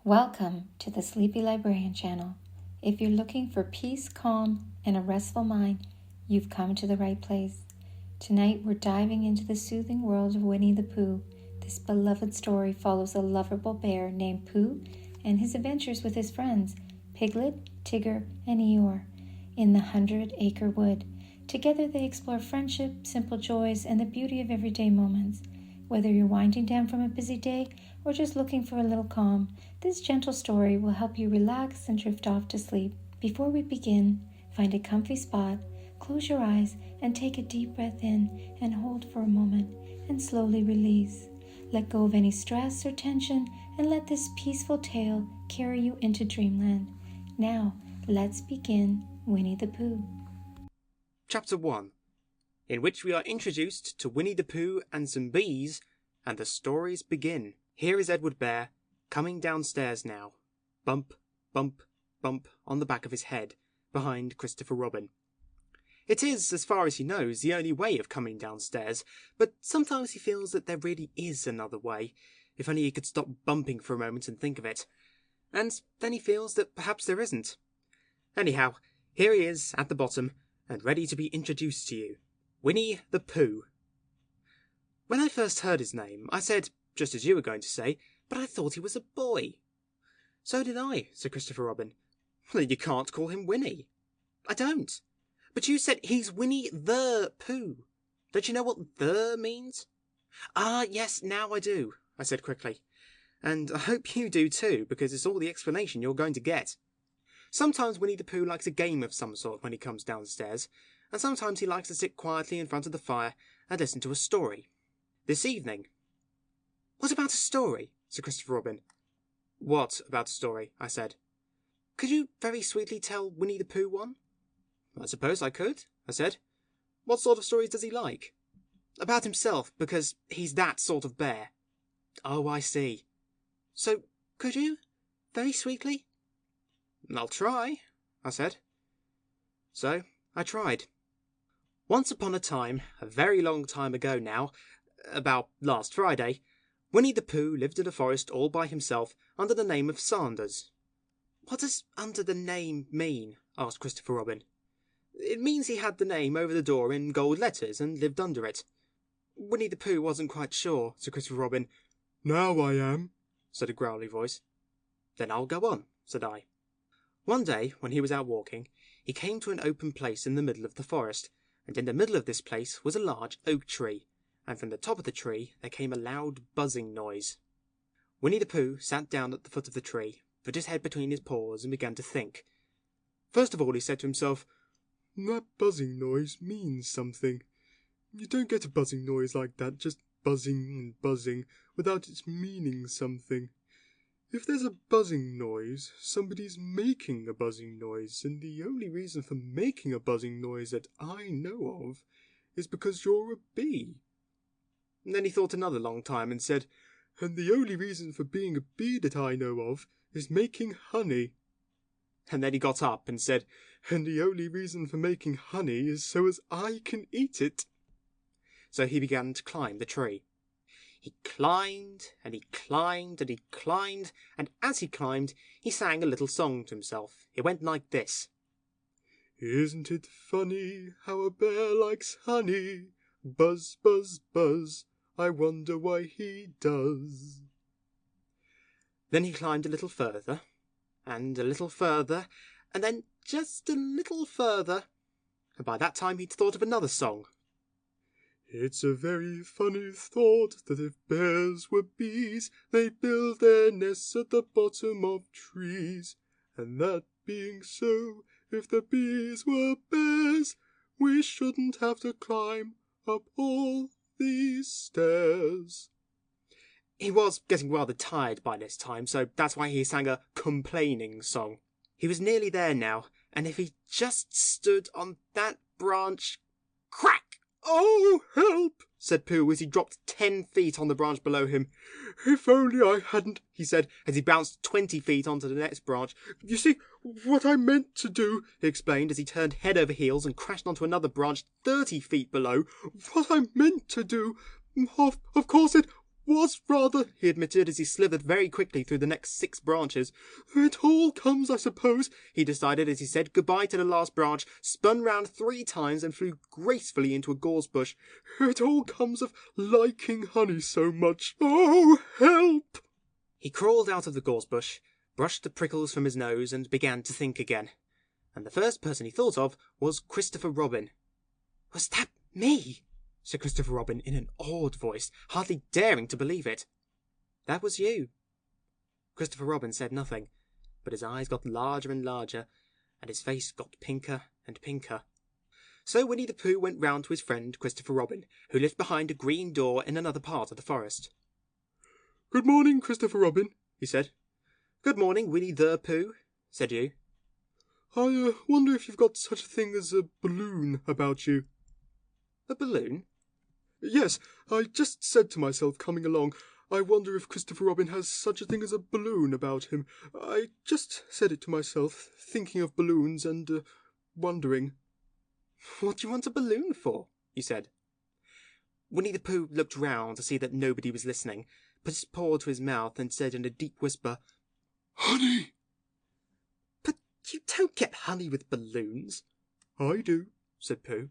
Welcome to the Sleepy Librarian channel. If you're looking for peace, calm, and a restful mind, you've come to the right place. Tonight we're diving into the soothing world of Winnie the Pooh. This beloved story follows a lovable bear named Pooh and his adventures with his friends, Piglet, Tigger, and Eeyore, in the 100 Acre Wood. Together they explore friendship, simple joys, and the beauty of everyday moments. Whether you're winding down from a busy day or just looking for a little calm, this gentle story will help you relax and drift off to sleep. Before we begin, find a comfy spot, close your eyes, and take a deep breath in and hold for a moment and slowly release. Let go of any stress or tension and let this peaceful tale carry you into dreamland. Now, let's begin Winnie the Pooh. Chapter 1, in which we are introduced to Winnie the Pooh and some bees, and the stories begin. Here is Edward Bear, coming downstairs now. Bump, bump, bump on the back of his head, behind Christopher Robin. It is, as far as he knows, the only way of coming downstairs, but sometimes he feels that there really is another way, if only he could stop bumping for a moment and think of it. And then he feels that perhaps there isn't. Anyhow, here he is, at the bottom, and ready to be introduced to you. Winnie the Pooh. When I first heard his name, I said, just as you were going to say, but I thought he was a boy. So did I, said Christopher Robin. Well, then you can't call him Winnie. I don't. But you said he's Winnie the Pooh. Don't you know what the means? Ah, yes, now I do, I said quickly. And I hope you do too, because it's all the explanation you're going to get. Sometimes Winnie the Pooh likes a game of some sort when he comes downstairs, and sometimes he likes to sit quietly in front of the fire and listen to a story. This evening. What about a story? Said Christopher Robin. What about a story? I said. Could you very sweetly tell Winnie the Pooh one? I suppose I could, I said. What sort of stories does he like? About himself, because he's that sort of bear. Oh, I see. So, could you? Very sweetly? I'll try, I said. So, I tried. Once upon a time, a very long time ago now, about last Friday, Winnie the Pooh lived in a forest all by himself under the name of Sanders. What does under the name mean? Asked Christopher Robin. It means he had the name over the door in gold letters and lived under it. Winnie the Pooh wasn't quite sure, said Christopher Robin. Now I am, said a growly voice. Then I'll go on, said I. One day, when he was out walking, he came to an open place in the middle of the forest, and in the middle of this place was a large oak tree, and from the top of the tree there came a loud buzzing noise. Winnie the Pooh sat down at the foot of the tree, put his head between his paws and began to think. First of all he said to himself, That buzzing noise means something. You don't get a buzzing noise like that, just buzzing and buzzing, without its meaning something. If there's a buzzing noise, somebody's making a buzzing noise, and the only reason for making a buzzing noise that I know of is because you're a bee. And then he thought another long time and said, And the only reason for being a bee that I know of is making honey. And then he got up and said, And the only reason for making honey is so as I can eat it. So he began to climb the tree. He climbed, and he climbed, and he climbed, and as he climbed, he sang a little song to himself. It went like this. Isn't it funny how a bear likes honey? Buzz, buzz, buzz, I wonder why he does. Then he climbed a little further, and then just a little further, and by that time he'd thought of another song. It's a very funny thought that if bears were bees, they'd build their nests at the bottom of trees. And that being so, if the bees were bears, we shouldn't have to climb up all these stairs. He was getting rather tired by this time, so that's why he sang a complaining song. He was nearly there now, and if he just stood on that branch, crack! Oh, help! Said Pooh as he dropped 10 feet on the branch below him. If only I hadn't, he said, as he bounced 20 feet onto the next branch. You see, what I meant to do, he explained as he turned head over heels and crashed onto another branch 30 feet below. What I meant to do, of course it was rather, he admitted as he slithered very quickly through the next 6 branches. It all comes, I suppose, he decided as he said goodbye to the last branch, spun round 3 times and flew gracefully into a gorse bush. It all comes of liking honey so much. Oh, help! He crawled out of the gorse bush, brushed the prickles from his nose and began to think again. And the first person he thought of was Christopher Robin. Was that me? Said Christopher Robin in an awed voice, hardly daring to believe it. That was you. Christopher Robin said nothing, but his eyes got larger and larger, and his face got pinker and pinker. So Winnie the Pooh went round to his friend Christopher Robin, who lived behind a green door in another part of the forest. Good morning, Christopher Robin, he said. Good morning, Winnie the Pooh, said you. I wonder if you've got such a thing as a balloon about you. A balloon? Yes, I just said to myself coming along, I wonder if Christopher Robin has such a thing as a balloon about him. I just said it to myself, thinking of balloons and wondering. What do you want a balloon for? He said. Winnie the Pooh looked round to see that nobody was listening, put his paw to his mouth and said in a deep whisper, Honey! But you don't get honey with balloons. I do, said Pooh.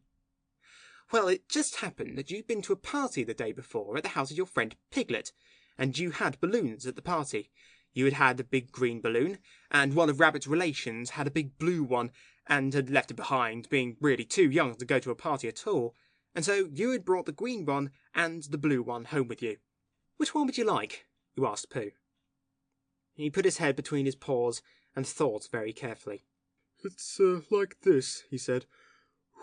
Well, it just happened that you'd been to a party the day before at the house of your friend Piglet, and you had balloons at the party. You had had a big green balloon, and one of Rabbit's relations had a big blue one, and had left it behind, being really too young to go to a party at all, and so you had brought the green one and the blue one home with you. Which one would you like? You asked Pooh. He put his head between his paws and thought very carefully. It's like this, he said.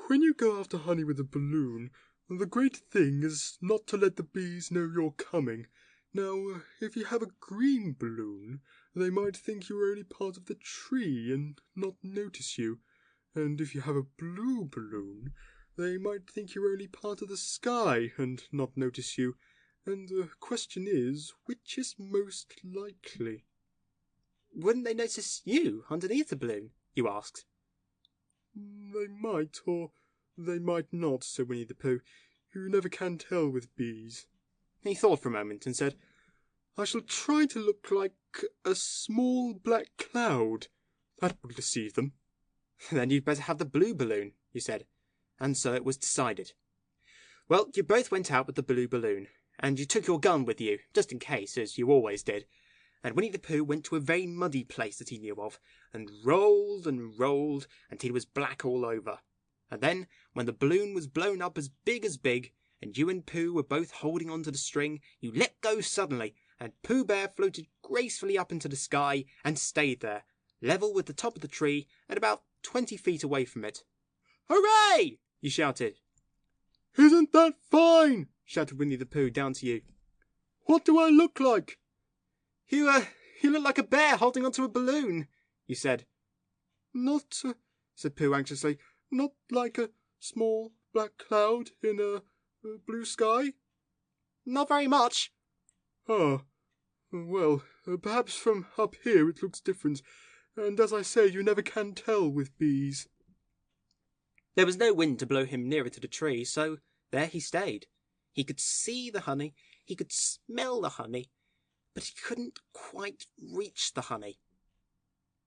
When you go after honey with a balloon, the great thing is not to let the bees know you're coming. Now, if you have a green balloon, they might think you were only part of the tree and not notice you. And if you have a blue balloon, they might think you were only part of the sky and not notice you. And the question is, which is most likely? Wouldn't they notice you underneath the balloon? You asked. They might, or they might not, said Winnie the Pooh. You never can tell with bees. He thought for a moment and said, I shall try to look like a small black cloud. That will deceive them. Then you'd better have the blue balloon, you said. And so it was decided. Well, you both went out with the blue balloon, and you took your gun with you, just in case, as you always did. And Winnie the Pooh went to a very muddy place that he knew of, and rolled until he was black all over. And then, when the balloon was blown up as big, and you and Pooh were both holding on to the string, you let go suddenly, and Pooh Bear floated gracefully up into the sky and stayed there, level with the top of the tree and about 20 feet away from it. Hooray! You shouted. Isn't that fine? Shouted Winnie the Pooh down to you. What do I look like? You look like a bear holding onto a balloon, you said. Not, said Pooh anxiously, not like a small black cloud in a blue sky? Not very much. Ah, well, perhaps from up here it looks different, and as I say, you never can tell with bees. There was no wind to blow him nearer to the tree, so there he stayed. He could see the honey, he could smell the honey, but he couldn't quite reach the honey.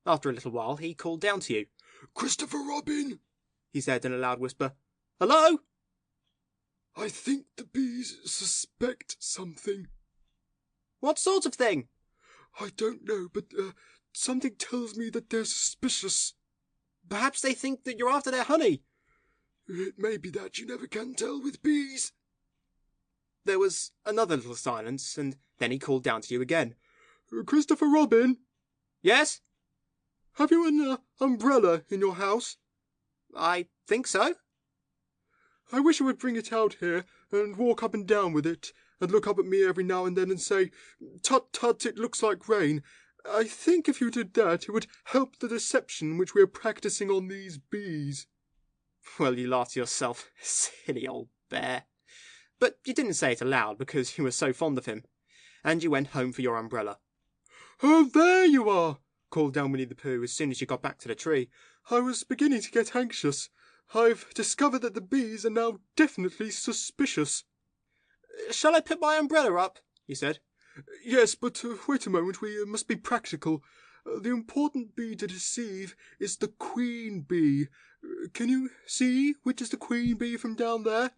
After a little while, he called down to you. Christopher Robin, he said in a loud whisper. Hello? I think the bees suspect something. What sort of thing? I don't know, but something tells me that they're suspicious. Perhaps they think that you're after their honey. It may be that, you never can tell with bees. There was another little silence, and then he called down to you again. Christopher Robin? Yes? Have you an umbrella in your house? I think so. I wish you would bring it out here and walk up and down with it, and look up at me every now and then and say, Tut, tut, it looks like rain. I think if you did that, it would help the deception which we are practising on these bees. Well, you laughed to yourself, silly old bear. But you didn't say it aloud because you were so fond of him. And you went home for your umbrella. Oh, there you are, called down Winnie the Pooh as soon as you got back to the tree. I was beginning to get anxious. I've discovered that the bees are now definitely suspicious. Shall I put my umbrella up? he said. Yes, but wait a moment, we must be practical. The important bee to deceive is the queen bee. Can you see which is the queen bee from down there?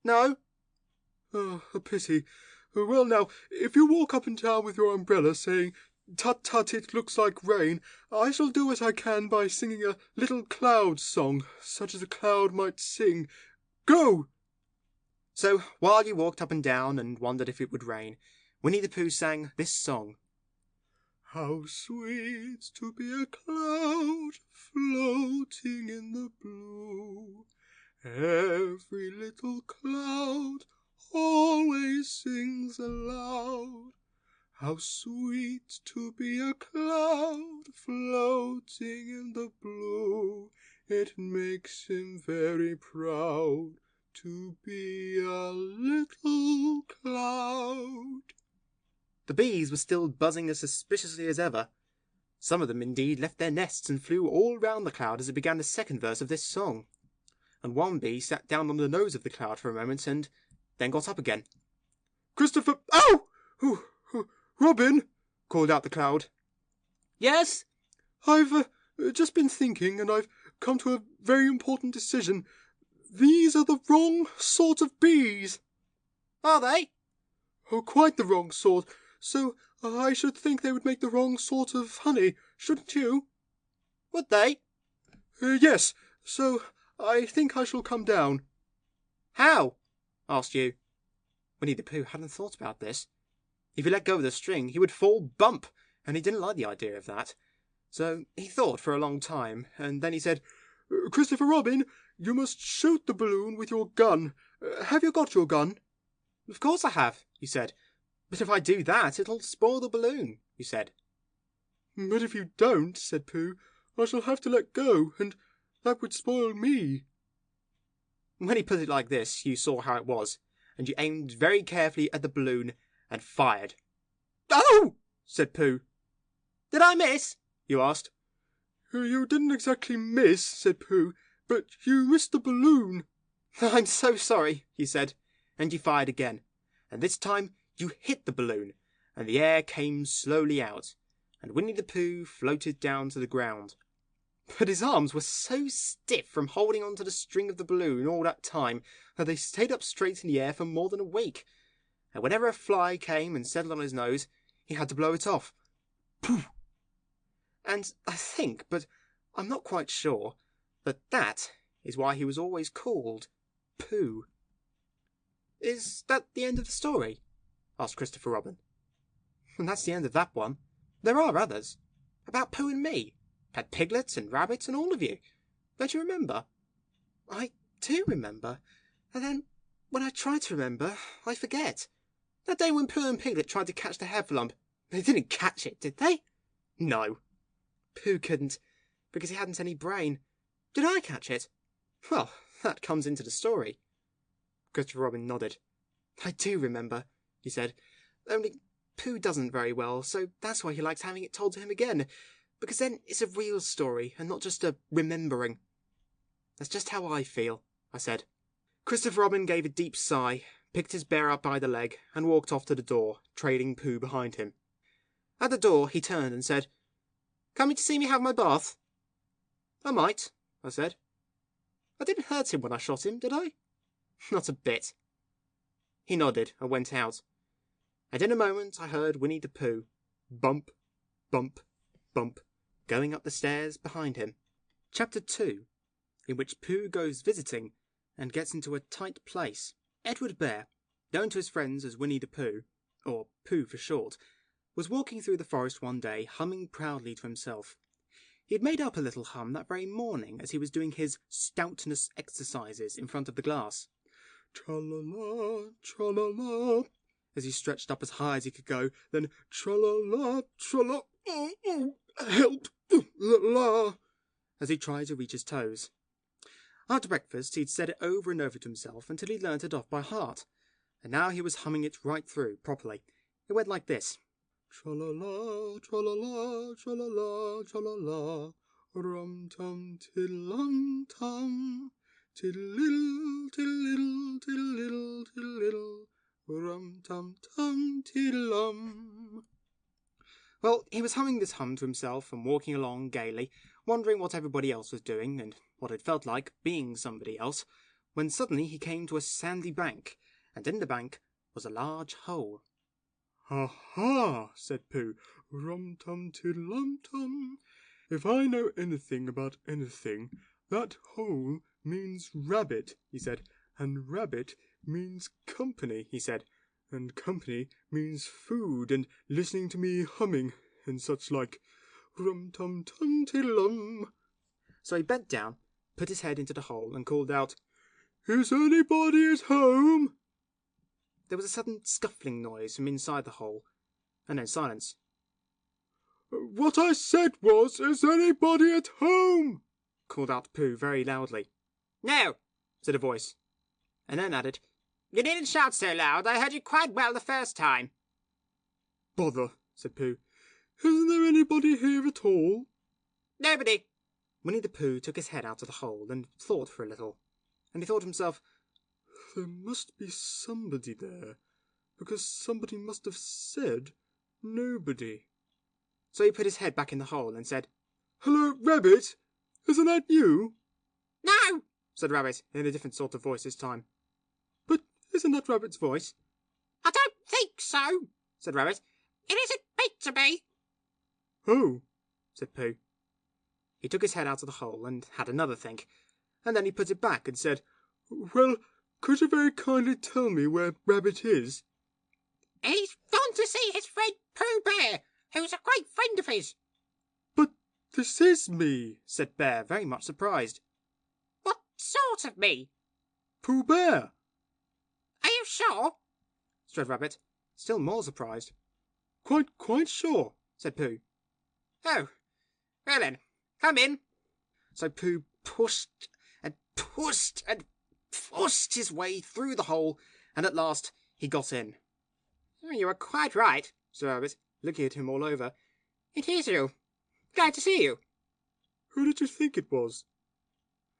No. Oh, a pity. Well now, if you walk up and down with your umbrella saying, "Tut tut, it looks like rain," I shall do what I can by singing a little cloud song, such as a cloud might sing. Go! So, while you walked up and down and wondered if it would rain, Winnie the Pooh sang this song. How sweet to be a cloud floating in the blue. Every little cloud always sings aloud. How sweet to be a cloud floating in the blue. It makes him very proud to be a little cloud. The bees were still buzzing as suspiciously as ever. Some of them indeed left their nests and flew all round the cloud as it began the second verse of this song. And one bee sat down on the nose of the cloud for a moment and then got up again. Christopher! Ow! Robin! Called out the cloud. Yes? I've just been thinking, and I've come to a very important decision. These are the wrong sort of bees. Are they? Oh, quite the wrong sort. So I should think they would make the wrong sort of honey, shouldn't you? Would they? Yes, so I think I shall come down. How? Asked you. Winnie the Pooh hadn't thought about this. If he let go of the string, he would fall bump, and he didn't like the idea of that. So he thought for a long time, and then he said, Christopher Robin, you must shoot the balloon with your gun. Have you got your gun? Of course I have, he said. But if I do that, it'll spoil the balloon, you said. But if you don't, said Pooh, I shall have to let go, and that would spoil me. When he put it like this, you saw how it was, and you aimed very carefully at the balloon and fired. Oh! Said Pooh. Did I miss? You asked. You didn't exactly miss, said Pooh, but you missed the balloon. I'm so sorry, he said, and you fired again, and this time you hit the balloon, and the air came slowly out, and Winnie the Pooh floated down to the ground. But his arms were so stiff from holding onto the string of the balloon all that time that they stayed up straight in the air for more than a week, and whenever a fly came and settled on his nose, he had to blow it off. Pooh! And I think, but I'm not quite sure, that is why he was always called Pooh. Is that the end of the story? Asked Christopher Robin. And that's the end of that one. There are others. About Pooh and me. Had piglets and rabbits and all of you. Don't you remember? I do remember. And then, when I try to remember, I forget. That day when Pooh and Piglet tried to catch the heffalump, they didn't catch it, did they? No. Pooh couldn't, because he hadn't any brain. Did I catch it? Well, that comes into the story. Christopher Robin nodded. I do remember, he said. Only Pooh doesn't very well, so that's why he likes having it told to him again, because then it's a real story and not just a remembering. That's just how I feel, I said. Christopher Robin gave a deep sigh, picked his bear up by the leg, and walked off to the door, trailing Pooh behind him. At the door, he turned and said, Coming to see me have my bath? I might, I said. I didn't hurt him when I shot him, did I? Not a bit. He nodded and went out, and in a moment I heard Winnie the Pooh, bump, bump, bump, going up the stairs behind him. Chapter 2, in which Pooh goes visiting and gets into a tight place. Edward Bear, known to his friends as Winnie the Pooh, or Pooh for short, was walking through the forest one day, humming proudly to himself. He had made up a little hum that very morning as he was doing his stoutness exercises in front of the glass. Tra-la-la, tra-la-la, as he stretched up as high as he could go, then tra-la-la, tra-la, help, la-la, as he tried to reach his toes. After breakfast, he'd said it over and over to himself until he learnt it off by heart, and now he was humming it right through, properly. It went like this. Tra-la-la, tra-la-la, tra-la-la, tra-la-la, rum-tum, tiddle-lum-tum, tiddle-liddle, tiddle-liddle, tiddle-liddle, tiddle-liddle, Rum-tum-tum-ti-lum. Well, he was humming this hum to himself and walking along gaily, wondering what everybody else was doing and what it felt like being somebody else, when suddenly he came to a sandy bank, and in the bank was a large hole. "Ha-ha," said Pooh. "Rum-tum-ti-lum-tum. If I know anything about anything, that hole means rabbit," he said. "And rabbit means company," he said. "And company means food and listening to me humming and such like. Rum-tum-tum-ti-lum." So he bent down, put his head into the hole, and called out, "Is anybody at home?" There was a sudden scuffling noise from inside the hole, and then silence. "What I said was, is anybody at home?" called out Pooh very loudly. "No," said a voice, and then added, "You needn't shout so loud. I heard you quite well the first time." "Bother," said Pooh. "Isn't there anybody here at all?" "Nobody." Winnie the Pooh took his head out of the hole and thought for a little, and he thought to himself, "There must be somebody there, because somebody must have said nobody." So he put his head back in the hole and said, "Hello, Rabbit! Isn't that you?" "No," said Rabbit, in a different sort of voice this time. "But isn't that Rabbit's voice?" "I don't think so," said Rabbit. "It isn't meant to be." "Oh," said Pooh. He took his head out of the hole and had another think, and then he put it back and said, "Well, could you very kindly tell me where Rabbit is?" "He's gone to see his friend Pooh Bear, who's a great friend of his." "But this is me," said Bear, very much surprised. "What sort of me?" "Pooh Bear." "Are you sure?" said Rabbit, still more surprised. Quite sure," said Pooh. "Oh, well then, come in." So Pooh pushed and pushed and pushed his way through the hole, and at last he got in. "You are quite right," said Rabbit, looking at him all over. "It is you. Glad to see you." "Who did you think it was?"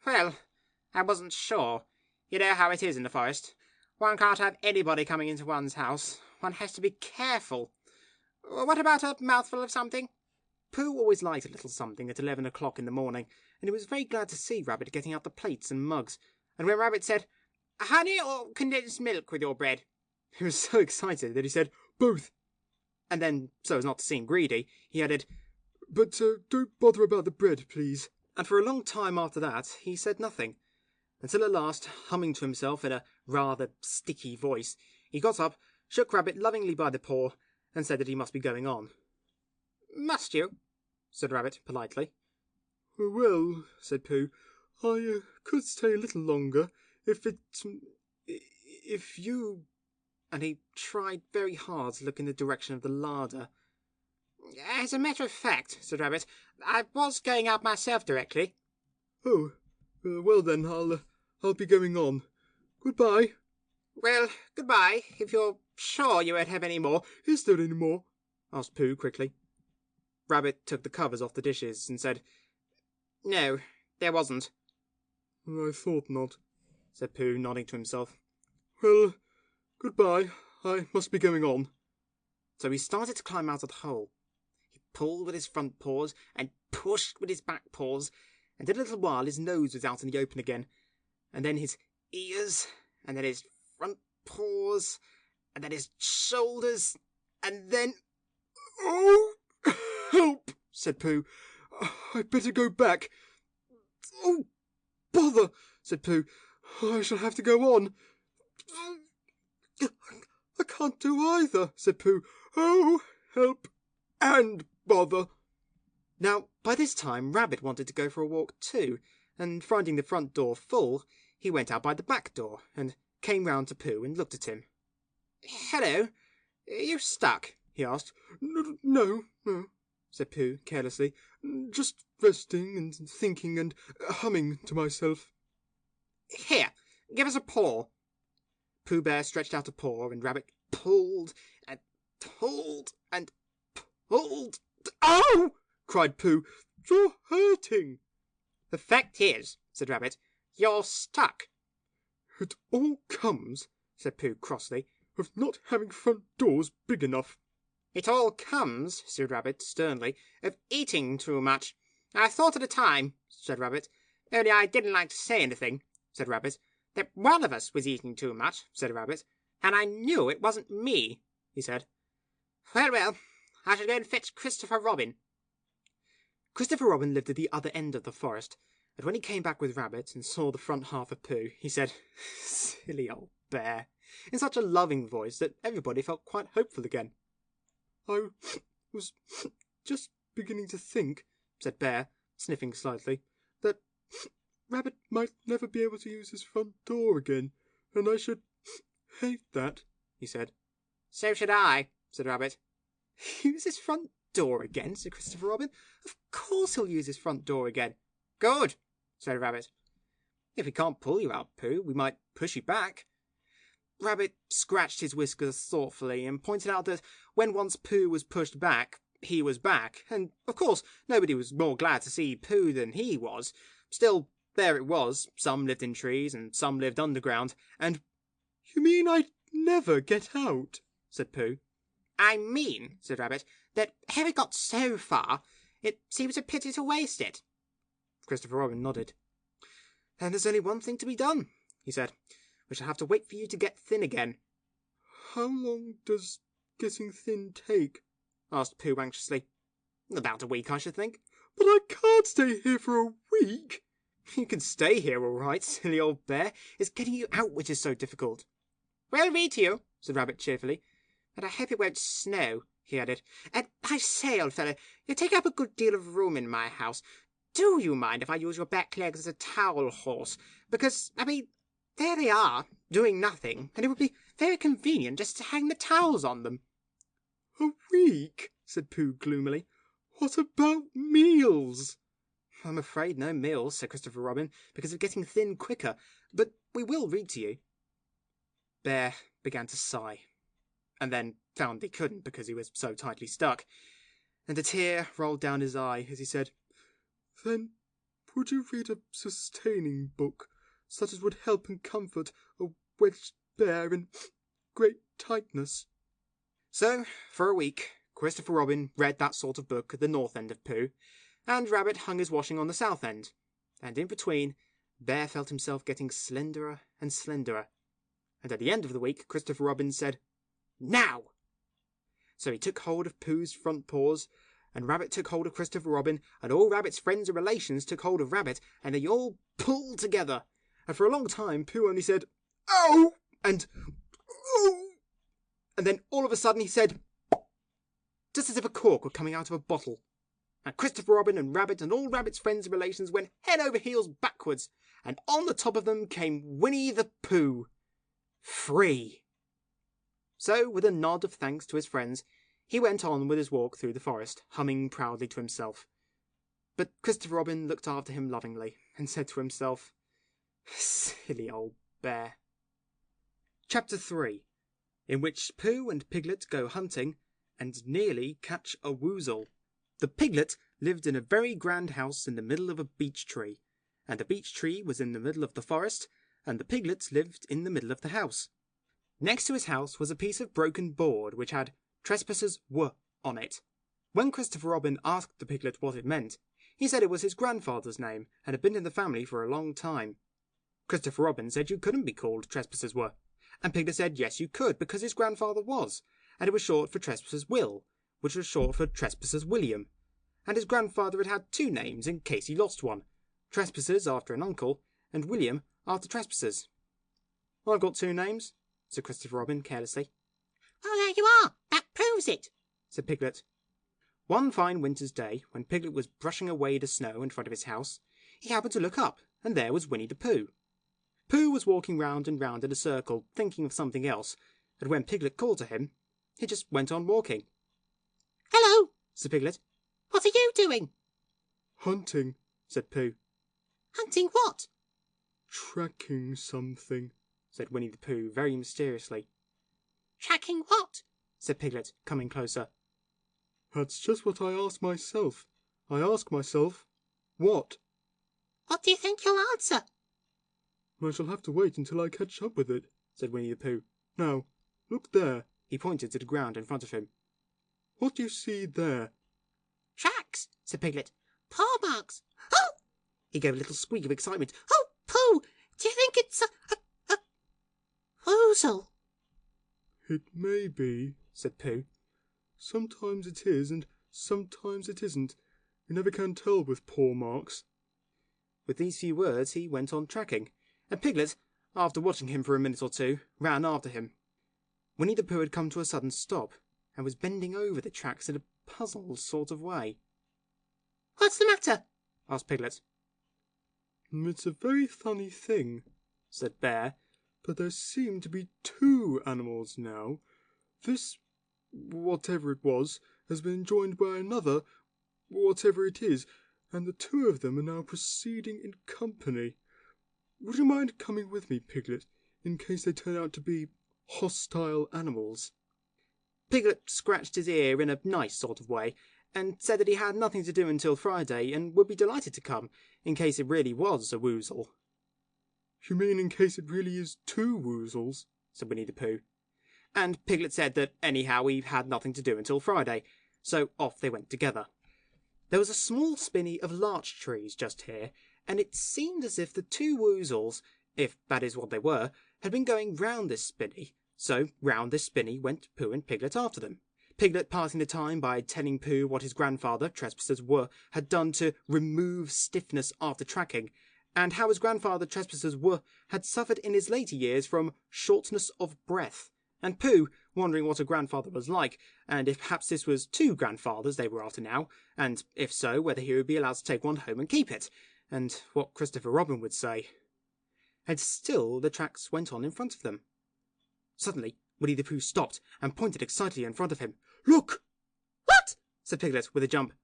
"Well, I wasn't sure. You know how it is in the forest. One can't have anybody coming into one's house. One has to be careful. What about a mouthful of something?" Pooh always liked a little something at 11 o'clock in the morning, and he was very glad to see Rabbit getting out the plates and mugs. And when Rabbit said, "Honey or condensed milk with your bread?" he was so excited that he said, "Both." And then, so as not to seem greedy, he added, "But don't bother about the bread, please." And for a long time after that, he said nothing, until at last, humming to himself in a rather sticky voice, he got up, shook Rabbit lovingly by the paw, and said that he must be going on. "Must you?" said Rabbit politely. "Well," said Pooh, "I could stay a little longer if you—" and he tried very hard to look in the direction of the larder. "As a matter of fact," said Rabbit, "I was going out myself directly." "Oh, well then, I'll be going on. Goodbye." "Well, goodbye, if you're sure you won't have any more." "Is there any more?" asked Pooh quickly. Rabbit took the covers off the dishes and said, "No, there wasn't." "I thought not," said Pooh, nodding to himself. "Well, goodbye. I must be going on." So he started to climb out of the hole. He pulled with his front paws and pushed with his back paws, and in a little while his nose was out in the open again, and then his ears, and then his front paws, and then his shoulders, and then... "Oh, help!" said Pooh. "I'd better go back." "Oh, bother!" said Pooh. "I shall have to go on." "I can't do either," said Pooh. "Oh, help and bother." Now, by this time, Rabbit wanted to go for a walk too, and finding the front door full, he went out by the back door, and came round to Pooh and looked at him. "Hello, are you stuck?" he asked. No, said Pooh carelessly. "Just resting and thinking and humming to myself." "Here, give us a paw." Pooh Bear stretched out a paw, and Rabbit pulled and pulled and pulled. "Oh!" cried Pooh. "You're hurting." "The fact is," said Rabbit, "you're stuck." "It all comes," said Pooh crossly, of not having front doors big enough." "It all comes," said Rabbit sternly, "of eating too much." "I thought at the time," said Rabbit, "only I didn't like to say anything," said Rabbit. "That one of us was eating too much," said Rabbit. "And I knew it wasn't me," he said. Well, I shall go and fetch Christopher Robin." Christopher Robin lived at the other end of the forest, and when he came back with Rabbit and saw the front half of Pooh, he said, "Silly old bear," in such a loving voice that everybody felt quite hopeful again. "I was just beginning to think," said Bear, sniffing slightly, "that Rabbit might never be able to use his front door again, and I should hate that," he said. "So should I," said Rabbit. "Use his front door again?" said Christopher Robin. "Of course he'll use his front door again." "Good," said Rabbit. "If we can't pull you out, Pooh, we might push you back." Rabbit scratched his whiskers thoughtfully and pointed out that when once Pooh was pushed back, he was back, and of course nobody was more glad to see Pooh than he was. Still, there it was. Some lived in trees and some lived underground, and "You mean I'd never get out?" said Pooh. "I mean," said Rabbit, "that having got so far, it seems a pity to waste it." Christopher Robin nodded. "Then there's only one thing to be done," he said. "We shall have to wait for you to get thin again." "How long does getting thin take?" asked Pooh anxiously. "About a week, I should think." "But I can't stay here for a week." "You can stay here all right, silly old bear. It's getting you out which is so difficult." "We'll read to you," said Rabbit cheerfully. "And I hope it won't snow," he added. "And I say, old fellow, you take up a good deal of room in my house. Do you mind if I use your back legs as a towel horse? Because, I mean, there they are, doing nothing, and it would be very convenient just to hang the towels on them." "A week?" said Pooh gloomily. "What about meals?" "I'm afraid no meals," said Christopher Robin, "because of getting thin quicker, but we will read to you." Bear began to sigh, and then found he couldn't because he was so tightly stuck, and a tear rolled down his eye as he said, "Then would you read a sustaining book, such as would help and comfort a wedged bear in great tightness?" So, for a week, Christopher Robin read that sort of book at the north end of Pooh, and Rabbit hung his washing on the south end, and in between, Bear felt himself getting slenderer and slenderer, and at the end of the week, Christopher Robin said, "Now!" So he took hold of Pooh's front paws, and Rabbit took hold of Christopher Robin, and all Rabbit's friends and relations took hold of Rabbit, and they all pulled together, and for a long time Pooh only said, "Ow!" and "Oh!" and then all of a sudden he said, just as if a cork were coming out of a bottle. And Christopher Robin and Rabbit and all Rabbit's friends and relations went head over heels backwards, and on the top of them came Winnie the Pooh. Free. So, with a nod of thanks to his friends, he went on with his walk through the forest, humming proudly to himself. But Christopher Robin looked after him lovingly, and said to himself, "Silly old bear." Chapter 3, in which Pooh and Piglet go hunting, and nearly catch a woozle. The Piglet lived in a very grand house in the middle of a beech tree, and the beech tree was in the middle of the forest, and the Piglet lived in the middle of the house. Next to his house was a piece of broken board which had "Trespassers were" on it. When Christopher Robin asked the Piglet what it meant, he said it was his grandfather's name and had been in the family for a long time. Christopher Robin said you couldn't be called Trespassers were, and Piglet said yes you could because his grandfather was, and it was short for Trespassers Will, which was short for Trespassers William, and his grandfather had had two names in case he lost one, Trespassers after an uncle, and William after Trespassers. "I've got two names," said Christopher Robin carelessly. "Oh, there you are! That proves it!" said Piglet. One fine winter's day, when Piglet was brushing away the snow in front of his house, he happened to look up, and there was Winnie the Pooh. Pooh was walking round and round in a circle, thinking of something else, and when Piglet called to him, he just went on walking. "Hello," said Piglet. "what are you doing?" "Hunting," said Pooh. "Hunting what?" "Tracking something," said Winnie the Pooh very mysteriously. "Tracking what?" said Piglet, coming closer. "That's just what I ask myself. I ask myself, what?" "What do you think you'll answer?" "I shall have to wait until I catch up with it," said Winnie the Pooh. "Now, Look there. He pointed to the ground in front of him. What do you see there? Tracks, said Piglet. Paw marks. Oh! He gave a little squeak of excitement. Oh, Pooh! Do you think it's a woozle? It may be, said Pooh. Sometimes it is, and sometimes it isn't. You never can tell with paw marks. With these few words, he went on tracking, and Piglet, after watching him for a minute or two, ran after him. Winnie the Pooh had come to a sudden stop, and was bending over the tracks in a puzzled sort of way. What's the matter? Asked Piglet. It's a very funny thing, Said Bear. but there seem to be two animals now. This, whatever it was, has been joined by another, whatever it is, and the two of them are now proceeding in company. Would you mind coming with me, Piglet, in case they turn out to be hostile animals? Piglet scratched his ear in a nice sort of way, and said that he had nothing to do until Friday, and would be delighted to come, in case it really was a woozle. You mean in case it really is two woozles? Said Winnie the Pooh. And Piglet said that anyhow he had nothing to do until Friday, so off they went together. There was a small spinney of larch trees just here, and it seemed as if the two woozles, if that is what they were, had been going round this spinney, so round this spinney went Pooh and Piglet after them. Piglet passing the time by telling Pooh what his grandfather, Trespassers Were, had done to remove stiffness after tracking, and how his grandfather, Trespassers Were, had suffered in his later years from shortness of breath, and Pooh wondering what a grandfather was like, and if perhaps this was two grandfathers they were after now, and if so, whether he would be allowed to take one home and keep it, and what Christopher Robin would say. And still the tracks went on in front of them. Suddenly, Winnie the Pooh stopped and pointed excitedly in front of him. "Look!" What? Said Piglet with a jump,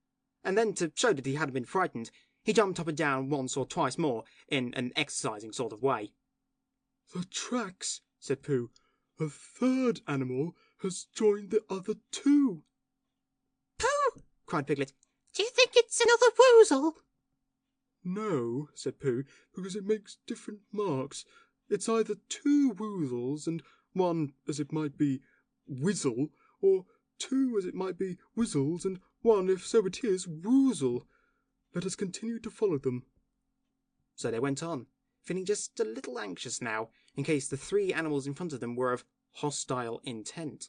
and then to show that he hadn't been frightened, he jumped up and down once or twice more, in an exercising sort of way. The tracks, said Pooh. A third animal has joined the other two. Pooh! Cried Piglet. Do you think it's another woozle? No, said Pooh, because it makes different marks. It's either two woozles and one, as it might be, whizzle, or two, as it might be, whizzles, and one, if so it is, woozle. Let us continue to follow them. So they went on, feeling just a little anxious now, in case the three animals in front of them were of hostile intent.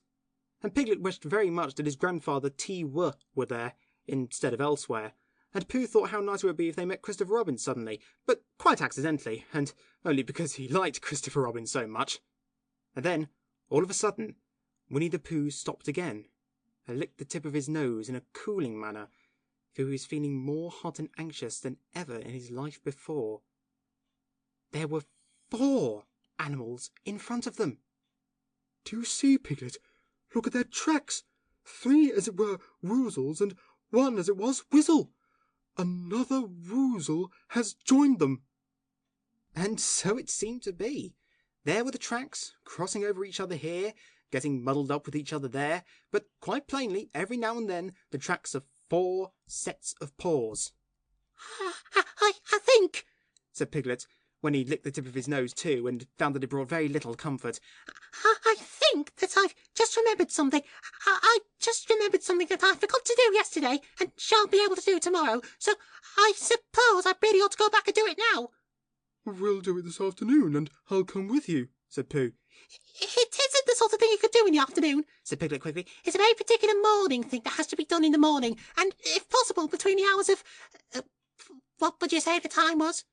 And Piglet wished very much that his grandfather T-Were were there, instead of elsewhere, and Pooh thought how nice it would be if they met Christopher Robin suddenly, but quite accidentally, and only because he liked Christopher Robin so much. And then, all of a sudden, Winnie the Pooh stopped again, and licked the tip of his nose in a cooling manner, for he was feeling more hot and anxious than ever in his life before. There were 4 animals in front of them. Do you see, Piglet? Look at their tracks. 3, as it were, woozles, and 1, as it was, whizzle. Another woozle has joined them. And so it seemed to be. There were the tracks, crossing over each other here, getting muddled up with each other there, but quite plainly, every now and then, the tracks of 4 sets of paws. I think, said Piglet, when he licked the tip of his nose too, and found that it brought very little comfort. I think that I've just remembered something. I just remembered something that I forgot to do yesterday and shan't be able to do tomorrow, so I suppose I really ought to go back and do it now. We'll do it this afternoon, and I'll come with you, said Pooh. It isn't the sort of thing you could do in the afternoon, Said Piglet quickly. It's a very particular morning thing that has to be done in the morning, and if possible between the hours of... what would you say the time was?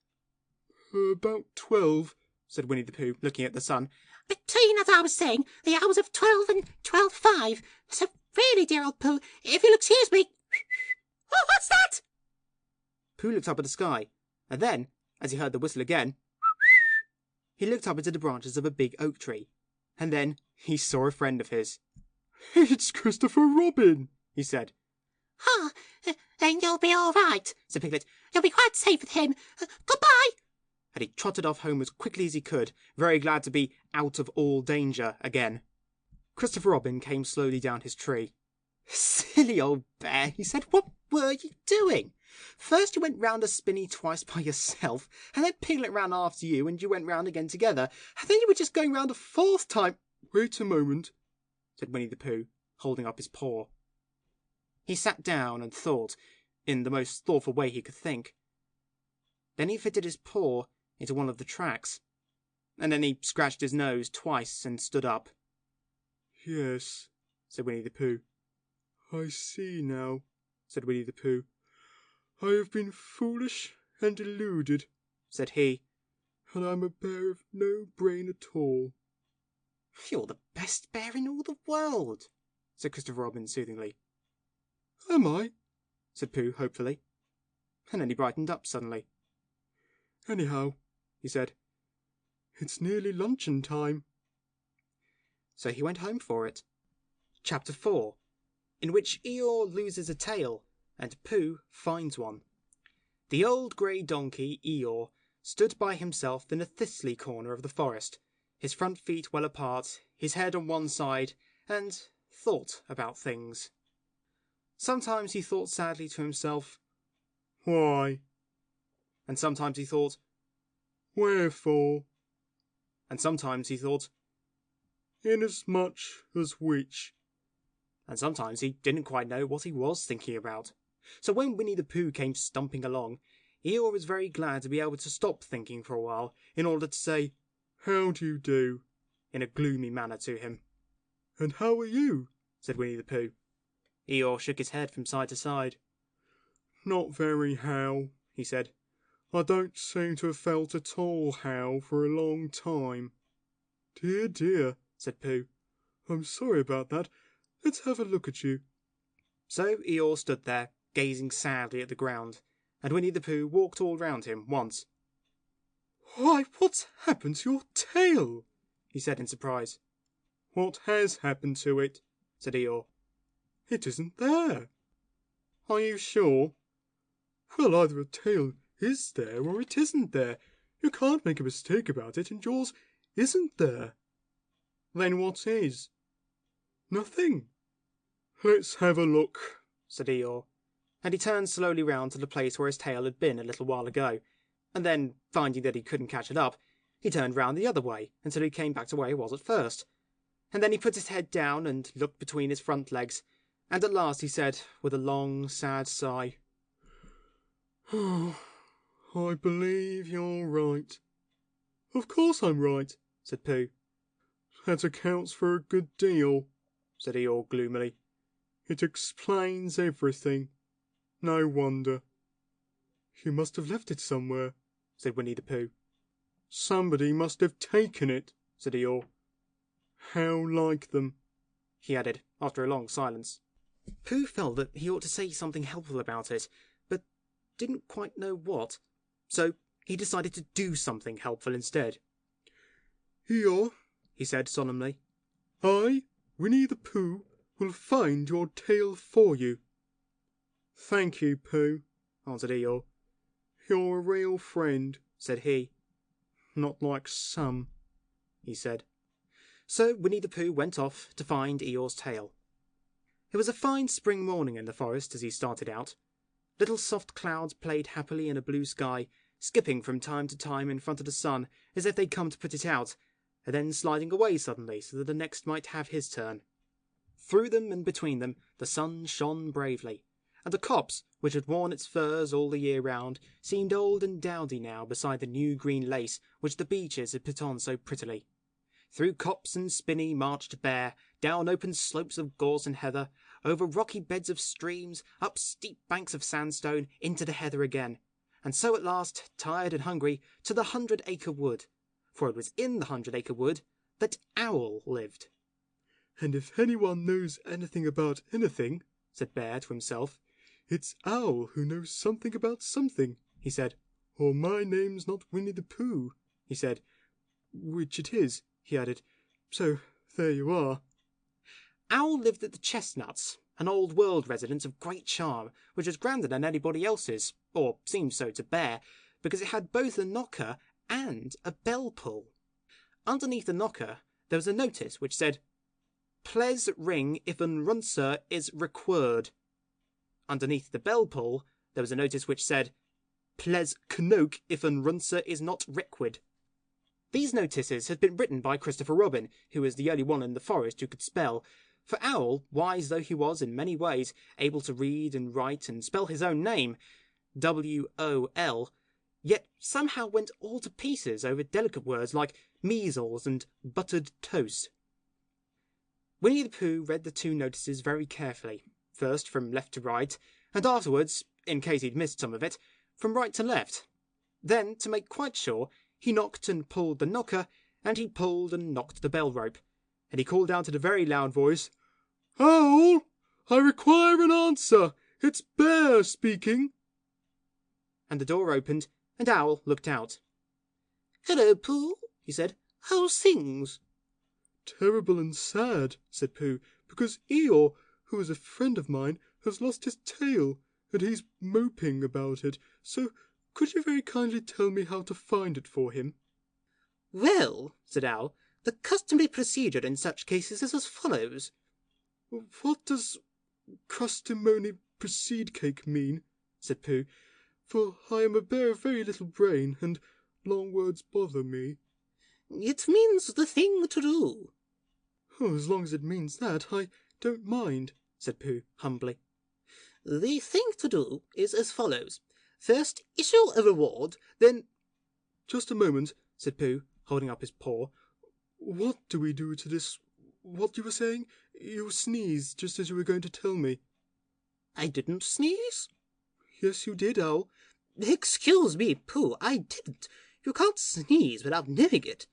About 12, said Winnie the Pooh, looking at the sun. Between, as I was saying, the hours of 12 and 12:05. So really, dear old Pooh, if you'll excuse me... Oh, what's that? Pooh looked up at the sky, and then, as he heard the whistle again, he looked up into the branches of a big oak tree, and then he saw a friend of his. It's Christopher Robin, he said. Ah, then you'll be all right, said Piglet. You'll be quite safe with him. Goodbye. And he trotted off home as quickly as he could, very glad to be out of all danger again. Christopher Robin came slowly down his tree. Silly old bear, he said, what were you doing? First you went round a spinney twice by yourself, and then Piglet ran after you, and you went round again together, and then you were just going round a 4th time. wait a moment, said Winnie the Pooh, holding up his paw. He sat down and thought, in the most thoughtful way he could think. Then he fitted his paw into one of the tracks, and then he scratched his nose twice and stood up. Yes, said Winnie the Pooh. I see now, said Winnie the Pooh. I have been foolish and deluded, said he, and I'm a bear of no brain at all. You're the best bear in all the world, said Christopher Robin soothingly. Am I? Said Pooh hopefully, and then he brightened up suddenly. Anyhow, he said, it's nearly luncheon time. So he went home for it. Chapter 4, in which Eeyore loses a tail and Pooh finds one. The old grey donkey, Eeyore, stood by himself in a thistly corner of the forest, his front feet well apart, his head on one side, and thought about things. Sometimes he thought sadly to himself, Why? And sometimes he thought, Wherefore? And sometimes he thought, Inasmuch as which? And sometimes he didn't quite know what he was thinking about. So when Winnie the Pooh came stumping along, Eeyore was very glad to be able to stop thinking for a while in order to say, How do you do? In a gloomy manner to him. And how are you? Said Winnie the Pooh. Eeyore shook his head from side to side. Not very how, he said. I don't seem to have felt at all how for a long time. Dear, dear, said Pooh. I'm sorry about that. Let's have a look at you. So Eeyore stood there, gazing sadly at the ground, and Winnie the Pooh walked all round him once. Why, what's happened to your tail? He said in surprise. What has happened to it? Said Eeyore. It isn't there. Are you sure? Well, either a tail is there or it isn't there. You can't make a mistake about it, and yours isn't there. Then what is? Nothing. Let's have a look, said Eeyore, and he turned slowly round to the place where his tail had been a little while ago, and then, finding that he couldn't catch it up, he turned round the other way until he came back to where he was at first, and then he put his head down and looked between his front legs, and at last he said, with a long, sad sigh, Oh, I believe you're right. Of course I'm right, said Pooh. That accounts for a good deal, said Eeyore gloomily. It explains everything. No wonder. You must have left it somewhere, said Winnie the Pooh. Somebody must have taken it, said Eeyore. How like them, he added, after a long silence. Pooh felt that he ought to say something helpful about it, but didn't quite know what, so he decided to do something helpful instead. Eeyore, he said solemnly, I, Winnie the Pooh, will find your tail for you. Thank you, Pooh, answered Eeyore. You're a real friend, said he. Not like some, he said. So Winnie the Pooh went off to find Eeyore's tail. It was a fine spring morning in the forest as he started out. Little soft clouds played happily in a blue sky, skipping from time to time in front of the sun as if they'd come to put it out, and then sliding away suddenly so that the next might have his turn. Through them and between them the sun shone bravely, and the copse, which had worn its furs all the year round, seemed old and dowdy now beside the new green lace which the beeches had put on so prettily. Through copse and spinney marched Bear, down open slopes of gorse and heather, over rocky beds of streams, up steep banks of sandstone, into the heather again, and so at last, tired and hungry, to the 100 Acre Wood, for it was in the 100 Acre Wood that Owl lived. And if anyone knows anything about anything, said Bear to himself, it's Owl who knows something about something, he said. Or my name's not Winnie the Pooh, he said. Which it is, he added. So, there you are. Owl lived at the Chestnuts, an old world residence of great charm, which was grander than anybody else's, or seemed so to Bear, because it had both a knocker and a bell pull. Underneath the knocker there was a notice which said, Ples ring if an runser is required. Underneath the bell pull there was a notice which said, Ples knock if an runser is not required. These notices had been written by Christopher Robin, who was the only one in the forest who could spell. For Owl, wise though he was in many ways, able to read and write and spell his own name, W-O-L, yet somehow went all to pieces over delicate words like measles and buttered toast. Winnie the Pooh read the two notices very carefully, first from left to right, and afterwards, in case he'd missed some of it, from right to left. Then, to make quite sure, he knocked and pulled the knocker, and he pulled and knocked the bell rope, and he called out in a very loud voice, "Owl, I require an answer. It's Bear speaking." And the door opened, and Owl looked out. "Hello, Pooh," he said. "How's things?" "Terrible and sad," said Pooh, "because Eeyore, who is a friend of mine, has lost his tail, and he's moping about it. So could you very kindly tell me how to find it for him?" "Well," said Owl, "the customary procedure in such cases is as follows." "What does crustimony proceed cake mean?" said Pooh, "for I am a bear of very little brain, and long words bother me." "It means the thing to do." "Oh, as long as it means that, I don't mind," said Pooh humbly. "The thing to do is as follows. First, issue a reward, then—" "Just a moment," said Pooh, holding up his paw. "What do we do to this? What you were saying? You sneezed just as you were going to tell me." "I didn't sneeze." "Yes, you did, Owl." "Excuse me, Pooh, I didn't. You can't sneeze without knowing it."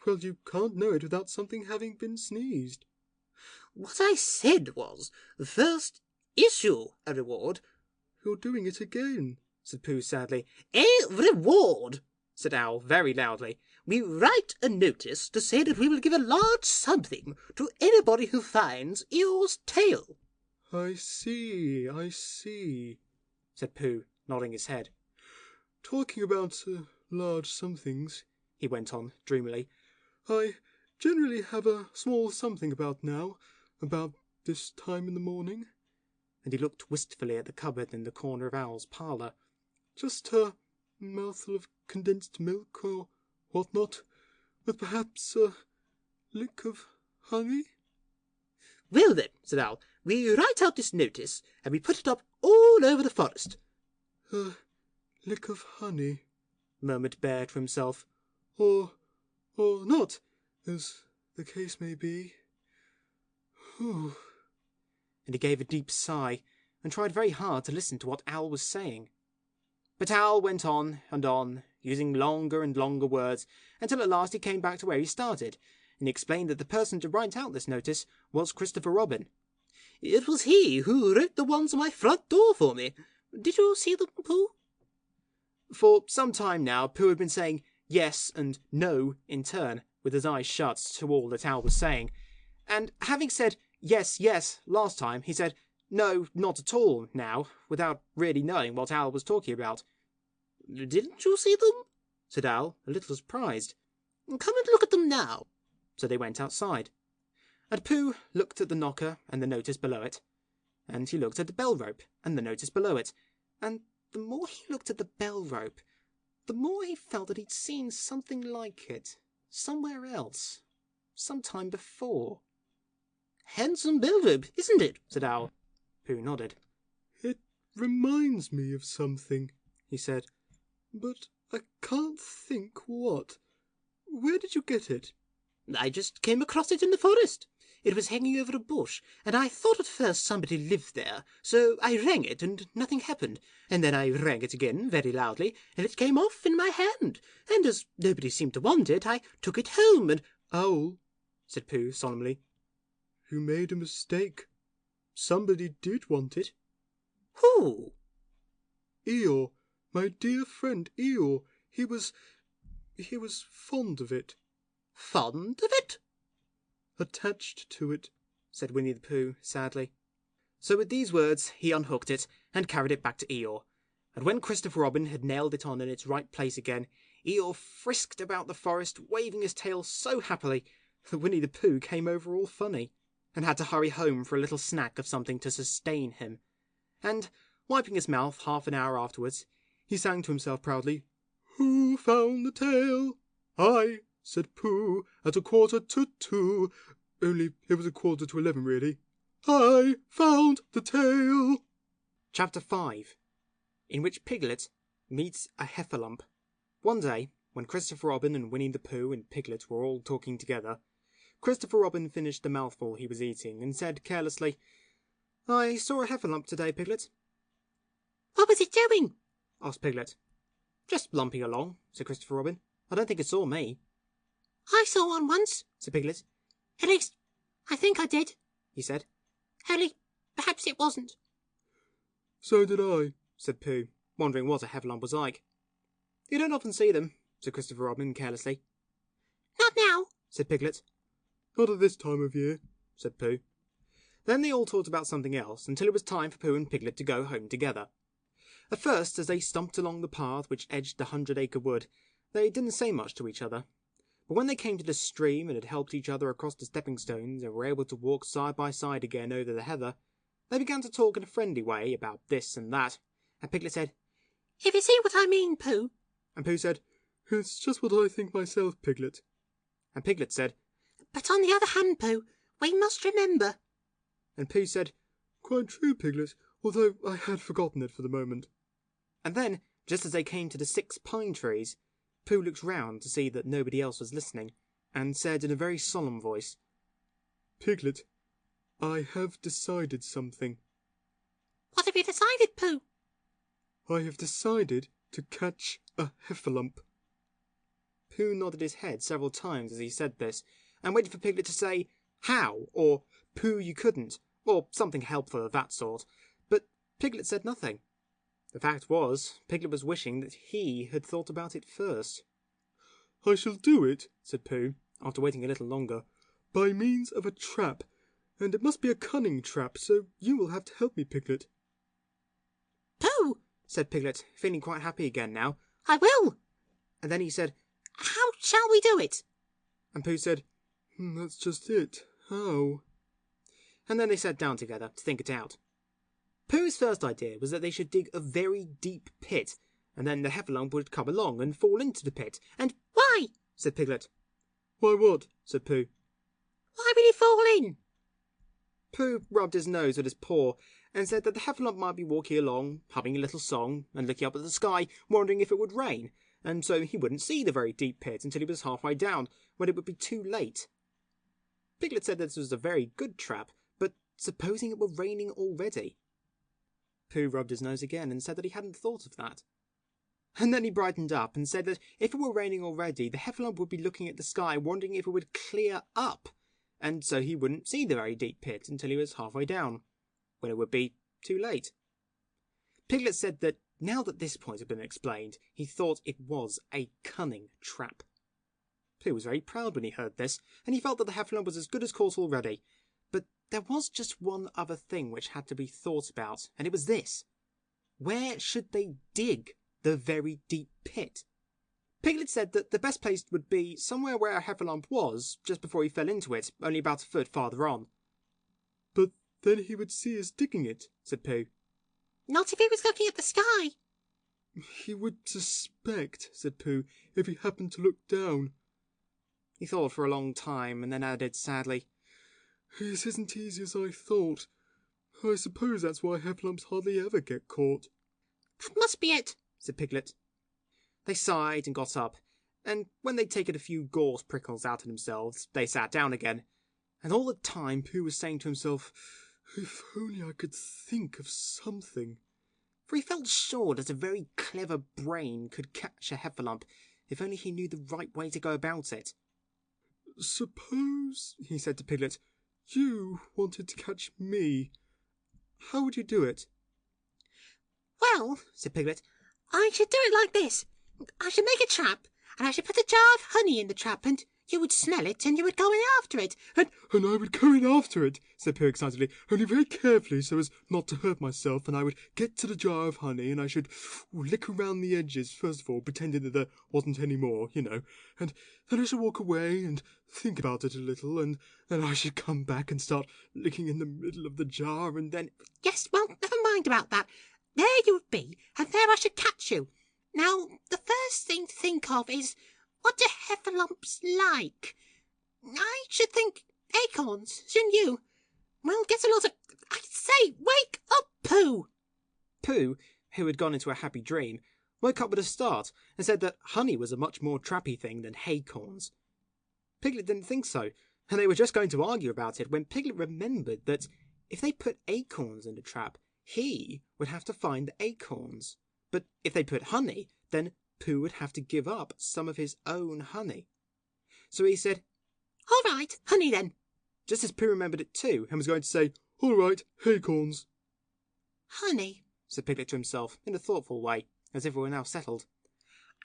"Well, you can't know it without something having been sneezed." "What I said was, first issue a reward." "You're doing it again," said Pooh sadly. "A reward," said Owl very loudly. "We write a notice to say that we will give a large something to anybody who finds Eeyore's tail." I see, said Pooh, nodding his head. "Talking about large somethings," he went on dreamily, "I generally have a small something about now, about this time in the morning." And he looked wistfully at the cupboard in the corner of Owl's parlour. "Just a mouthful of condensed milk or what not, with perhaps a lick of honey." "Well then," said Owl, "we write out this notice, and we put it up all over the forest." "A lick of honey," murmured Bear to himself. Or not, as the case may be. Whew." And he gave a deep sigh, and tried very hard to listen to what Owl was saying. But Owl went on and on, using longer and longer words, until at last he came back to where he started, and he explained that the person to write out this notice was Christopher Robin. "It was he who wrote the ones on my front door for me. Did you see them, Pooh?" For some time now, Pooh had been saying yes and no in turn, with his eyes shut to all that Owl was saying. And having said yes, yes last time, he said no, not at all now, without really knowing what Owl was talking about. "Didn't you see them?" said Owl, a little surprised. "Come and look at them now." So they went outside. And Pooh looked at the knocker and the notice below it. And he looked at the bell rope and the notice below it. And the more he looked at the bell rope, the more he felt that he'd seen something like it, somewhere else, some time before. "Handsome bell rope, isn't it?" said Owl. Pooh nodded. "It reminds me of something," he said, "but I can't think what. Where did you get it?" "I just came across it in the forest. It was hanging over a bush, and I thought at first somebody lived there, so I rang it and nothing happened, and then I rang it again very loudly, and it came off in my hand, and as nobody seemed to want it, I took it home and—" "Owl," said Pooh solemnly, "you made a mistake. Somebody did want it." "Who?" "Eeyore, my dear friend Eeyore. He was fond of it." "Fond of it?" "Attached to it," said Winnie the Pooh sadly. So with these words he unhooked it and carried it back to Eeyore. And when Christopher Robin had nailed it on in its right place again, Eeyore frisked about the forest, waving his tail so happily that Winnie the Pooh came over all funny, and had to hurry home for a little snack of something to sustain him. And, wiping his mouth half an hour afterwards, he sang to himself proudly, "Who found the tail? I," said Pooh, at 2:15. Only it was 11:15, really. I found the tail. Chapter 5, in which Piglet meets a heffalump. One day, when Christopher Robin and Winnie the Pooh and Piglet were all talking together, Christopher Robin finished the mouthful he was eating and said carelessly, "I saw a heffalump today, Piglet." What was it doing? asked Piglet. "Just lumping along," said Christopher Robin. "I don't think it saw me." I saw one once, said Piglet. At least, I think I did, he said. Only, perhaps it wasn't. So did I, said Pooh, wondering what a heffalump was like. "You don't often see them," said Christopher Robin carelessly. Not now, said Piglet. Not at this time of year, said Pooh. Then they all talked about something else until it was time for Pooh and Piglet to go home together. At first, as they stumped along the path which edged the 100 Acre Wood, they didn't say much to each other. But when they came to the stream and had helped each other across the stepping stones and were able to walk side by side again over the heather, they began to talk in a friendly way about this and that, and Piglet said, "If you see what I mean, Pooh." And Pooh said, "It's just what I think myself, Piglet." And Piglet said, "But on the other hand, Pooh, we must remember." And Pooh said, "Quite true, Piglet, although I had forgotten it for the moment." And then, just as they came to the 6 pine trees, Pooh looked round to see that nobody else was listening, and said in a very solemn voice, "Piglet, I have decided something." "What have you decided, Pooh?" "I have decided to catch a heffalump." Pooh nodded his head several times as he said this, and waited for Piglet to say, "How?" or "Pooh, you couldn't," or something helpful of that sort, but Piglet said nothing. The fact was, Piglet was wishing that he had thought about it first. "I shall do it," said Pooh, after waiting a little longer, "by means of a trap, and it must be a cunning trap, so you will have to help me, Piglet." "Pooh," said Piglet, feeling quite happy again now. "I will." And then he said, "How shall we do it?" And Pooh said, "That's just it. How?" And then they sat down together to think it out. Pooh's first idea was that they should dig a very deep pit, and then the heffalump would come along and fall into the pit, and "Why?" said Piglet. "Why what?" said Pooh. "Why will he fall in?" Pooh rubbed his nose with his paw, and said that the heffalump might be walking along, humming a little song, and looking up at the sky, wondering if it would rain, and so he wouldn't see the very deep pit until he was halfway down, when it would be too late. Piglet said this was a very good trap, but supposing it were raining already? Pooh rubbed his nose again and said that he hadn't thought of that. And then he brightened up and said that if it were raining already, the heffalump would be looking at the sky, wondering if it would clear up, and so he wouldn't see the very deep pit until he was halfway down, when it would be too late. Piglet said that now that this point had been explained, he thought it was a cunning trap. Pooh was very proud when he heard this, and he felt that the heffalump was as good as caught already. But there was just one other thing which had to be thought about, and it was this. Where should they dig the very deep pit? Piglet said that the best place would be somewhere where a heffalump was, just before he fell into it, only about a foot farther on. "But then he would see us digging it," said Pooh. "Not if he was looking at the sky." "He would suspect," said Pooh, "if he happened to look down." He thought for a long time, and then added sadly, "It isn't easy as I thought. I suppose that's why heffalumps hardly ever get caught." "That must be it," said Piglet. They sighed and got up, and when they'd taken a few gorse prickles out of themselves, they sat down again. And all the time Pooh was saying to himself, "If only I could think of something." For he felt sure that a very clever brain could catch a heffalump, if only he knew the right way to go about it. "Suppose," he said to Piglet, "you wanted to catch me. How would you do it?" "Well," said Piglet, "I should do it like this. I should make a trap, and I should put a jar of honey in the trap, and you would smell it, and you would go in after it, And I would go in after it," said Pooh excitedly, "only very carefully so as not to hurt myself, and I would get to the jar of honey, and I should lick around the edges, first of all, pretending that there wasn't any more, you know, and then I should walk away and think about it a little, and then I should come back and start licking in the middle of the jar, and then—" "Yes, well, never mind about that. There you would be, and there I should catch you. Now, the first thing to think of is, What do heffalumps like? I should think acorns, shouldn't you? Well, get a lot of... I say, wake up, Pooh! Pooh, who had gone into a happy dream, woke up with a start and said that honey was a much more trappy thing than haycorns. Piglet didn't think so, and they were just going to argue about it when Piglet remembered that if they put acorns in the trap, he would have to find the acorns. But if they put honey, then Pooh would have to give up some of his own honey. So he said, All right, honey then. just as Pooh remembered it too, and was going to say, All right, haycorns. Honey, said Piglet to himself in a thoughtful way, as if it were now settled.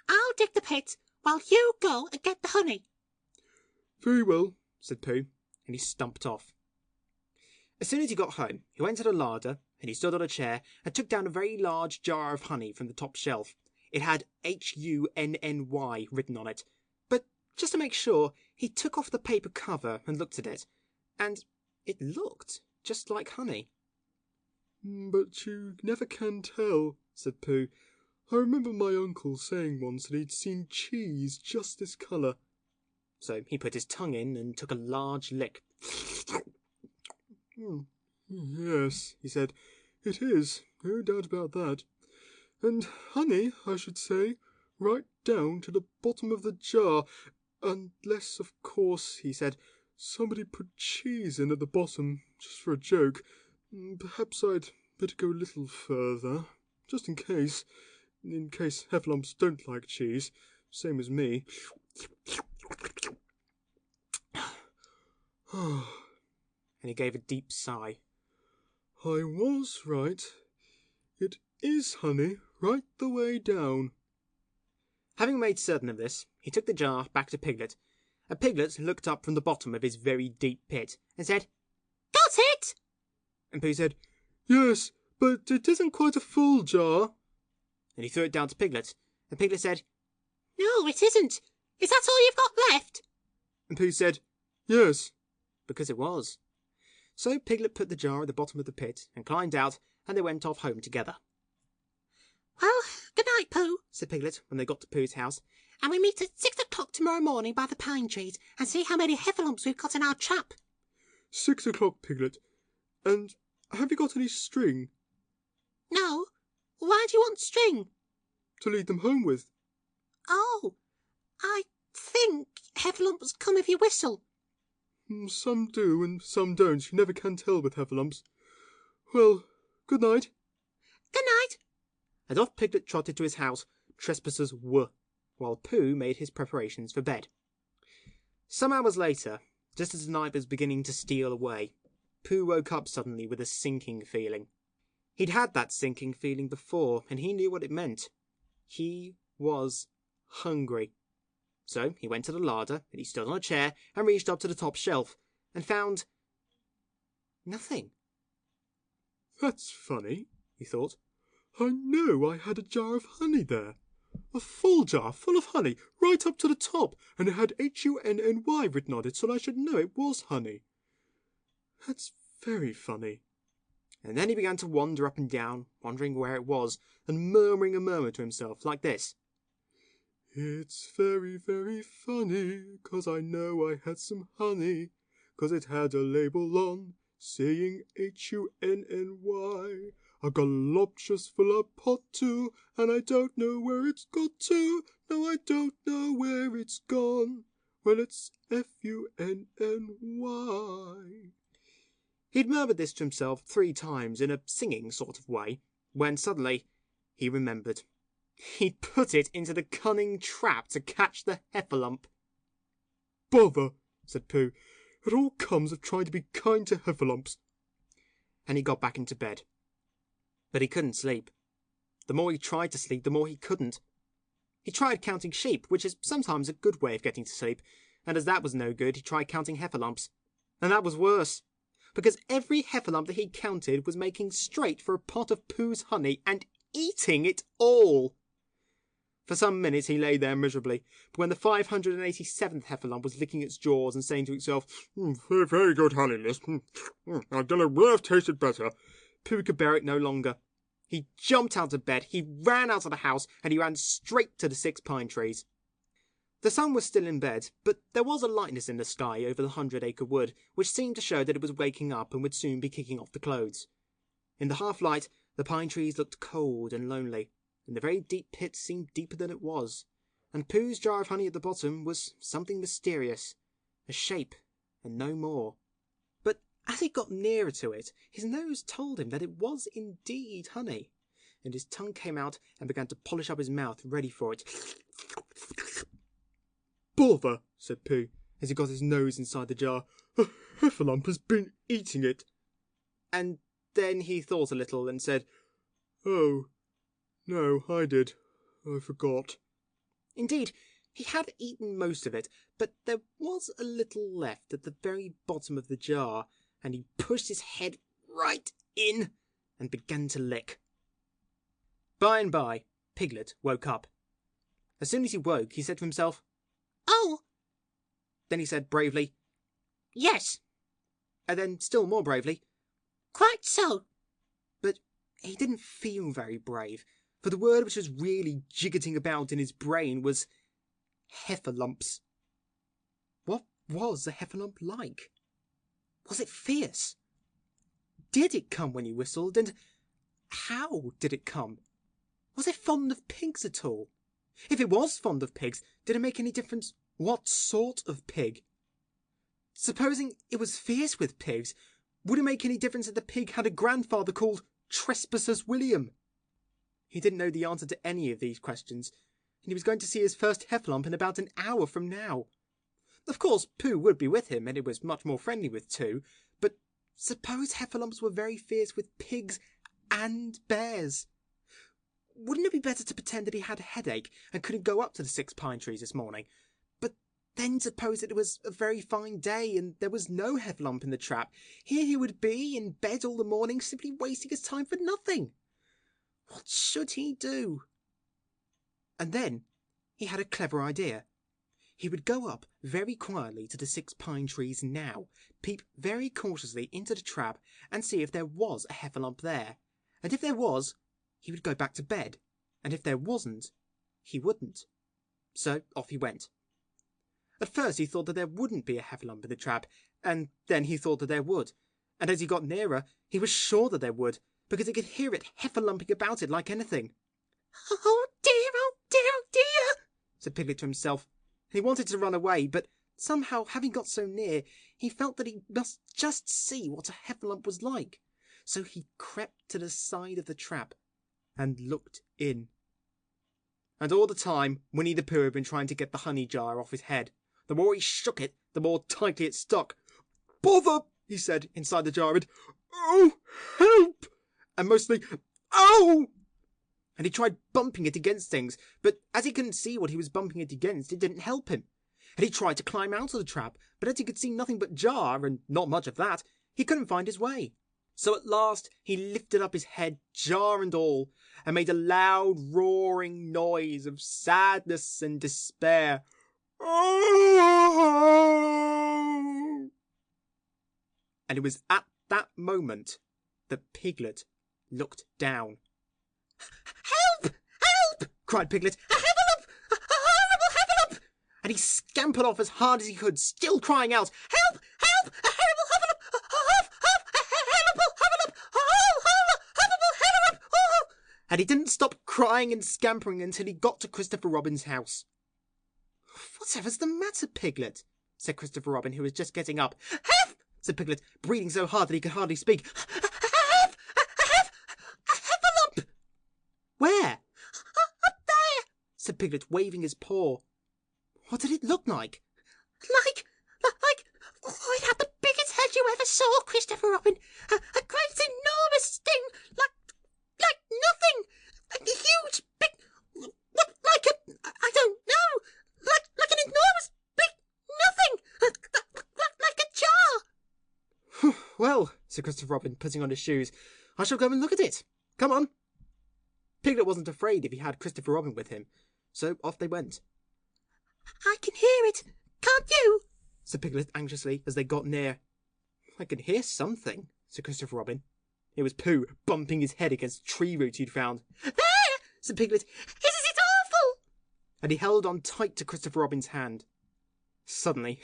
I'll dig the pit while you go and get the honey. Very well, said Pooh, and he stumped off. As soon as he got home, he went to the larder, and he stood on a chair and took down a very large jar of honey from the top shelf. It had Hunny written on it, but just to make sure, he took off the paper cover and looked at it, and it looked just like honey. But you never can tell, said Pooh. I remember my uncle saying once that he'd seen cheese just this colour. So he put his tongue in and took a large lick. Yes, he said, it is, no doubt about that. And honey, I should say, right down to the bottom of the jar, unless, of course, he said, somebody put cheese in at the bottom, just for a joke. Perhaps I'd better go a little further, just in case heffalumps don't like cheese, same as me. And he gave a deep sigh. I was right. It is honey, right the way down. Having made certain of this, he took the jar back to Piglet, and Piglet looked up from the bottom of his very deep pit and said, Got it! And Pooh said, Yes, but it isn't quite a full jar. and he threw it down to Piglet, and Piglet said, No, it isn't. Is that all you've got left? and Pooh said, Yes. because it was. So Piglet put the jar at the bottom of the pit and climbed out, and they went off home together. Well, good night, Pooh, Said Piglet when they got to Pooh's house. and we meet at 6 o'clock tomorrow morning by the pine trees and see how many heffalumps we've got in our trap. 6 o'clock, Piglet. And have you got any string No? Why do you want string? to lead them home with? Oh, I think heffalumps come if you whistle. Some do and some don't. You never can tell with heffalumps. Well, good night. Good night. And off Piglet trotted to his house, trespassers were, while Pooh made his preparations for bed. Some hours later, just as the night was beginning to steal away, Pooh woke up suddenly with a sinking feeling. He'd had that sinking feeling before, and he knew what it meant. He was hungry. So he went to the larder, and he stood on a chair and reached up to the top shelf, and found nothing. That's funny, he thought. I know I had a jar of honey there. A full jar full of honey, right up to the top, and it had Hunny written on it, so I should know it was honey. That's very funny. And then he began to wander up and down, wondering where it was, and murmuring a murmur to himself like this. It's very, very funny, 'cause I know I had some honey, 'cause it had a label on, saying Hunny. A galoptious full of pot too, and I don't know where it's got to. No, I don't know where it's gone. Well, it's Funny. He'd murmured this to himself 3 times in a singing sort of way, when suddenly he remembered. He'd put it into the cunning trap to catch the heffalump. Bother, said Pooh. It all comes of trying to be kind to heffalumps. And he got back into bed. But he couldn't sleep. The more he tried to sleep, the more he couldn't. He tried counting sheep, which is sometimes a good way of getting to sleep, and as that was no good, he tried counting heffalumps. And that was worse, because every heffalump that he counted was making straight for a pot of Pooh's honey and eating it all. For some minutes he lay there miserably, but when the 587th heffalump was licking its jaws and saying to itself, Very, very good honey, miss. I don't know where I've tasted better. Pooh could bear it no longer. He jumped out of bed, he ran out of the house, and he ran straight to the 6 pine trees. The sun was still in bed, but there was a lightness in the sky over the 100-acre wood, which seemed to show that it was waking up and would soon be kicking off the clothes. In the half-light, the pine trees looked cold and lonely, and the very deep pit seemed deeper than it was, and Pooh's jar of honey at the bottom was something mysterious, a shape, and no more. But as he got nearer to it, his nose told him that it was indeed honey, and his tongue came out and began to polish up his mouth, ready for it. Bother, said Pooh, as he got his nose inside the jar. A heffalump has been eating it. And then he thought a little and said, Oh, no, I did. I forgot. Indeed, he had eaten most of it, but there was a little left at the very bottom of the jar, and he pushed his head right in and began to lick. By and by, Piglet woke up. As soon as he woke, he said to himself, Oh! Then he said bravely, Yes, and then still more bravely, quite so. but he didn't feel very brave, for the word which was really jiggetting about in his brain was heffalumps. What was a heffalump like? Was it fierce? Did it come when he whistled, and how did it come? Was it fond of pigs at all? If it was fond of pigs, did it make any difference what sort of pig? Supposing it was fierce with pigs, would it make any difference that the pig had a grandfather called Trespassers William? He didn't know the answer to any of these questions, and he was going to see his first heffalump in about an hour from now. Of course, Pooh would be with him, and it was much more friendly with two, but suppose heffalumps were very fierce with pigs and bears? Wouldn't it be better to pretend that he had a headache and couldn't go up to the 6 pine trees this morning? But then suppose that it was a very fine day and there was no heffalump in the trap. Here he would be in bed all the morning, simply wasting his time for nothing. What should he do? And then he had a clever idea. He would go up very quietly to the 6 pine trees now, peep very cautiously into the trap and see if there was a heffalump there. And if there was, he would go back to bed, and if there wasn't, he wouldn't. So off he went. At first he thought that there wouldn't be a heffalump in the trap, and then he thought that there would. And as he got nearer, he was sure that there would, because he could hear it heffalumping about it like anything. Oh dear, said Piglet to himself. He wanted to run away, but somehow, having got so near, he felt that he must just see what a heffalump was like. So he crept to the side of the trap and looked in. And all the time, Winnie the Pooh had been trying to get the honey jar off his head. The more he shook it, the more tightly it stuck. Bother, he said inside the jar, and oh, help! And mostly, ow! And he tried bumping it against things, but as he couldn't see what he was bumping it against, it didn't help him. And he tried to climb out of the trap, but as he could see nothing but jar, and not much of that, he couldn't find his way. So at last he lifted up his head, jar and all, and made a loud roaring noise of sadness and despair. Oh! And it was at that moment that Piglet looked down. Help! Help! Cried Piglet. A heffalump! A horrible heffalump! And he scampered off as hard as he could, still crying out, Help! Help! A horrible heffalump! And he didn't stop crying and scampering until he got to Christopher Robin's house. Whatever's the matter, Piglet? Said Christopher Robin, who was just getting up. Help! Said Piglet, breathing so hard that he could hardly speak. Help! A heffalump! Where? Up there! Said Piglet, waving his paw. What did it look like? It had the biggest head you ever saw, Christopher Robin. A great enormous thing, like nothing. A huge, big, like I don't know, like an enormous, big nothing, like a jar. Well, said Christopher Robin, putting on his shoes, I shall go and look at it. Come on. Piglet wasn't afraid if he had Christopher Robin with him, so off they went. I can hear it, can't you? Said Piglet anxiously as they got near. I can hear something, said Christopher Robin. It was Pooh bumping his head against a tree root he'd found. There, said Piglet. Isn't it awful? and he held on tight to Christopher Robin's hand. Suddenly,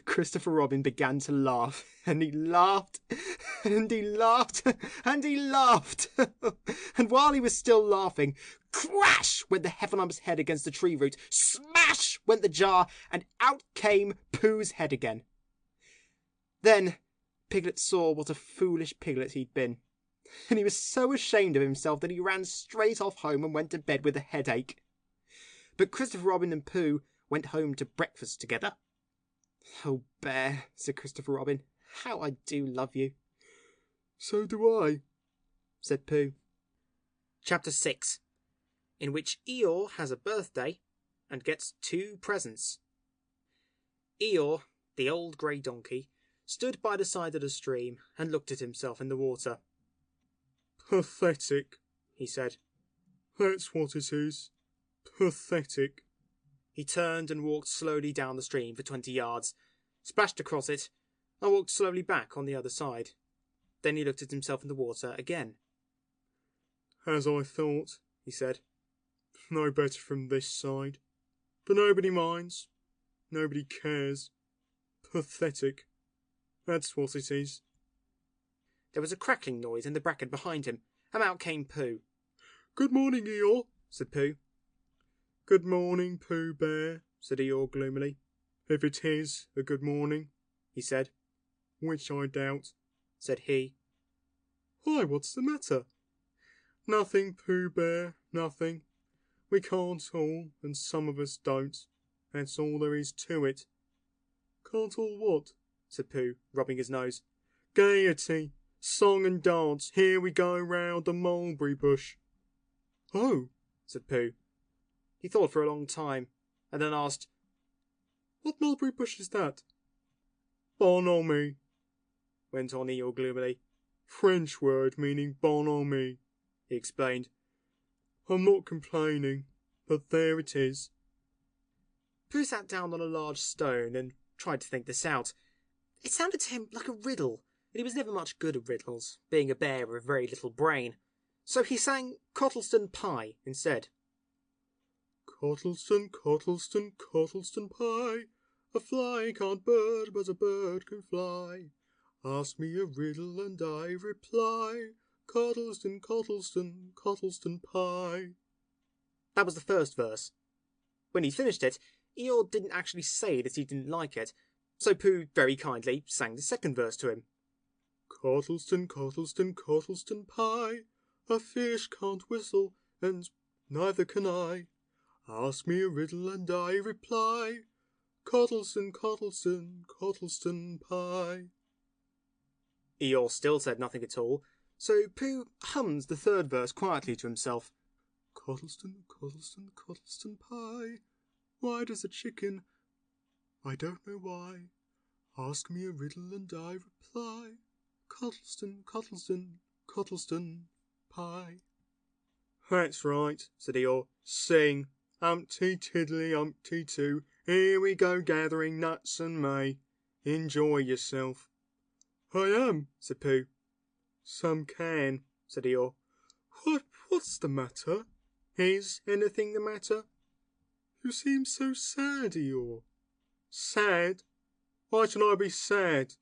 Christopher Robin began to laugh, and he laughed, and he laughed, and he laughed. And while he was still laughing, crash went the Heffalumps' head against the tree root, smash went the jar, and out came Pooh's head again. Then Piglet saw what a foolish piglet he'd been, and he was so ashamed of himself that he ran straight off home and went to bed with a headache. But Christopher Robin and Pooh went home to breakfast together. "Oh, Bear," said Christopher Robin, "how I do love you." "So do I," said Pooh. Chapter 6, in which Eeyore has a birthday and gets 2 presents. Eeyore, the old grey donkey, stood by the side of the stream and looked at himself in the water. "Pathetic," he said. "That's what it is. Pathetic." He turned and walked slowly down the stream for 20 yards, splashed across it, and walked slowly back on the other side. Then he looked at himself in the water again. "As I thought," he said. "No better from this side. But nobody minds. Nobody cares. Pathetic. That's what it is." There was a crackling noise in the bracken behind him, and out came Pooh. "Good morning, Eeyore," said Pooh. "Good morning, Pooh Bear," said Eeyore gloomily. "If it is a good morning," he said. "Which I doubt," said he. "Why, what's the matter?" "Nothing, Pooh Bear, nothing. We can't all, and some of us don't. That's all there is to it." "Can't all what?" said Pooh, rubbing his nose. "Gaiety, song and dance, here we go round the mulberry bush." "Oh," said Pooh. He thought for a long time, and then asked, "What mulberry bush is that?" "Bonhomie," went on Eeyore gloomily. "French word meaning bonhomie," he explained. "I'm not complaining, but there it is." Pooh sat down on a large stone and tried to think this out. It sounded to him like a riddle, and he was never much good at riddles, being a bear with very little brain. So he sang Cottleston Pie instead. "Cottleston, Cottleston, Cottleston pie, a fly can't bird, but a bird can fly. Ask me a riddle and I reply, Cottleston, Cottleston, Cottleston pie." That was the first verse. When he finished it, Eeyore didn't actually say that he didn't like it, so Pooh very kindly sang the second verse to him. "Cottleston, Cottleston, Cottleston pie, a fish can't whistle, and neither can I. Ask me a riddle and I reply, Cottleston, Cottleston, Cottleston pie." Eeyore still said nothing at all, so Pooh hummed the third verse quietly to himself. "Cottleston, Cottleston, Cottleston pie, why does a chicken? I don't know why. Ask me a riddle and I reply, Cottleston, Cottleston, Cottleston pie." "That's right," said Eeyore. "Sing. Umpty tiddly umpty too, here we go gathering nuts and may. Enjoy yourself." "I am," said Pooh. "Some can," said Eeyore. What's the matter?" "Is anything the matter?" "You seem so sad, Eeyore." "Sad? Why should I be sad?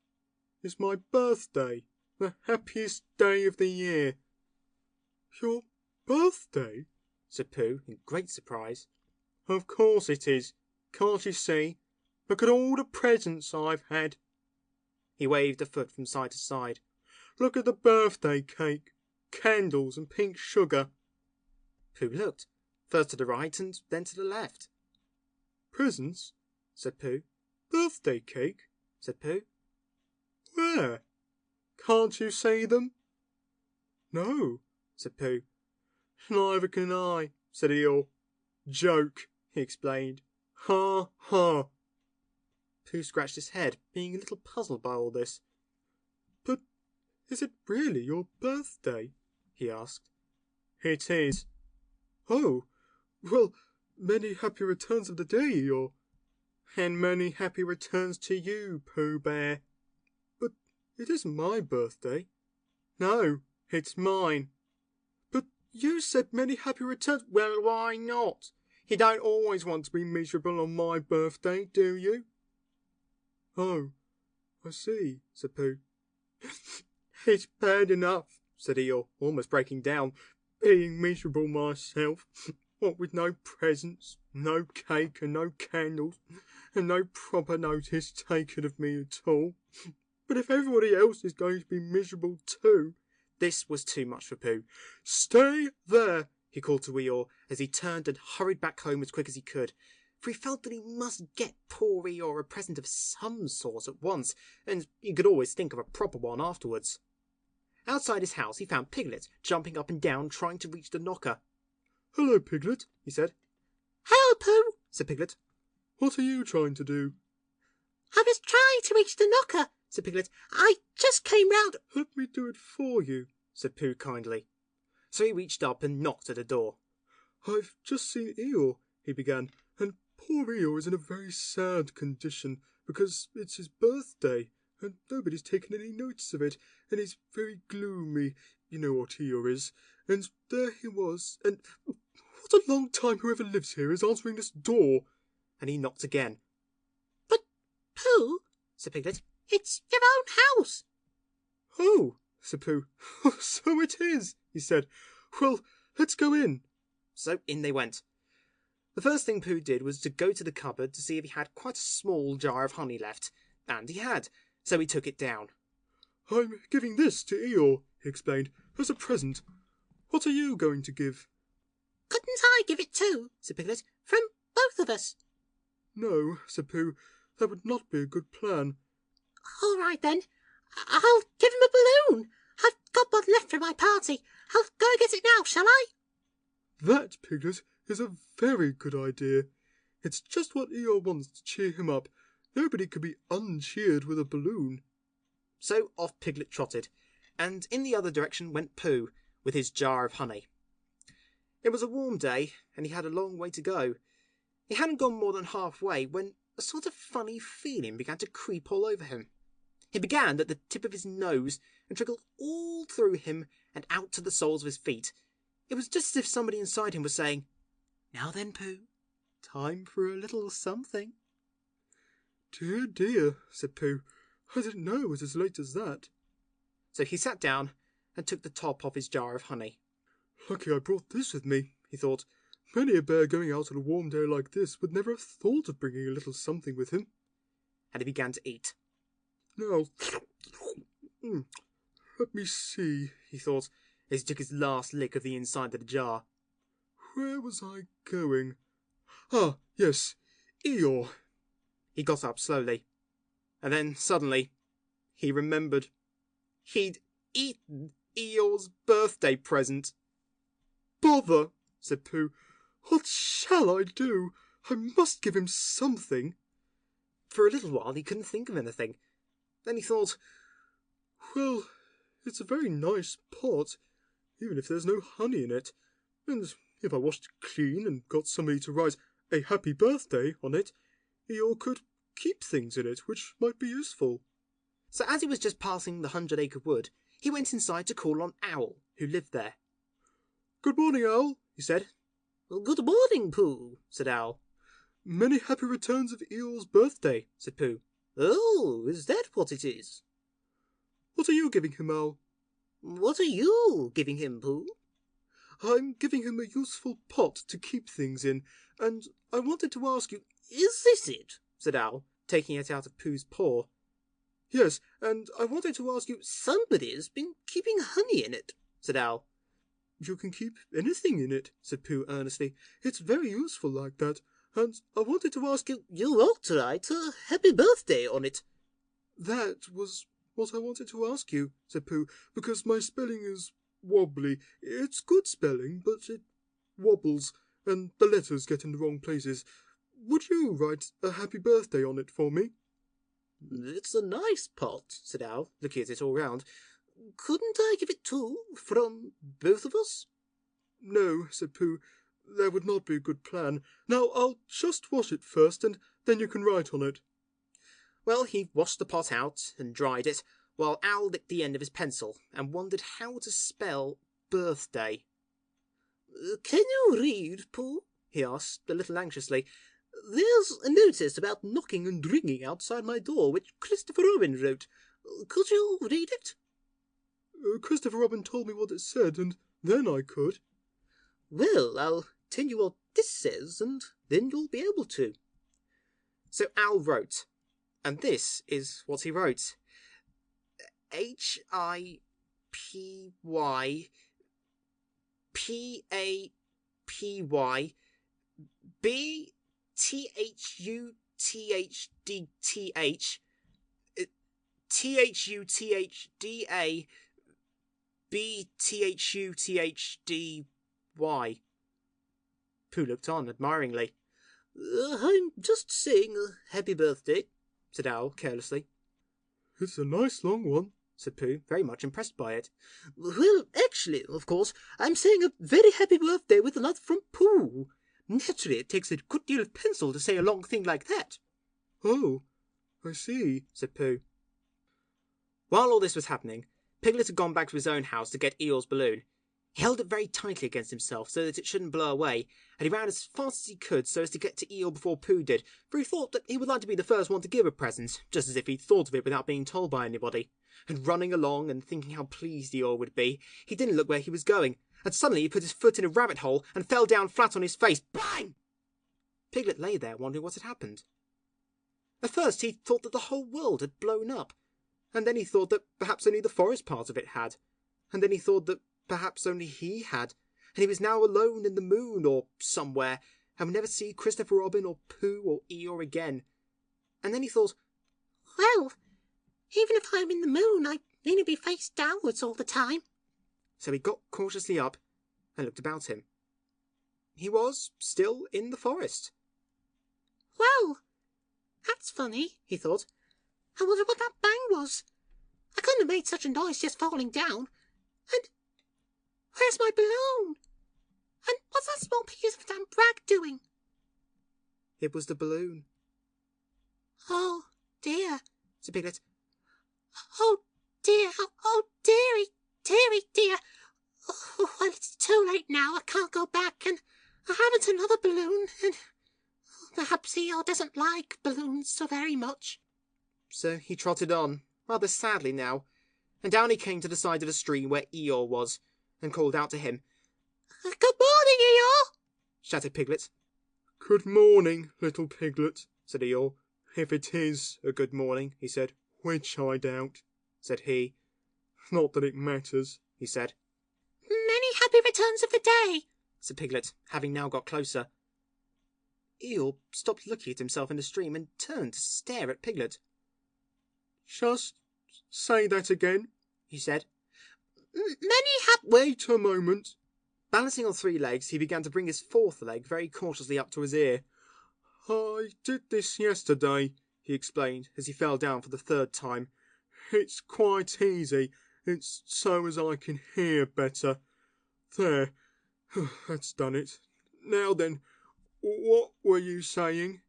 It's my birthday, the happiest day of the year." "Your birthday?" said Pooh in great surprise. "Of course it is. Can't you see? Look at all the presents I've had." He waved a foot from side to side. "Look at the birthday cake, candles and pink sugar." Pooh looked, first to the right and then to the left. "Presents?" said Pooh. "Birthday cake?" said Pooh. "Where? Can't you see them?" "No," said Pooh. "Neither can I," said Eeyore. "Joke," he explained. "Ha, ha." Pooh scratched his head, being a little puzzled by all this. "But is it really your birthday?" he asked. "It is." "Oh, well, many happy returns of the day, Eeyore." "And many happy returns to you, Pooh Bear." "But it isn't my birthday." "No, it's mine." "But you said many happy returns." "Well, why not? You don't always want to be miserable on my birthday, do you? Oh, I see, said Pooh. It's bad enough, said Eeyore, almost breaking down, being miserable myself. What with no presents, no cake and no candles, and no proper notice taken of me at all. But if everybody else is going to be miserable too... This was too much for Pooh. Stay there, he called to Eeyore as he turned and hurried back home as quick as he could, for he felt that he must get poor Eeyore a present of some sort at once, and he could always think of a proper one afterwards. Outside his house he found Piglet jumping up and down trying to reach the knocker. Hello, Piglet, he said. Hello, Pooh, said Piglet. What are you trying to do? I was trying to reach the knocker, said Piglet. I just came round. Let me do it for you, said Pooh kindly. So he reached up and knocked at the door. I've just seen Eeyore, he began, and poor Eeyore is in a very sad condition because it's his birthday and nobody's taken any notice of it, and he's very gloomy, you know what Eeyore is, and there he was, and what a long time whoever lives here is answering this door. And he knocked again. But, Pooh, said Piglet, it's your own house. Oh, said Pooh. So it is, he said. Well, let's go in. So in they went. The first thing Pooh did was to go to the cupboard to see if he had quite a small jar of honey left, and he had, so he took it down. I'm giving this to Eeyore, he explained, as a present. What are you going to give? Couldn't I give it too, said Piglet, from both of us? No, said Pooh, that would not be a good plan. All right then, I'll give him a balloon. I've got one left for my party. I'll go and get it now, shall I? That, Piglet, is a very good idea. It's just what Eeyore wants to cheer him up. Nobody could be uncheered with a balloon. So off Piglet trotted, and in the other direction went Pooh with his jar of honey. It was a warm day, and he had a long way to go. He hadn't gone more than halfway when a sort of funny feeling began to creep all over him. It began at the tip of his nose and trickled all through him and out to the soles of his feet. It was just as if somebody inside him was saying, "Now then, Pooh, time for a little something." Dear, dear, said Pooh. I didn't know it was as late as that. So he sat down and took the top off his jar of honey. Lucky I brought this with me, he thought. Many a bear going out on a warm day like this would never have thought of bringing a little something with him. And he began to eat. Now, let me see, he thought, as he took his last lick of the inside of the jar. Where was I going? Ah, yes, Eeyore. He got up slowly, and then suddenly he remembered. He'd eaten Eeyore's birthday present. Bother, said Pooh. What shall I do? I must give him something. For a little while he couldn't think of anything. Then he thought, well, it's a very nice pot, even if there's no honey in it. And if I washed it clean and got somebody to write a happy birthday on it, Eeyore could keep things in it which might be useful. So as he was just passing the 100 Acre Wood, he went inside to call on Owl, who lived there. Good morning, Owl, he said. Well, good morning, Pooh, said Owl. Many happy returns of Eeyore's birthday, said Pooh. Oh, is that what it is? What are you giving him, Owl? What are you giving him, Pooh? I'm giving him a useful pot to keep things in, and I wanted to ask you... Is this it? Said Owl, taking it out of Pooh's paw. Yes, and I wanted to ask you... Somebody's been keeping honey in it, said Owl. You can keep anything in it, said Pooh earnestly. It's very useful like that, and I wanted to ask you... You ought to write a happy birthday on it. That was what I wanted to ask you, said Pooh, because my spelling is wobbly. It's good spelling, but it wobbles, and the letters get in the wrong places. Would you write a happy birthday on it for me? It's a nice pot, said Owl, looking at it all round. Couldn't I give it too, from both of us? No, said Pooh. That would not be a good plan. Now, I'll just wash it first, and then you can write on it. Well, he washed the pot out and dried it, while Owl licked the end of his pencil and wondered how to spell birthday. Can you read, Pooh? he he asked, a little anxiously. There's a notice about knocking and ringing outside my door, which Christopher Robin wrote. Could you read it? Christopher Robin told me what it said, and then I could. Well, I'll tell you what this says, and then you'll be able to. So Al wrote, and this is what he wrote. HIPY PAPY BTHUTHDTH THUTHDA BTHUTHDY. Pooh looked on admiringly. I'm just saying happy birthday, said Owl carelessly. It's a nice long one, said Pooh, very much impressed by it. Well, actually, of course, I'm saying a very happy birthday with a lot from Pooh. Naturally, it takes a good deal of pencil to say a long thing like that. Oh, I see, said Pooh. While all this was happening, Piglet had gone back to his own house to get Eeyore's balloon. He held it very tightly against himself so that it shouldn't blow away, and he ran as fast as he could so as to get to Eeyore before Pooh did, for he thought that he would like to be the first one to give a present, just as if he'd thought of it without being told by anybody. And running along and thinking how pleased Eeyore would be, he didn't look where he was going, and suddenly he put his foot in a rabbit hole and fell down flat on his face. Bang! Piglet lay there wondering what had happened. At first he thought that the whole world had blown up, and then he thought that perhaps only the forest part of it had, and then he thought that perhaps only he had, and he was now alone in the moon or somewhere, and would never see Christopher Robin or Pooh or Eeyore again. And then he thought, well, even if I'm in the moon, I needn't be face downwards all the time. So he got cautiously up and looked about him. He was still in the forest. Well, that's funny, he thought. I wonder what that bang was. I couldn't have made such a noise just falling down. And where's my balloon? And what's that small piece of damn rag doing? It was the balloon. Oh, dear, said Piglet. Oh, dear, oh, dearie, dear. Oh, well, it's too late now. I can't go back, and I haven't another balloon, and perhaps Eeyore doesn't like balloons so very much. So he trotted on, rather sadly now, and down he came to the side of the stream where Eeyore was, and called out to him. Good morning, Eeyore, shouted Piglet. Good morning, little Piglet, said Eeyore. If it is a good morning, he said, which I doubt, said he. Not that it matters, he said. Many happy returns of the day, said Piglet, having now got closer. Eeyore stopped looking at himself in the stream and turned to stare at Piglet. Just say that again, he said. Wait a moment. Balancing on 3 legs, he began to bring his 4th leg very cautiously up to his ear. I did this yesterday, he explained, as he fell down for the 3rd time. It's quite easy. It's so as I can hear better. There, that's done it. Now then, what were you saying?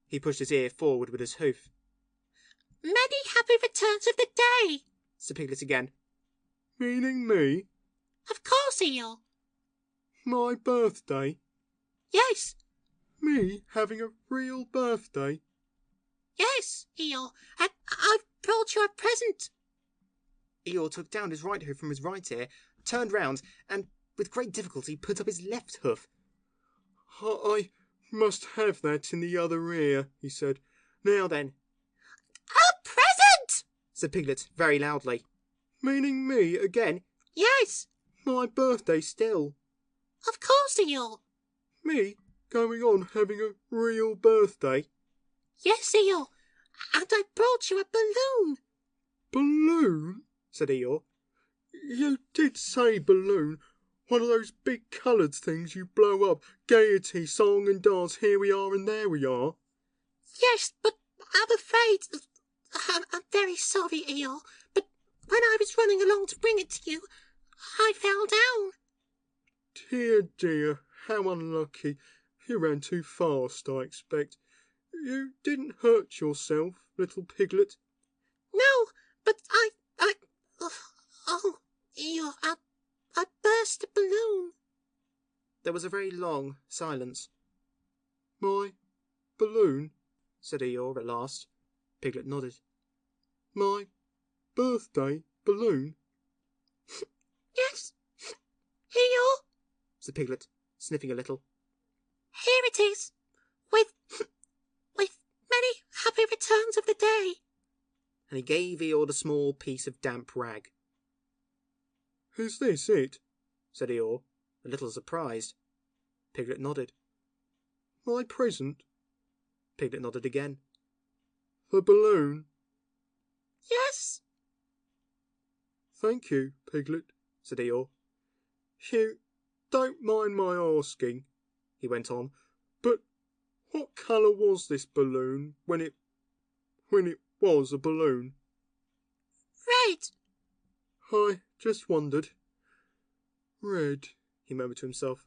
He pushed his ear forward with his hoof. Many happy returns of the day, said Piglet again. Meaning me? Of course, Eeyore. My birthday? Yes. Me having a real birthday? Yes, Eeyore, and I've brought you a present. Eeyore took down his right hoof from his right ear, turned round, and with great difficulty put up his left hoof. I must have that in the other ear, he said. Now then. A present, said Piglet very loudly. Meaning me again? Yes. My birthday still. Of course, Eeyore. Me going on having a real birthday? Yes, Eeyore, and I brought you a balloon. Balloon? said Eeyore. You did say balloon. One of those big coloured things you blow up. Gaiety, song and dance, here we are and there we are. Yes, but I'm afraid... I'm very sorry, Eeyore, but when I was running along to bring it to you, I fell down. Dear, how unlucky. You ran too fast, I expect. You didn't hurt yourself, little Piglet? No, but oh, Eeyore, I burst the balloon. There was a very long silence. My balloon? said Eeyore at last. Piglet nodded. My birthday balloon? Yes. Eeyore, said Piglet, sniffing a little. here it is. With many happy returns of the day. And he gave Eeyore the small piece of damp rag. Is this it? said Eeyore, a little surprised. Piglet nodded. My present? Piglet nodded again. The balloon? Yes. Thank you, Piglet, said Eeyore. You don't mind my asking, he went on, but what colour was this balloon when it was a balloon? Red. I just wondered. Red, he murmured to himself.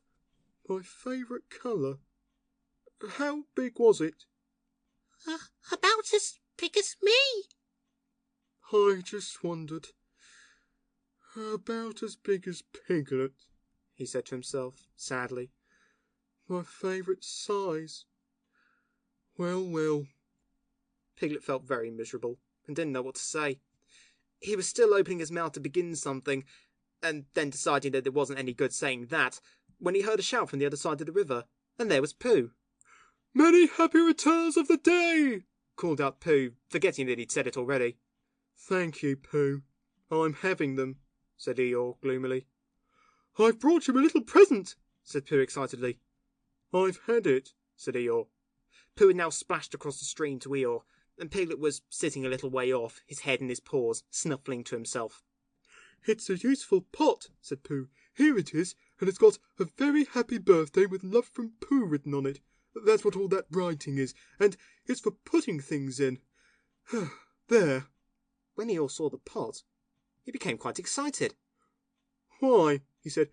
My favourite colour. How big was it? About as big as me. I just wondered. About as big as Piglet, he said to himself, sadly. My favourite size. Well, well. Piglet felt very miserable and didn't know what to say. He was still opening his mouth to begin something, and then deciding that it wasn't any good saying that, when he heard a shout from the other side of the river, and there was Pooh. Many happy returns of the day, called out Pooh, forgetting that he'd said it already. Thank you, Pooh. I'm having them, said Eeyore gloomily. I've brought you a little present, said Pooh excitedly. I've had it, said Eeyore. Pooh had now splashed across the stream to Eeyore, and Piglet was sitting a little way off, his head in his paws, snuffling to himself. It's a useful pot, said Pooh. Here it is, and it's got a very happy birthday with love from Pooh written on it. That's what all that writing is, and it's for putting things in. There. When Eeyore saw the pot, he became quite excited. Why, he said,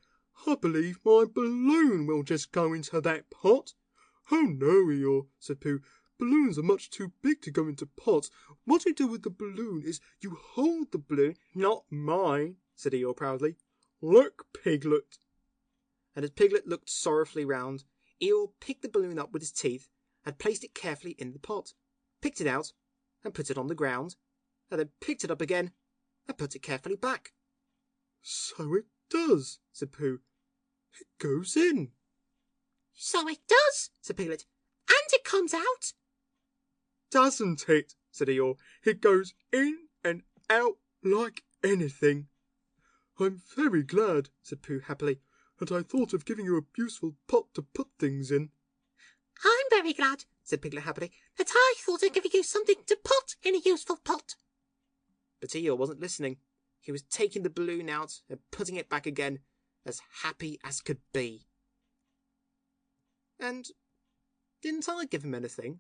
I believe my balloon will just go into that pot. Oh no, Eeyore, said Pooh. Balloons are much too big to go into pots. What you do with the balloon is you hold the balloon. Not mine, said Eeyore proudly. Look, Piglet. And as Piglet looked sorrowfully round, Eeyore picked the balloon up with his teeth and placed it carefully in the pot, picked it out and put it on the ground, and then picked it up again and put it carefully back. So it does, said Pooh. It goes in. So it does, said Piglet. And it comes out. Doesn't it, said Eeyore. It goes in and out like anything. I'm very glad, said Pooh happily, that I thought of giving you a useful pot to put things in. I'm very glad, said Piglet happily, that I thought of giving you something to put in a useful pot. But Eeyore wasn't listening. He was taking the balloon out and putting it back again, as happy as could be. And didn't I give him anything?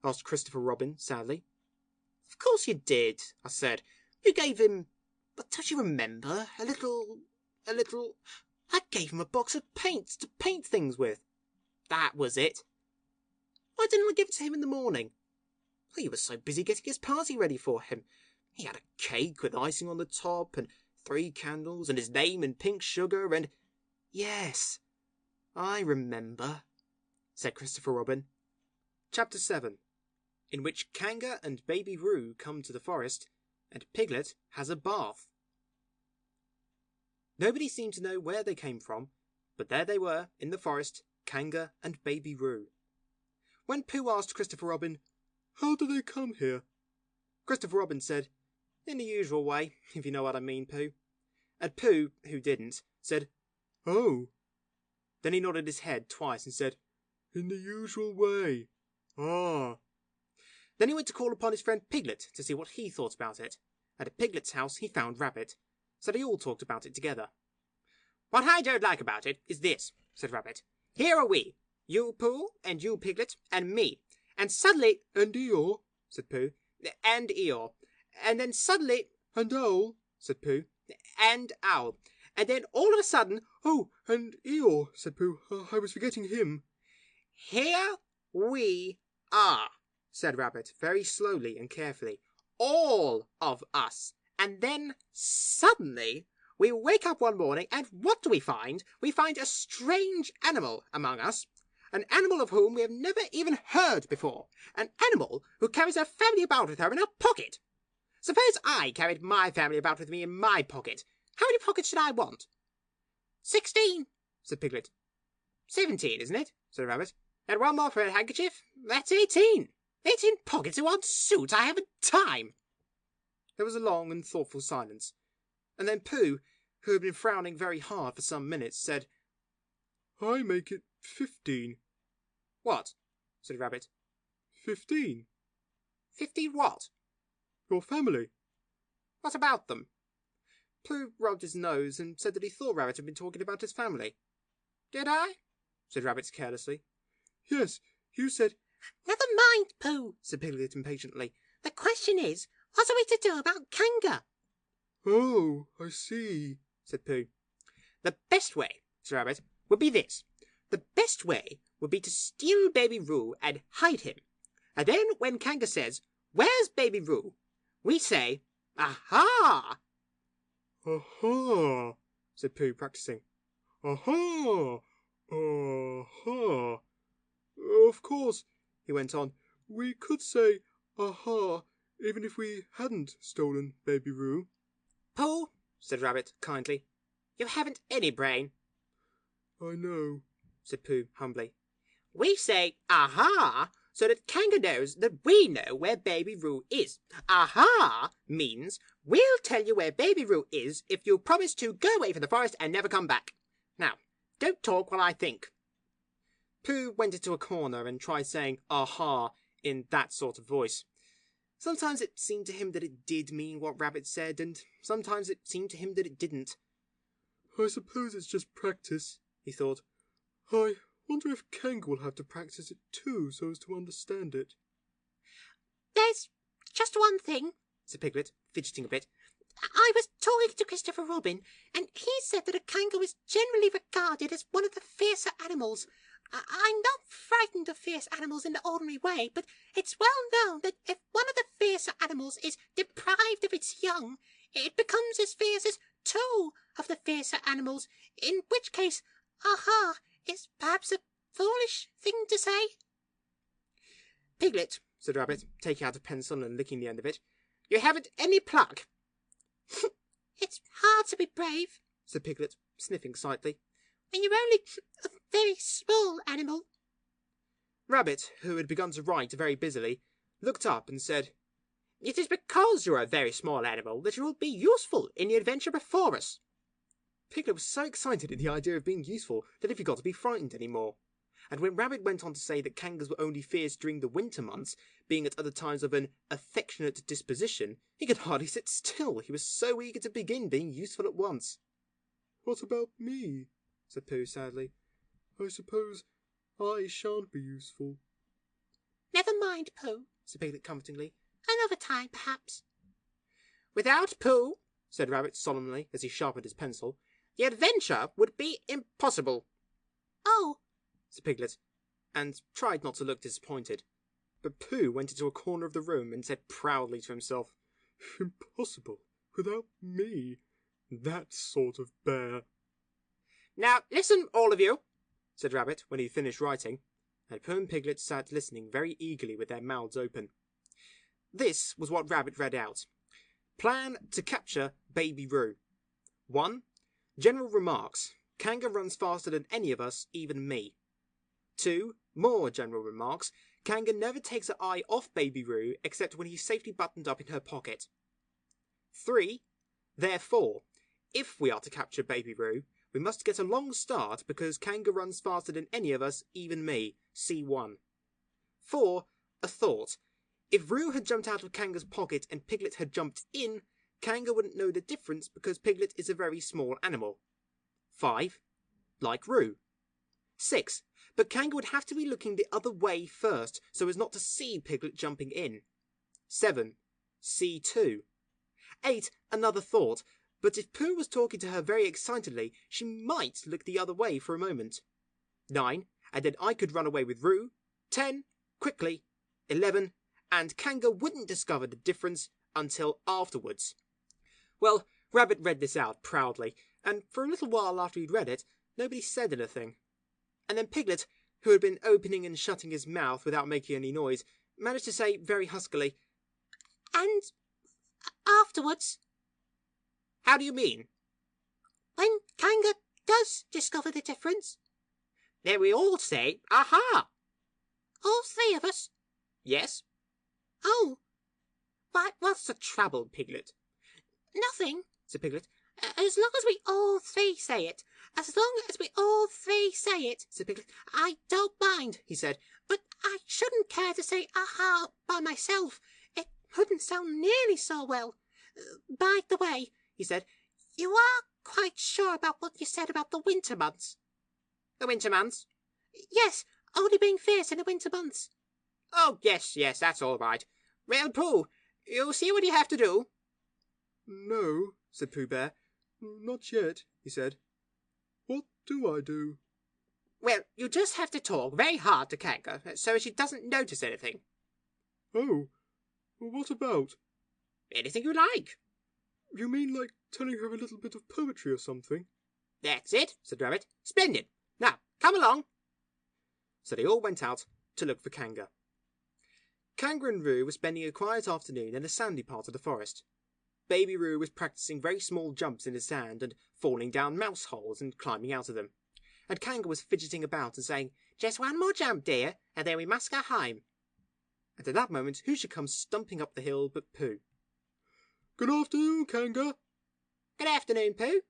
Asked Christopher Robin sadly. Of course you did, I said. You gave him, but don't you remember, a little... I gave him a box of paints to paint things with. That was it. Why didn't I give it to him in the morning? Well, you were so busy getting his party ready for him. He had a cake with icing on the top, and 3 candles, and his name in pink sugar, and... Yes, I remember, said Christopher Robin. Chapter 7, in which Kanga and Baby Roo come to the forest, and Piglet has a bath. Nobody seemed to know where they came from, but there they were, in the forest, Kanga and Baby Roo. When Pooh asked Christopher Robin, How do they come here? Christopher Robin said, In the usual way, if you know what I mean, Pooh. And Pooh, who didn't, said, Oh. Then he nodded his head twice and said, In the usual way. Ah. Then he went to call upon his friend Piglet to see what he thought about it. And at Piglet's house he found Rabbit, so they all talked about it together. What I don't like about it is this, said Rabbit. Here are we, you, Pooh, and you, Piglet, and me. And suddenly... And Eeyore, said Pooh. And Eeyore. And then suddenly... And Owl, said Pooh. And Owl. And then all of a sudden... Oh, and Eeyore, said Pooh. I was forgetting him. Here we are, said Rabbit, very slowly and carefully. All of us. And then suddenly we wake up one morning and what do we find? We find a strange animal among us. An animal of whom we have never even heard before. An animal who carries her family about with her in her pocket. Suppose I carried my family about with me in my pocket. How many pockets should I want? 16, said Piglet. 17, isn't it? said Rabbit. And one more for a handkerchief. That's 18. 18 pockets in one suit. I haven't time. There was a long and thoughtful silence. And then Pooh, who had been frowning very hard for some minutes, said, I make it 15. What? said Rabbit. 15. 15 what? Your family. What about them? Pooh rubbed his nose and said that he thought Rabbit had been talking about his family. Did I? said Rabbit carelessly. Yes, you said... Never mind, Pooh, said Piglet impatiently. the question is, what are we to do about Kanga? Oh, I see, said Pooh. The best way, said Rabbit, would be this. The best way would be to steal Baby Roo and hide him. And then when Kanga says, "Where's Baby Roo?" we say, "Aha!" Aha, said Pooh, practising. Aha, aha. Of course, he went on, we could say aha even if we hadn't stolen Baby Roo. Pooh, said Rabbit kindly, you haven't any brain. I know, said Pooh humbly. We say aha so that Kanga knows that we know where Baby Roo is. Aha means we'll tell you where Baby Roo is if you promise to go away from the forest and never come back. Now, don't talk while I think. Pooh went into a corner and tried saying aha in that sort of voice. Sometimes it seemed to him that it did mean what Rabbit said, and sometimes it seemed to him that it didn't. I suppose it's just practice, he thought. I wonder if Kanga will have to practice it too, so as to understand it. There's just one thing, said Piglet, fidgeting a bit. I was talking to Christopher Robin, and he said that a kangaroo is generally regarded as one of the fiercer animals. I'm not frightened of fierce animals in the ordinary way, but it's well known that if one of the fiercer animals is deprived of its young, it becomes as fierce as two of the fiercer animals, in which case, aha, is perhaps a foolish thing to say. Piglet, said Rabbit, taking out a pencil and licking the end of it, you haven't any pluck. It's hard to be brave, said Piglet, sniffing slightly, when you're only a very small animal. Rabbit, who had begun to write very busily, looked up and said, It is because you're a very small animal that you will be useful in the adventure before us. Piglet was so excited at the idea of being useful that he forgot to be frightened any more. And when Rabbit went on to say that kangas were only fierce during the winter months, being at other times of an affectionate disposition, he could hardly sit still. He was so eager to begin being useful at once. What about me? Said Pooh sadly. I suppose I shan't be useful. Never mind, Pooh, said Piglet comfortingly. Another time, perhaps. Without Pooh, said Rabbit solemnly as he sharpened his pencil, the adventure would be impossible. Oh, said Piglet, and tried not to look disappointed. But Pooh went into a corner of the room and said proudly to himself, Impossible, without me, that sort of bear. Now listen, all of you, said Rabbit when he finished writing, and Pooh and Piglet sat listening very eagerly with their mouths open. This was what Rabbit read out. Plan to capture Baby Roo. 1. General remarks. Kanga runs faster than any of us, even me. 2. More general remarks. Kanga never takes her eye off Baby Roo except when he's safely buttoned up in her pocket. 3. Therefore, if we are to capture Baby Roo, we must get a long start because Kanga runs faster than any of us, even me. C1. 4. A thought. If Roo had jumped out of Kanga's pocket and Piglet had jumped in, Kanga wouldn't know the difference because Piglet is a very small animal. 5. Like Roo. 6. But Kanga would have to be looking the other way first so as not to see Piglet jumping in. 7. C2. 8. Another thought. But if Pooh was talking to her very excitedly, she might look the other way for a moment. 9. And then I could run away with Roo. 10. Quickly. 11. And Kanga wouldn't discover the difference until afterwards. Well, Rabbit read this out proudly, and for a little while after he'd read it, nobody said anything. And then Piglet, who had been opening and shutting his mouth without making any noise, managed to say very huskily, And afterwards, "How do you mean?" when Kanga does discover the difference, "Then we all say, 'Aha!'" all three of us. "Yes." Oh, What's the trouble, Piglet?" nothing. said Piglet. As long as we all three say it. As long as we all three say it, said Piglet. I don't mind, He said, but I shouldn't care to say aha by myself. It wouldn't sound nearly so well. By the way, he said, you are quite sure about what you said about the winter months? "The winter months?" Yes, only being fierce in the winter months. "Oh, yes, that's all right. Well, Pooh, you see what you have to do?" No, said Pooh Bear. Not yet, he said. What do I do? "Well, you just have to talk very hard to Kanga, so she doesn't notice anything." Oh, what about? "Anything you like." You mean like telling her a little bit of poetry or something? "That's it," said Rabbit. "Splendid. Now, come along." So they all went out to look for Kanga. Kanga and Roo were spending a quiet afternoon in a sandy part of the forest. Baby Roo was practicing very small jumps in the sand and falling down mouse holes and climbing out of them. And Kanga was fidgeting about and saying, "Just one more jump, dear, and then we must go home." And at that moment, who should come stumping up the hill but Pooh. Good afternoon, Kanga. "Good afternoon, Pooh."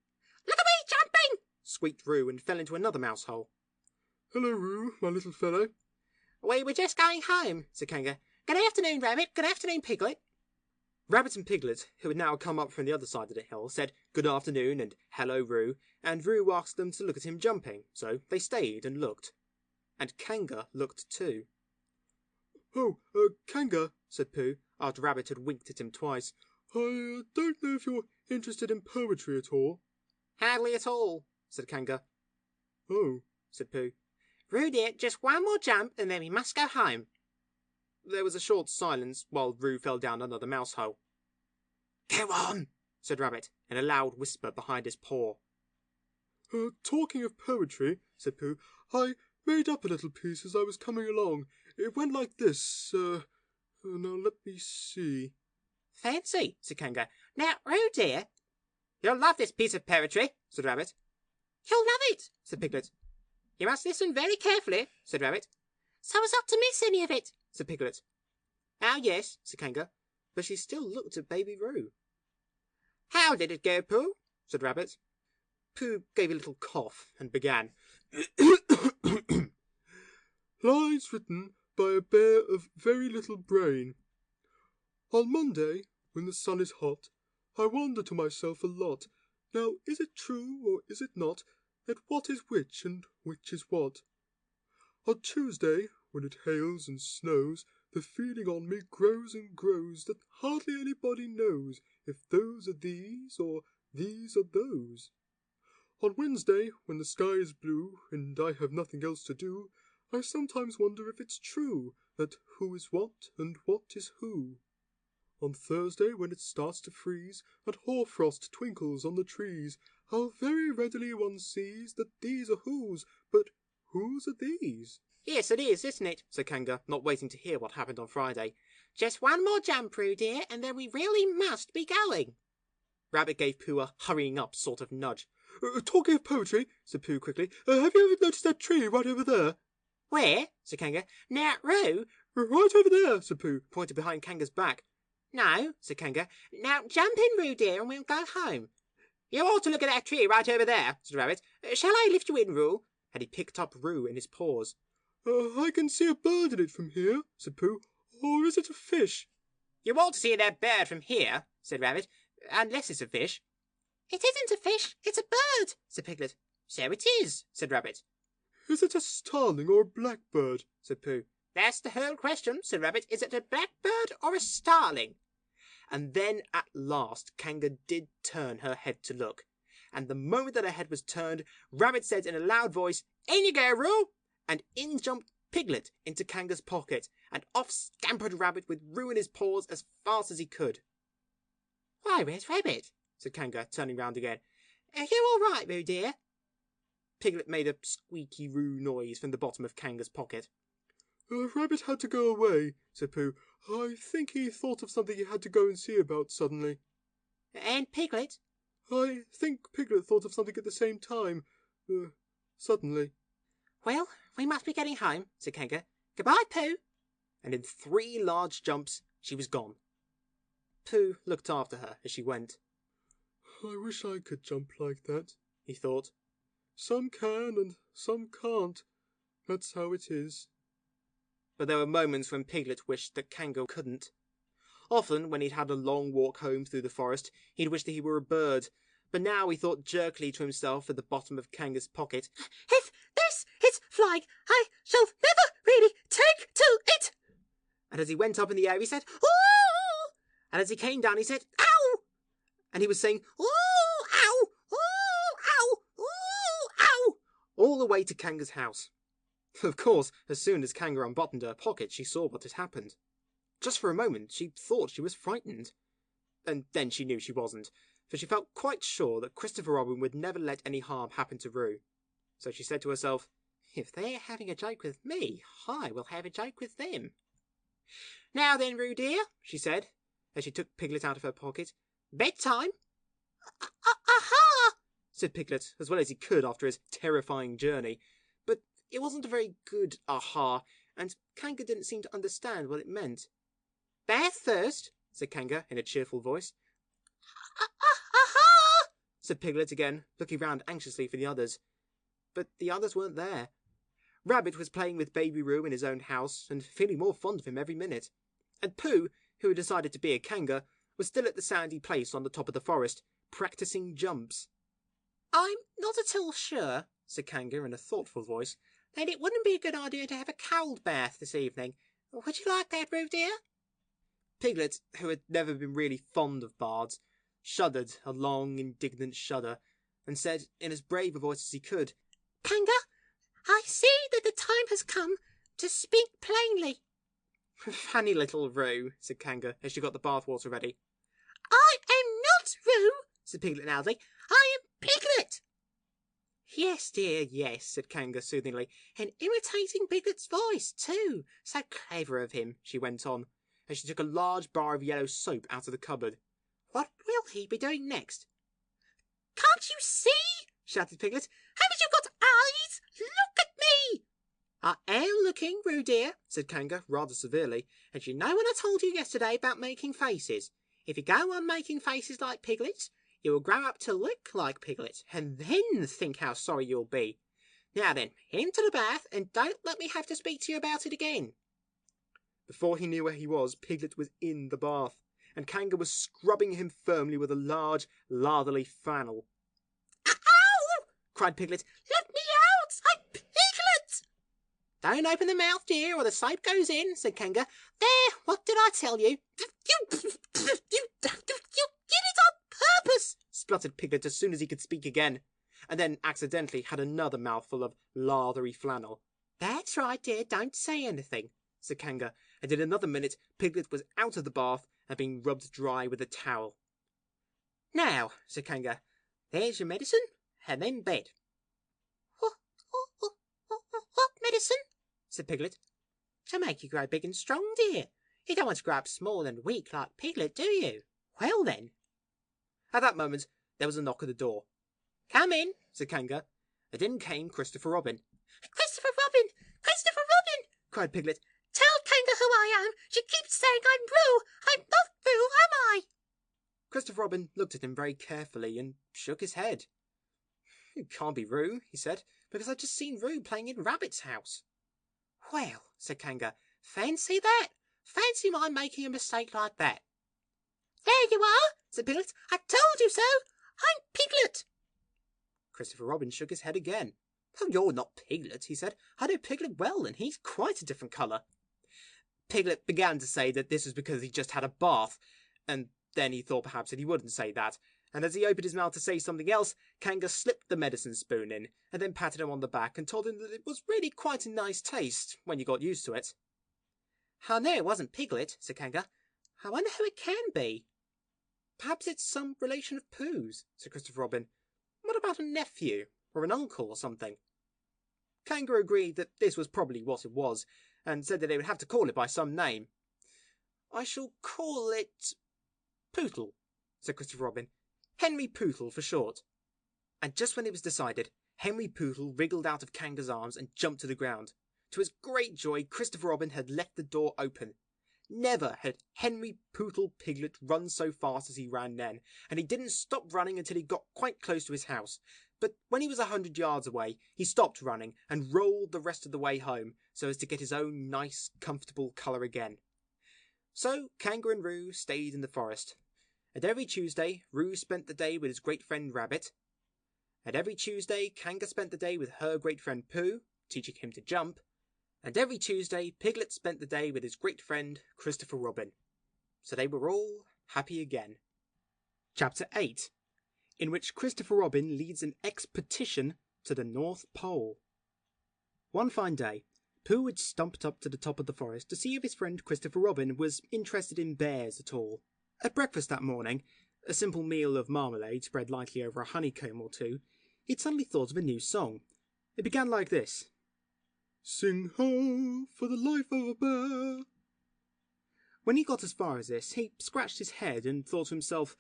Look at me jumping! Squeaked Roo and fell into another mouse hole. Hello, Roo, my little fellow. "We were just going home," said Kanga. "Good afternoon, Rabbit. Good afternoon, Piglet." Rabbit and Piglet, who had now come up from the other side of the hill, said good afternoon and hello, Roo, and Roo asked them to look at him jumping, so they stayed and looked. And Kanga looked too. Oh, Kanga, said Pooh, after Rabbit had winked at him twice. I don't know if you're interested in poetry at all. "Hardly at all," said Kanga. Oh, said Pooh. "Roo dear, just one more jump and then we must go home." There was a short silence while Roo fell down another mouse hole. "Go on," said Rabbit, in a loud whisper behind his paw. Talking of poetry, said Pooh, I made up a little piece as I was coming along. It went like this, now let me see. "Fancy," said Kanga. "Now, Roo dear." "You'll love this piece of poetry," said Rabbit. You'll love it, said Piglet. "You must listen very carefully," said Rabbit. so as not to miss any of it. said Piglet. "Oh, yes," said Kanga, but she still looked at Baby Roo. "How did it go, Pooh?" said Rabbit. Pooh gave a little cough and began. Lines written by a bear of very little brain. On Monday, when the sun is hot, I wonder to myself a lot. Now, is it true or is it not, that what is which and which is what? On Tuesday, when it hails and snows, the feeling on me grows and grows that hardly anybody knows if those are these or these are those. On Wednesday, when the sky is blue and I have nothing else to do, I sometimes wonder if it's true that who is what and what is who. On Thursday, when it starts to freeze and hoarfrost twinkles on the trees, how very readily one sees that these are whose, but whose are these? "Yes, it is, isn't it?" said Kanga, not waiting to hear what happened on Friday. "Just one more jump, Roo dear, and then we really must be going." Rabbit gave Pooh a hurrying up sort of nudge. Talking of poetry, said Pooh quickly, have you ever noticed that tree right over there? "Where?" said Kanga. "Now, Roo." Right over there, said Pooh, pointed behind Kanga's back. "No," said Kanga. "Now jump in, Roo dear, and we'll go home." "You ought to look at that tree right over there," said Rabbit. "Shall I lift you in, Roo?" And he picked up Roo in his paws. I can see a bird in it from here, said Pooh. Or is it a fish? "You ought to see that bird from here," said Rabbit, "unless it's a fish." It isn't a fish, it's a bird, said Piglet. "So it is," said Rabbit. Is it a starling or a blackbird? said Pooh. "That's the whole question," said Rabbit. "Is it a blackbird or a starling?" And then at last Kanga did turn her head to look. And the moment that her head was turned, Rabbit said in a loud voice, "In you go, Roo!" And in jumped Piglet into Kanga's pocket, and off scampered Rabbit with Roo in his paws as fast as he could. "Why, where's Rabbit?" said Kanga, turning round again. "Are you all right, Roo dear?" Piglet made a squeaky roo noise from the bottom of Kanga's pocket. Rabbit had to go away, said Pooh. I think he thought of something he had to go and see about suddenly. And Piglet? I think Piglet thought of something at the same time. Suddenly. Well, we must be getting home, said Kanga. Goodbye, Pooh. And in 3 large jumps, she was gone. Pooh looked after her as she went. I wish I could jump like that, he thought. Some can and some can't. That's how it is. But there were moments when Piglet wished that Kanga couldn't. Often, when he'd had a long walk home through the forest, he'd wished that he were a bird. But now he thought jerkily to himself at the bottom of Kanga's pocket, If this is flying, I shall never really take to it. And as he went up in the air, he said, Ooh! And as he came down, he said, Ow! And he was saying, Ooh! Ow! Ooh! Ow! Ooh! Ow! all the way to Kanga's house. Of course, as soon as Kanga unbuttoned her pocket, she saw what had happened. Just for a moment, she thought she was frightened. And then she knew she wasn't, for she felt quite sure that Christopher Robin would never let any harm happen to Roo. So she said to herself, if they're having a joke with me, I will have a joke with them. Now then, Roo dear, she said, as she took Piglet out of her pocket. Bedtime? Aha! Said Piglet, as well as he could after his terrifying journey. But it wasn't a very good aha, and Kanga didn't seem to understand what it meant. Bath first, said Kanga in a cheerful voice. Aha! Said Piglet again, looking round anxiously for the others. But the others weren't there. Rabbit was playing with Baby Roo in his own house, and feeling more fond of him every minute. And Pooh, who had decided to be a Kanga, was still at the sandy place on the top of the forest, practising jumps. I'm not at all sure, said Kanga in a thoughtful voice, that it wouldn't be a good idea to have a cold bath this evening. Would you like that, Roo dear? Piglet, who had never been really fond of baths, shuddered a long, indignant shudder, and said in as brave a voice as he could, Kanga, I see that the time has come to speak plainly. Funny little Roo, said Kanga, as she got the bathwater ready. I am not Roo, said Piglet loudly. I am Piglet. Yes, dear, yes, said Kanga soothingly, and imitating Piglet's voice, too. So clever of him, she went on, as she took a large bar of yellow soap out of the cupboard. What will he be doing next? Can't you see? Shouted Piglet. Haven't you got eyes? Look at me. I am looking, Roo dear, said Kanga rather severely, and you know what I told you yesterday about making faces. If you go on making faces like Piglet's, you will grow up to look like Piglet, and then think how sorry you'll be. Now then, into the bath, and don't let me have to speak to you about it again. Before he knew where he was, Piglet was in the bath, and Kanga was scrubbing him firmly with a large, latherly flannel. Ow! Cried Piglet. Let me out! I'm Piglet! Don't open the mouth, dear, or the soap goes in, said Kanga. There, what did I tell you? You did it on purpose, spluttered Piglet as soon as he could speak again, and then accidentally had another mouthful of lathery flannel. That's right, dear, don't say anything, said Kanga, and in another minute Piglet was out of the bath and being rubbed dry with a towel. Now, said Kanga, there's your medicine, and then bed. What medicine? Said Piglet. To make you grow big and strong, dear. You don't want to grow up small and weak like Piglet, do you? Well then. At that moment, there was a knock at the door. Come in, said Kanga, and in came Christopher Robin. Christopher Robin! Christopher Robin! Cried Piglet. Tell Kanga who I am. She keeps saying I'm Roo. I'm not Roo, am I? Christopher Robin looked at him very carefully and shook his head. It can't be Roo, he said, because I've just seen Roo playing in Rabbit's house. Well, said Kanga, fancy that! Fancy my making a mistake like that. There you are, said Piglet. I told you so. I'm Piglet. Christopher Robin shook his head again. Oh, you're not Piglet, he said. I know Piglet well, and he's quite a different colour. Piglet began to say that this was because he just had a bath, and then he thought perhaps that he wouldn't say that, and as he opened his mouth to say something else, Kanga slipped the medicine spoon in, and then patted him on the back and told him that it was really quite a nice taste when you got used to it. I know it wasn't Piglet, said Kanga. I wonder who it can be. Perhaps it's some relation of Pooh's, said Christopher Robin. What about a nephew? or an uncle or something. Kangaroo agreed that this was probably what it was, and said that they would have to call it by some name. "I shall call it Pootle," said Christopher Robin. "Henry Pootle for short." And just when it was decided, Henry Pootle wriggled out of Kanga's arms and jumped to the ground. To his great joy, Christopher Robin had left the door open. Never had Henry Pootle Piglet run so fast as he ran then, and he didn't stop running until he got quite close to his house. But when he was 100 yards away, he stopped running and rolled the rest of the way home so as to get his own nice, comfortable colour again. So Kanga and Roo stayed in the forest. And every Tuesday, Roo spent the day with his great friend Rabbit. And every Tuesday, Kanga spent the day with her great friend Pooh, teaching him to jump. And every Tuesday, Piglet spent the day with his great friend Christopher Robin. So they were all happy again. Chapter 8, in which Christopher Robin leads an expedition to the North Pole. One fine day, Pooh had stumped up to the top of the forest to see if his friend Christopher Robin was interested in bears at all. At breakfast that morning, a simple meal of marmalade spread lightly over a honeycomb or two, he'd suddenly thought of a new song. It began like this. Sing ho for the life of a bear. When he got as far as this, he scratched his head and thought to himself,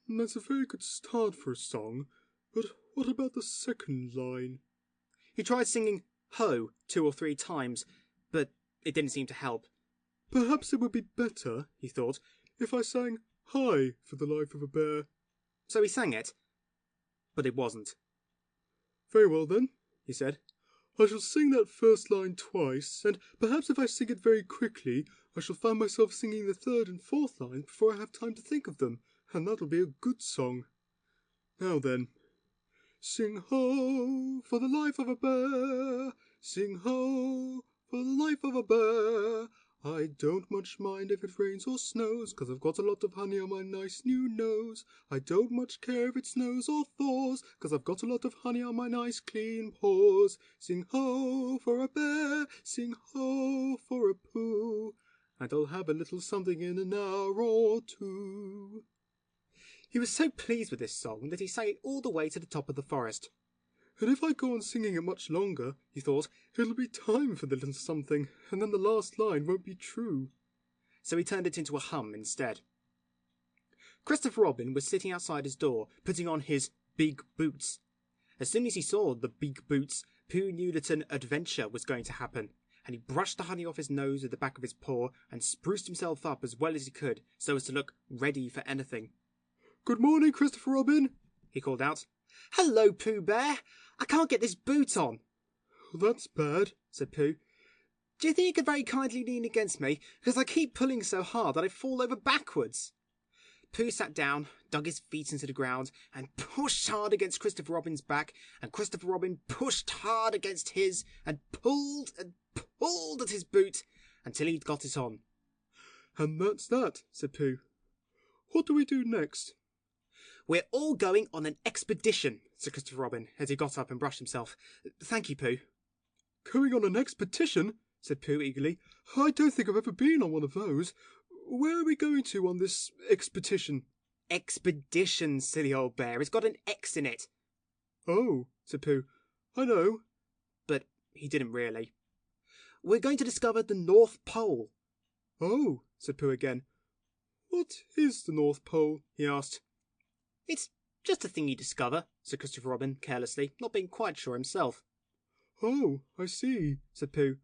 That's a very good start for a song, but what about the second line? He tried singing ho 2 or 3 times, but it didn't seem to help. Perhaps it would be better, he thought, if I sang hi for the life of a bear. So he sang it, but it wasn't. Very well then, he said. I shall sing that first line twice, and perhaps if I sing it very quickly, I shall find myself singing the third and fourth lines before I have time to think of them, and that'll be a good song. Now then. Sing ho for the life of a bear, sing ho for the life of a bear. I don't much mind if it rains or snows, 'cause I've got a lot of honey on my nice new nose. I don't much care if it snows or thaws, 'cause I've got a lot of honey on my nice clean paws. Sing ho for a bear, sing ho for a Pooh, and I'll have a little something in an hour or two. He was so pleased with this song that he sang it all the way to the top of the forest. And if I go on singing it much longer, he thought, it'll be time for the little something, and then the last line won't be true. So he turned it into a hum instead. Christopher Robin was sitting outside his door, putting on his big boots. As soon as he saw the big boots, Pooh knew that an adventure was going to happen, and he brushed the honey off his nose with the back of his paw and spruced himself up as well as he could so as to look ready for anything. Good morning, Christopher Robin, he called out. Hello, Pooh Bear. I can't get this boot on. That's bad, said Pooh. Do you think you could very kindly lean against me, because I keep pulling so hard that I fall over backwards? Pooh sat down, dug his feet into the ground, and pushed hard against Christopher Robin's back, and Christopher Robin pushed hard against his, and pulled at his boot, until he'd got it on. And that's that, said Pooh. What do we do next? We're all going on an expedition, said Christopher Robin, as he got up and brushed himself. Thank you, Pooh. Going on an expedition? Said Pooh eagerly. I don't think I've ever been on one of those. Where are we going to on this expedition? Expedition, silly old bear. It's got an X in it. Oh, said Pooh. I know. But he didn't really. We're going to discover the North Pole. Oh, said Pooh again. What is the North Pole? He asked. It's just a thing you discover, said Christopher Robin carelessly, not being quite sure himself. Oh, I see, said Pooh.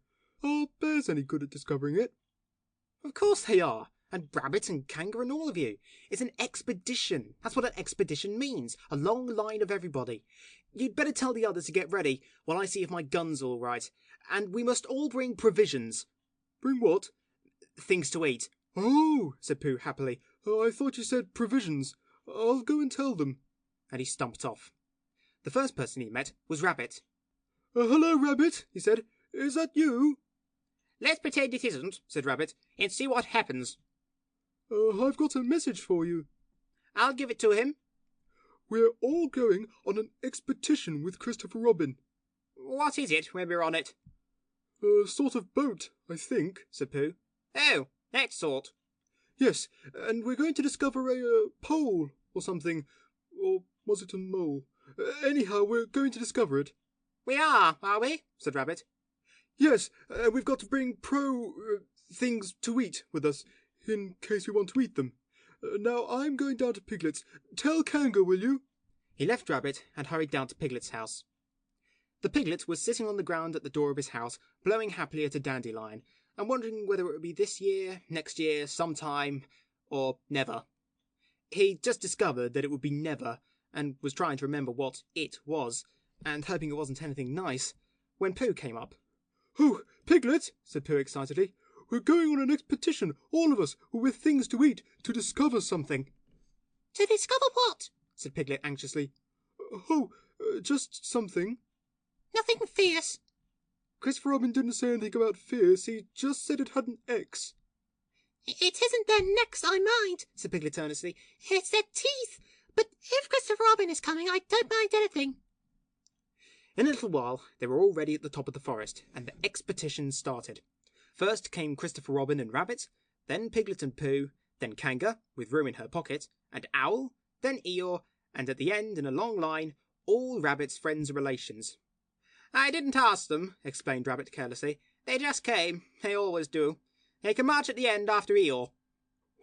Are bears any good at discovering it? Of course they are, and Rabbit and Kanga and all of you. It's an expedition. That's what an expedition means, a long line of everybody. You'd better tell the others to get ready while I see if my gun's all right. And we must all bring provisions. Bring what? Things to eat. Oh, said Pooh happily. I thought you said provisions. I'll go and tell them. And he stumped off. The first person he met was Rabbit. Hello, Rabbit, he said. Is that you? Let's pretend it isn't, said Rabbit, and see what happens. I've got a message for you. I'll give it to him. We're all going on an expedition with Christopher Robin. What is it when we're on it? A sort of boat, I think, said Pooh. Oh, that sort. Yes, and we're going to discover a pole or something. Or was it a mole? Anyhow, we're going to discover it. We are we? Said Rabbit. Yes, we've got to bring things to eat with us, in case we want to eat them. Now, I'm going down to Piglet's. Tell Kanga, will you? He left Rabbit and hurried down to Piglet's house. The Piglet was sitting on the ground at the door of his house, blowing happily at a dandelion, and wondering whether it would be this year, next year, sometime, or never. He just discovered that it would be never, and was trying to remember what it was, and hoping it wasn't anything nice, when Pooh came up. Oh, Piglet, said Pooh excitedly. We're going on an expedition, all of us, with things to eat, to discover something. To discover what? Said Piglet anxiously. Just something. Nothing fierce. Christopher Robin didn't say anything about fierce, he just said it had an X. It isn't their necks I mind, said Piglet earnestly. It's their teeth. But if Christopher Robin is coming, I don't mind anything. In a little while, they were all ready at the top of the forest, and the expedition started. First came Christopher Robin and Rabbit, then Piglet and Pooh, then Kanga, with room in her pocket, and Owl, then Eeyore, and at the end, in a long line, all Rabbit's friends and relations. I didn't ask them, explained Rabbit carelessly. They just came. They always do. They can march at the end after Eeyore.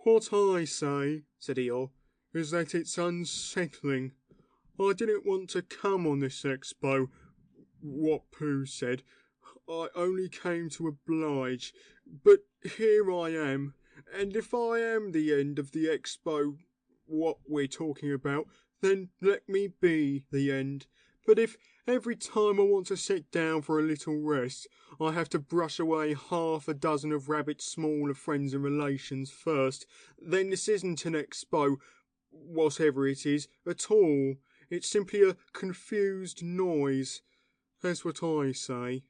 What I say, said Eeyore, is that it's unsettling. I didn't want to come on this expo, what Pooh said. I only came to oblige, but here I am, and if I am the end of the expo, what we're talking about, then let me be the end. But if every time I want to sit down for a little rest, I have to brush away half a dozen of Rabbit's smaller friends and relations first, then this isn't an expo, whatever it is, at all. It's simply a confused noise. That's what I say.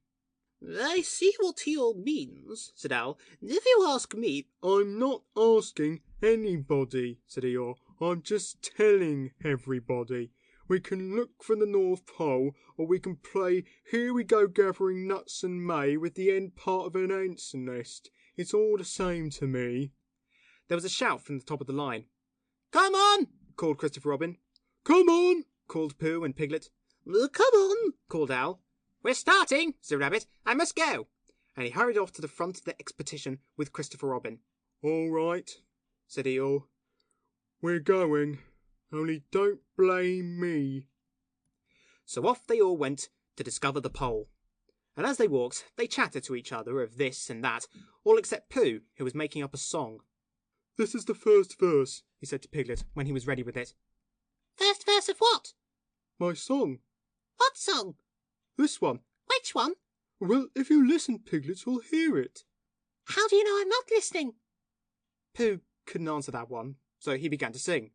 I see what Eeyore means, said Owl. If you ask me... I'm not asking anybody, said Eeyore. I'm just telling everybody. We can look for the North Pole, or we can play Here We Go Gathering Nuts and May with the end part of an ant's nest. It's all the same to me. There was a shout from the top of the line. Come on, called Christopher Robin. Come on, called Pooh and Piglet. Come on, called Owl. We're starting, said Rabbit. I must go. And he hurried off to the front of the expedition with Christopher Robin. All right, said Eeyore. We're going. Only don't blame me. So off they all went to discover the pole. And as they walked, they chatted to each other of this and that, all except Pooh, who was making up a song. This is the first verse, he said to Piglet when he was ready with it. First verse of what? My song. What song? This one. Which one? Well, if you listen, Piglet, you'll hear it. How do you know I'm not listening? Pooh couldn't answer that one, so he began to sing.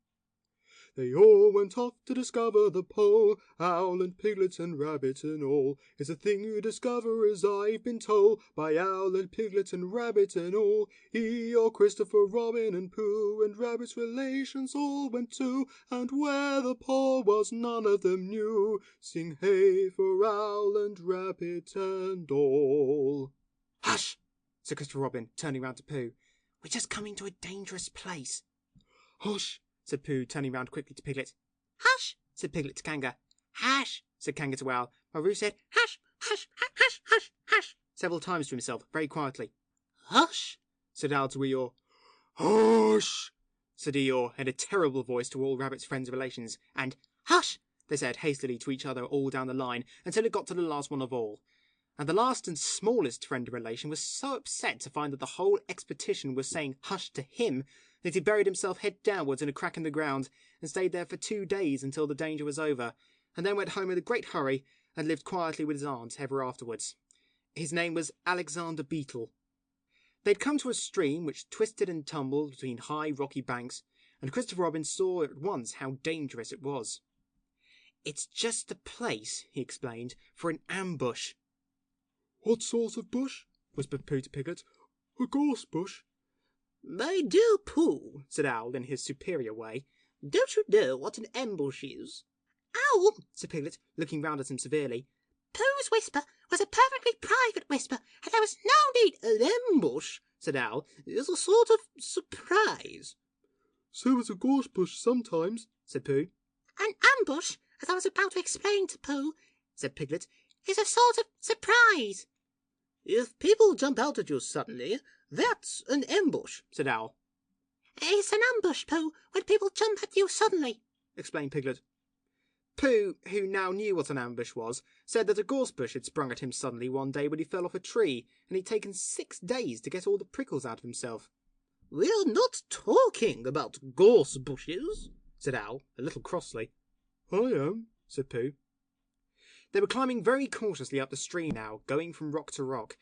They all went off to discover the pole, Owl and Piglet and Rabbit and all. It's a thing you discover as I've been told, by Owl and Piglet and Rabbit and all. Eeyore, Christopher, Robin and Pooh and Rabbit's relations all went to, and where the pole was none of them knew. Sing hey for Owl and Rabbit and all. Hush, said Christopher Robin, turning round to Pooh. We're just coming to a dangerous place. Hush, said Pooh, turning round quickly to Piglet. Hush, said Piglet to Kanga. Hush, said Kanga to Owl, while Roo said, hush, hush, hush, hush, hush, several times to himself, very quietly. Hush, said Owl to Eeyore. hush, said Eeyore, in a terrible voice to all Rabbit's friends and relations, and hush, they said hastily to each other all down the line, until it got to the last one of all. And the last and smallest friend and relation was so upset to find that the whole expedition was saying hush to him that he buried himself head downwards in a crack in the ground and stayed there for 2 days until the danger was over, and then went home in a great hurry and lived quietly with his aunt ever afterwards. His name was Alexander Beetle. They'd come to a stream which twisted and tumbled between high rocky banks, and Christopher Robin saw at once how dangerous it was. It's just the place, he explained, for an ambush. What sort of bush? Whispered Pooh to Piglet. A gorse bush. My dear Pooh, said Owl in his superior way, don't you know what an ambush is? Owl, said Piglet, looking round at him severely. Pooh's whisper was a perfectly private whisper, and there was no need. An ambush, said Owl, is a sort of surprise. So is a gorse bush sometimes, said Pooh. An ambush as I was about to explain to Pooh," said Piglet, "is a sort of surprise." "If people jump out at you suddenly, that's an ambush," said Owl. "It's an ambush, Pooh, when people jump at you suddenly," explained Piglet. Pooh, who now knew what an ambush was, said that a gorse bush had sprung at him suddenly one day when he fell off a tree, and he'd taken 6 days to get all the prickles out of himself. "We're not talking about gorse bushes," said Owl, a little crossly. "I am," said Pooh. They were climbing very cautiously up the stream now, going from rock to rock,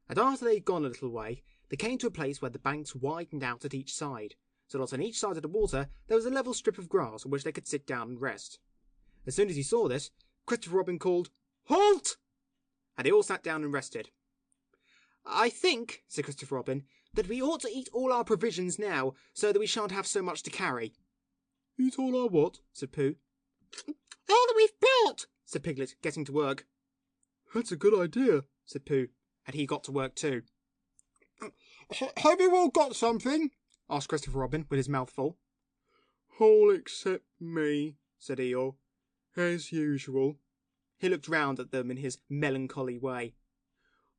and after they'd gone a little way, they came to a place where the banks widened out at each side, so that on each side of the water there was a level strip of grass on which they could sit down and rest. As soon as he saw this, Christopher Robin called, "Halt!" and they all sat down and rested. "I think," said Christopher Robin, "that we ought to eat all our provisions now, so that we shan't have so much to carry." "Eat all our what?" said Pooh. "All that we've brought," said Piglet, getting to work. "That's a good idea," said Pooh, and he got to work too. "Have you all got something?" asked Christopher Robin, with his mouth full. "All except me," said Eeyore, "as usual." He looked round at them in his melancholy way.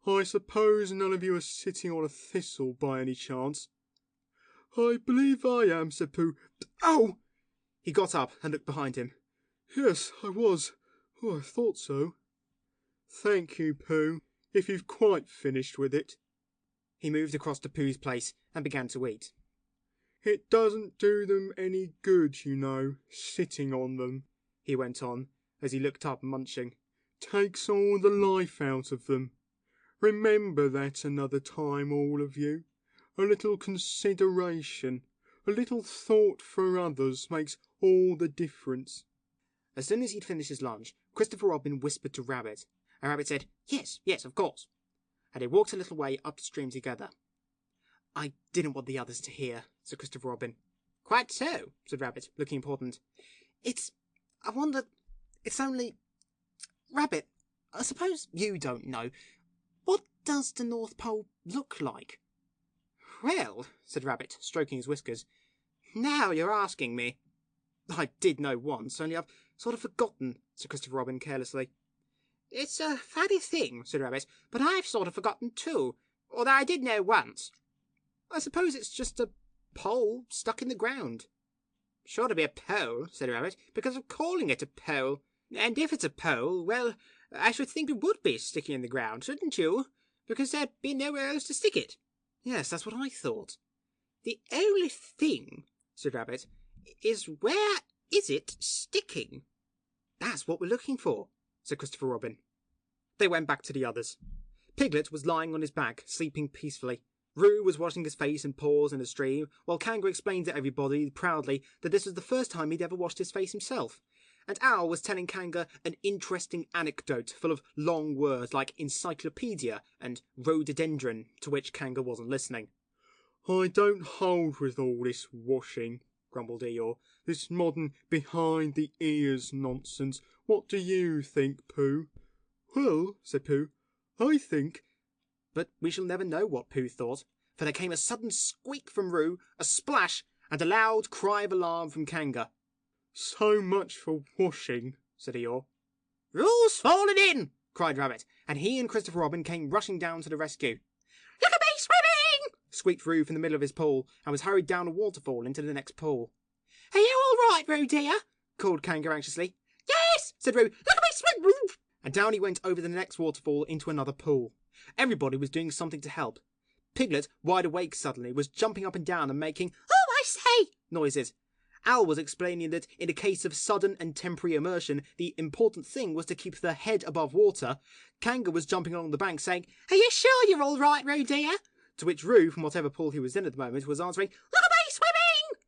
"I suppose none of you are sitting on a thistle by any chance?" "I believe I am," said Pooh. "Ow!" He got up and looked behind him. "Yes, I was. Oh, I thought so." "Thank you, Pooh, if you've quite finished with it." He moved across to Pooh's place and began to eat. "It doesn't do them any good, you know, sitting on them," he went on, as he looked up munching. "Takes all the life out of them. Remember that another time, all of you. A little consideration, a little thought for others makes all the difference." As soon as he'd finished his lunch, Christopher Robin whispered to Rabbit, and Rabbit said, "Yes, yes, of course," and they walked a little way upstream together. "I didn't want the others to hear," said Christopher Robin. "Quite so," said Rabbit, looking important. I wonder, it's only... Rabbit, I suppose you don't know. What does the North Pole look like?" "Well," said Rabbit, stroking his whiskers, "now you're asking me." "I did know once, only I've sort of forgotten," said Christopher Robin carelessly. "It's a funny thing," said Rabbit, "but I've sort of forgotten too, although I did know once. I suppose it's just a pole stuck in the ground." "Sure to be a pole," said Rabbit, "because of calling it a pole. And if it's a pole, well, I should think it would be sticking in the ground, shouldn't you? Because there'd be nowhere else to stick it." "Yes, that's what I thought." "The only thing," said Rabbit, "is where is it sticking?" "That's what we're looking for," said Christopher Robin. They went back to the others. Piglet was lying on his back, sleeping peacefully. Roo was washing his face and paws in the stream, while Kanga explained to everybody proudly that this was the first time he'd ever washed his face himself. And Owl was telling Kanga an interesting anecdote full of long words like encyclopedia and rhododendron, to which Kanga wasn't listening. "I don't hold with all this washing," grumbled Eeyore. "This modern behind-the-ears nonsense. What do you think, Pooh?" "Well," said Pooh, "I think—" But we shall never know what Pooh thought, for there came a sudden squeak from Roo, a splash, and a loud cry of alarm from Kanga. "So much for washing," said Eeyore. "Roo's fallen in!" cried Rabbit, and he and Christopher Robin came rushing down to the rescue. "Look at me swimming!" squeaked Roo from the middle of his pool, and was hurried down a waterfall into the next pool. "Are you all right, Roo dear?" called Kanga anxiously. "Yes," said Roo. "Look at me swim!" And down he went over the next waterfall into another pool. Everybody was doing something to help. Piglet, wide awake suddenly, was jumping up and down and making "Oh, I say!" noises. Owl was explaining that in a case of sudden and temporary immersion, the important thing was to keep the head above water. Kanga was jumping along the bank saying, "Are you sure you're all right, Roo dear?" To which Roo, from whatever pool he was in at the moment, was answering, "Look at me swimming!"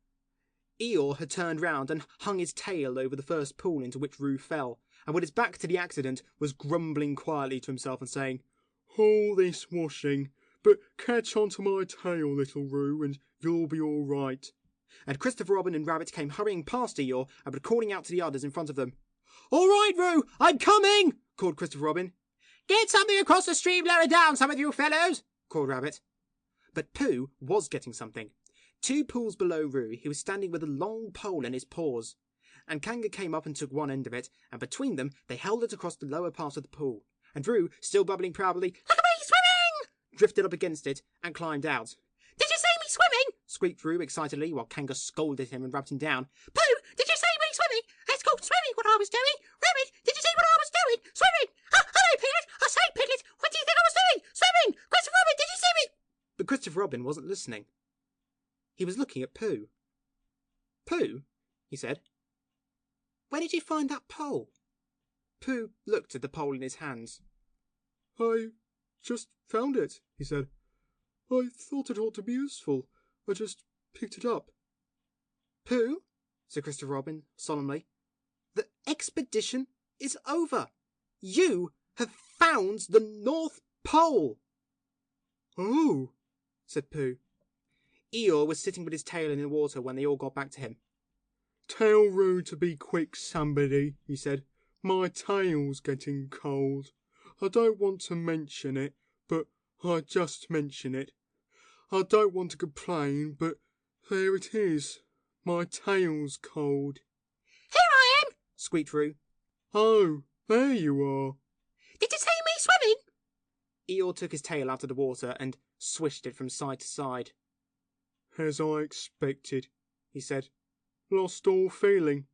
Eeyore had turned round and hung his tail over the first pool into which Roo fell, and with his back to the accident was grumbling quietly to himself and saying, "All this washing, but catch onto my tail, little Roo, and you'll be all right." And Christopher Robin and Rabbit came hurrying past Eeyore and were calling out to the others in front of them. "All right, Roo, I'm coming!" called Christopher Robin. "Get something across the stream lower down, some of you fellows!" called Rabbit. But Pooh was getting something. 2 pools below Roo, he was standing with a long pole in his paws. and Kanga came up and took one end of it, and between them they held it across the lower part of the pool. And Roo, still bubbling proudly, "Look at me swimming!" drifted up against it and climbed out. "Did you see me swimming?" Squeaked Roo excitedly while Kanga scolded him and rubbed him down. "Pooh, did you see me swimming? It's called swimming what I was doing. Rabbit, did you see what I was doing? Swimming! Oh, hello, Piglet! I say, Piglet, what do you think I was doing? Swimming! Christopher Robin, did you see me?" But Christopher Robin wasn't listening. He was looking at Pooh. "Pooh," he said, "where did you find that pole?" Pooh looked at the pole in his hands. I just found it, he said. I thought it ought to be useful. I just picked it up. "Pooh," said Christopher Robin solemnly, "the expedition is over. You have found the North Pole." Oh, said Pooh. Eeyore was sitting with his tail in the water when they all got back to him. "Tell Roo to be quick, somebody," he said. "My tail's getting cold. I don't want to mention it, but I just mention it. I don't want to complain, but there it is. My tail's cold." "Here I am!" squeaked Roo. "Oh, there you are." "Did you see me swimming?" Eeyore took his tail out of the water and swished it from side to side. "As I expected," he said. "Lost all feeling.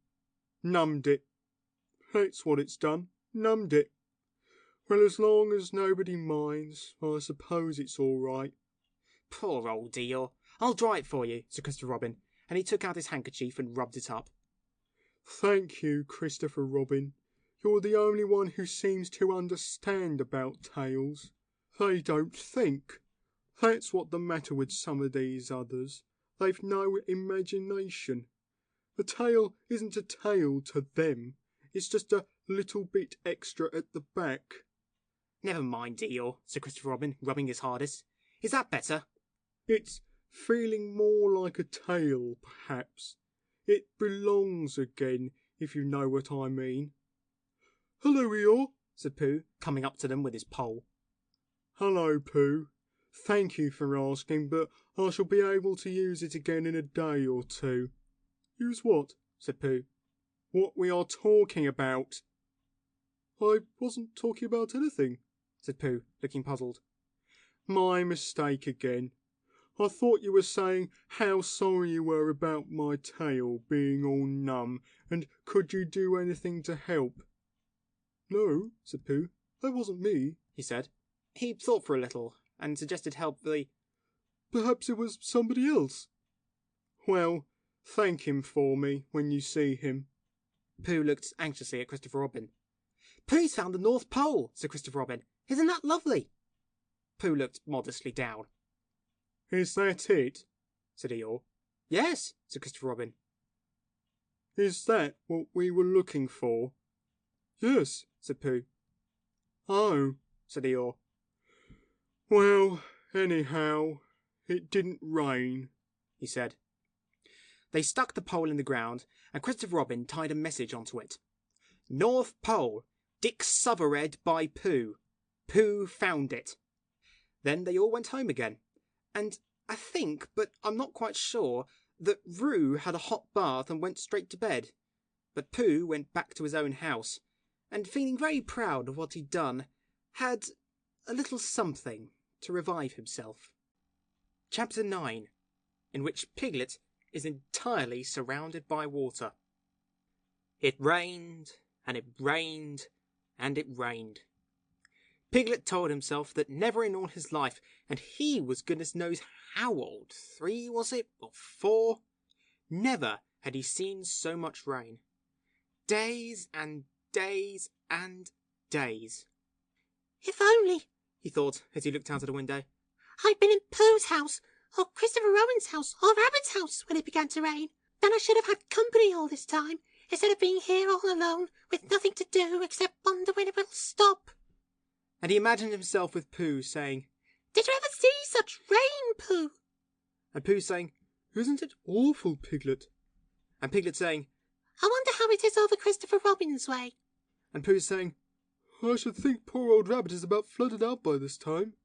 Numbed it. That's what it's done. Numbed it. Well, as long as nobody minds, I suppose it's all right." "Poor old Eeyore. I'll dry it for you," said Christopher Robin, and he took out his handkerchief and rubbed it up. "Thank you, Christopher Robin. You're the only one who seems to understand about tails. They don't think. That's what's the matter with some of these others. They've no imagination. A tail isn't a tail to them. It's just a little bit extra at the back." "Never mind, Eeyore," said Christopher Robin, rubbing his hardest. "Is that better?" "It's feeling more like a tail, perhaps. It belongs again, if you know what I mean." "Hello, Eeyore," said Pooh, coming up to them with his pole. "Hello, Pooh. Thank you for asking, but I shall be able to use it again in a day or two." "Use what?" said Pooh. "What we are talking about." "I wasn't talking about anything," said Pooh, looking puzzled. "My mistake again. I thought you were saying how sorry you were about my tail being all numb, and could you do anything to help?" "No," said Pooh, "that wasn't me," he said. He thought for a little and suggested helpfully, "Perhaps it was somebody else." "Well, thank him for me when you see him." Pooh looked anxiously at Christopher Robin. "Pooh's found the North Pole," said Christopher Robin. "Isn't that lovely?" Pooh looked modestly down. "Is that it?" said Eeyore. "Yes," said Christopher Robin. "Is that what we were looking for?" "Yes," said Pooh. "Oh," said Eeyore. "Well, anyhow, it didn't rain," he said. They stuck the pole in the ground, and Christopher Robin tied a message onto it. "North Pole, discovered by Pooh. Pooh found it." Then they all went home again, and I think, but I'm not quite sure, that Roo had a hot bath and went straight to bed. But Pooh went back to his own house, and feeling very proud of what he'd done, had a little something to revive himself. Chapter 9, in which Piglet is entirely surrounded by water. It rained, and it rained, and it rained. Piglet told himself that never in all his life, and he was goodness knows how old, 3 was it, or 4? Never had he seen so much rain. Days and days and days. "If only," he thought as he looked out of the window, "I'd been in Pooh's house, or Christopher Robin's house, or Rabbit's house when it began to rain. Then I should have had company all this time, instead of being here all alone, with nothing to do except wonder when it will stop." and he imagined himself with Pooh saying, "Did you ever see such rain, Pooh?" and Pooh saying, "Isn't it awful, Piglet?" and Piglet saying, "I wonder how it is over Christopher Robin's way." and Pooh saying, "I should think poor old Rabbit is about flooded out by this time."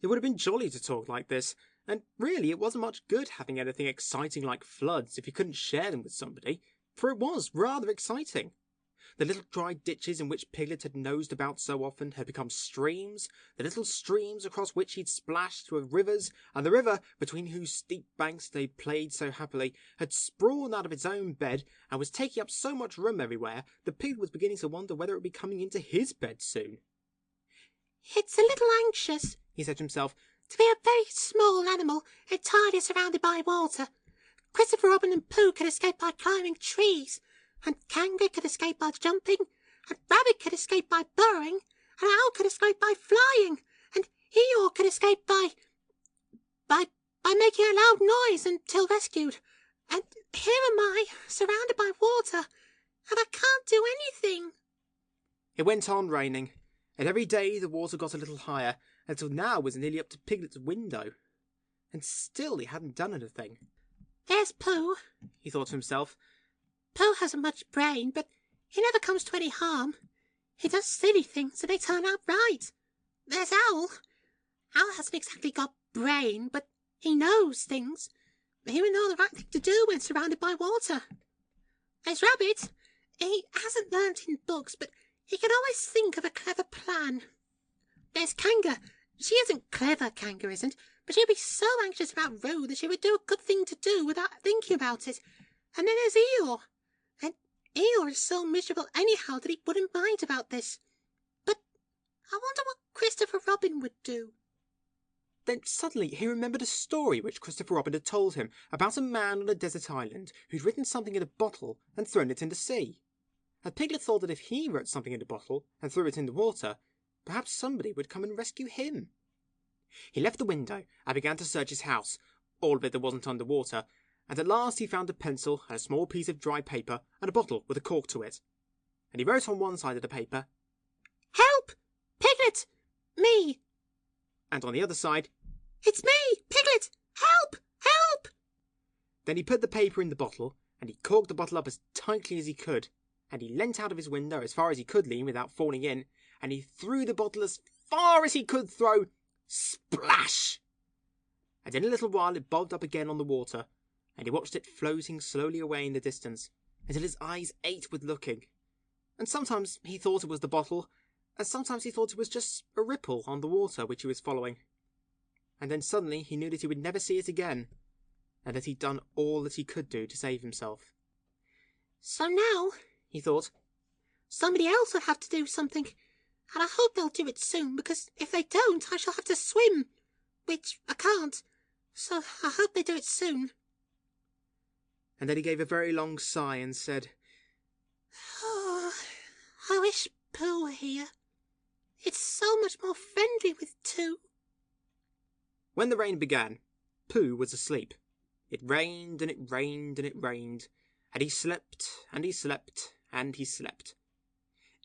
It would have been jolly to talk like this, and really it wasn't much good having anything exciting like floods if you couldn't share them with somebody. for it was rather exciting. The little dry ditches in which Piglet had nosed about so often had become streams, the little streams across which he'd splashed were rivers, and the river, between whose steep banks they played so happily, had sprawled out of its own bed, and was taking up so much room everywhere that Piglet was beginning to wonder whether it would be coming into his bed soon. It's a little anxious, he said to himself, to be a very small animal entirely surrounded by water. Christopher Robin and Pooh could escape by climbing trees, and Kangaroo could escape by jumping, and Rabbit could escape by burrowing, and Owl could escape by flying, and Eeyore could escape by making a loud noise until rescued. And here am I, surrounded by water, and I can't do anything. It went on raining, and every day the water got a little higher, until now it was nearly up to Piglet's window. And still he hadn't done anything. There's Pooh, he thought to himself. Pooh hasn't much brain, but he never comes to any harm. He does silly things and they turn out right. There's Owl. Owl hasn't exactly got brain, but he knows things. He would know the right thing to do when surrounded by water. There's Rabbit. He hasn't learnt in books, but he can always think of a clever plan. There's Kangaroo. She isn't clever, Kangaroo isn't, but she'd be so anxious about Roo that she would do a good thing to do without thinking about it. And then there's Eeyore. And Eeyore is so miserable anyhow that he wouldn't mind about this. But I wonder what Christopher Robin would do. Then suddenly he remembered a story which Christopher Robin had told him about a man on a desert island who'd written something in a bottle and thrown it in the sea. And Piglet thought that if he wrote something in a bottle and threw it in the water, perhaps somebody would come and rescue him. He left the window and began to search his house, all of it that wasn't under water, and at last he found a pencil and a small piece of dry paper and a bottle with a cork to it. And he wrote on one side of the paper, "Help! Piglet! Me!" And on the other side, "It's me! Piglet! Help! Help!" Then he put the paper in the bottle, and he corked the bottle up as tightly as he could, and he leant out of his window as far as he could lean without falling in, and he threw the bottle as far as he could throw. Splash! And in a little while it bobbed up again on the water, and he watched it floating slowly away in the distance, until his eyes ached with looking. And sometimes he thought it was the bottle, and sometimes he thought it was just a ripple on the water which he was following. And then suddenly he knew that he would never see it again, and that he'd done all that he could do to save himself. So now, he thought, somebody else will have to do something, and I hope they'll do it soon, because if they don't, I shall have to swim, which I can't, so I hope they do it soon. And then he gave a very long sigh and said, "Oh, I wish Pooh were here. It's so much more friendly with two." When the rain began, Pooh was asleep. It rained and it rained and it rained, and he slept and he slept and he slept.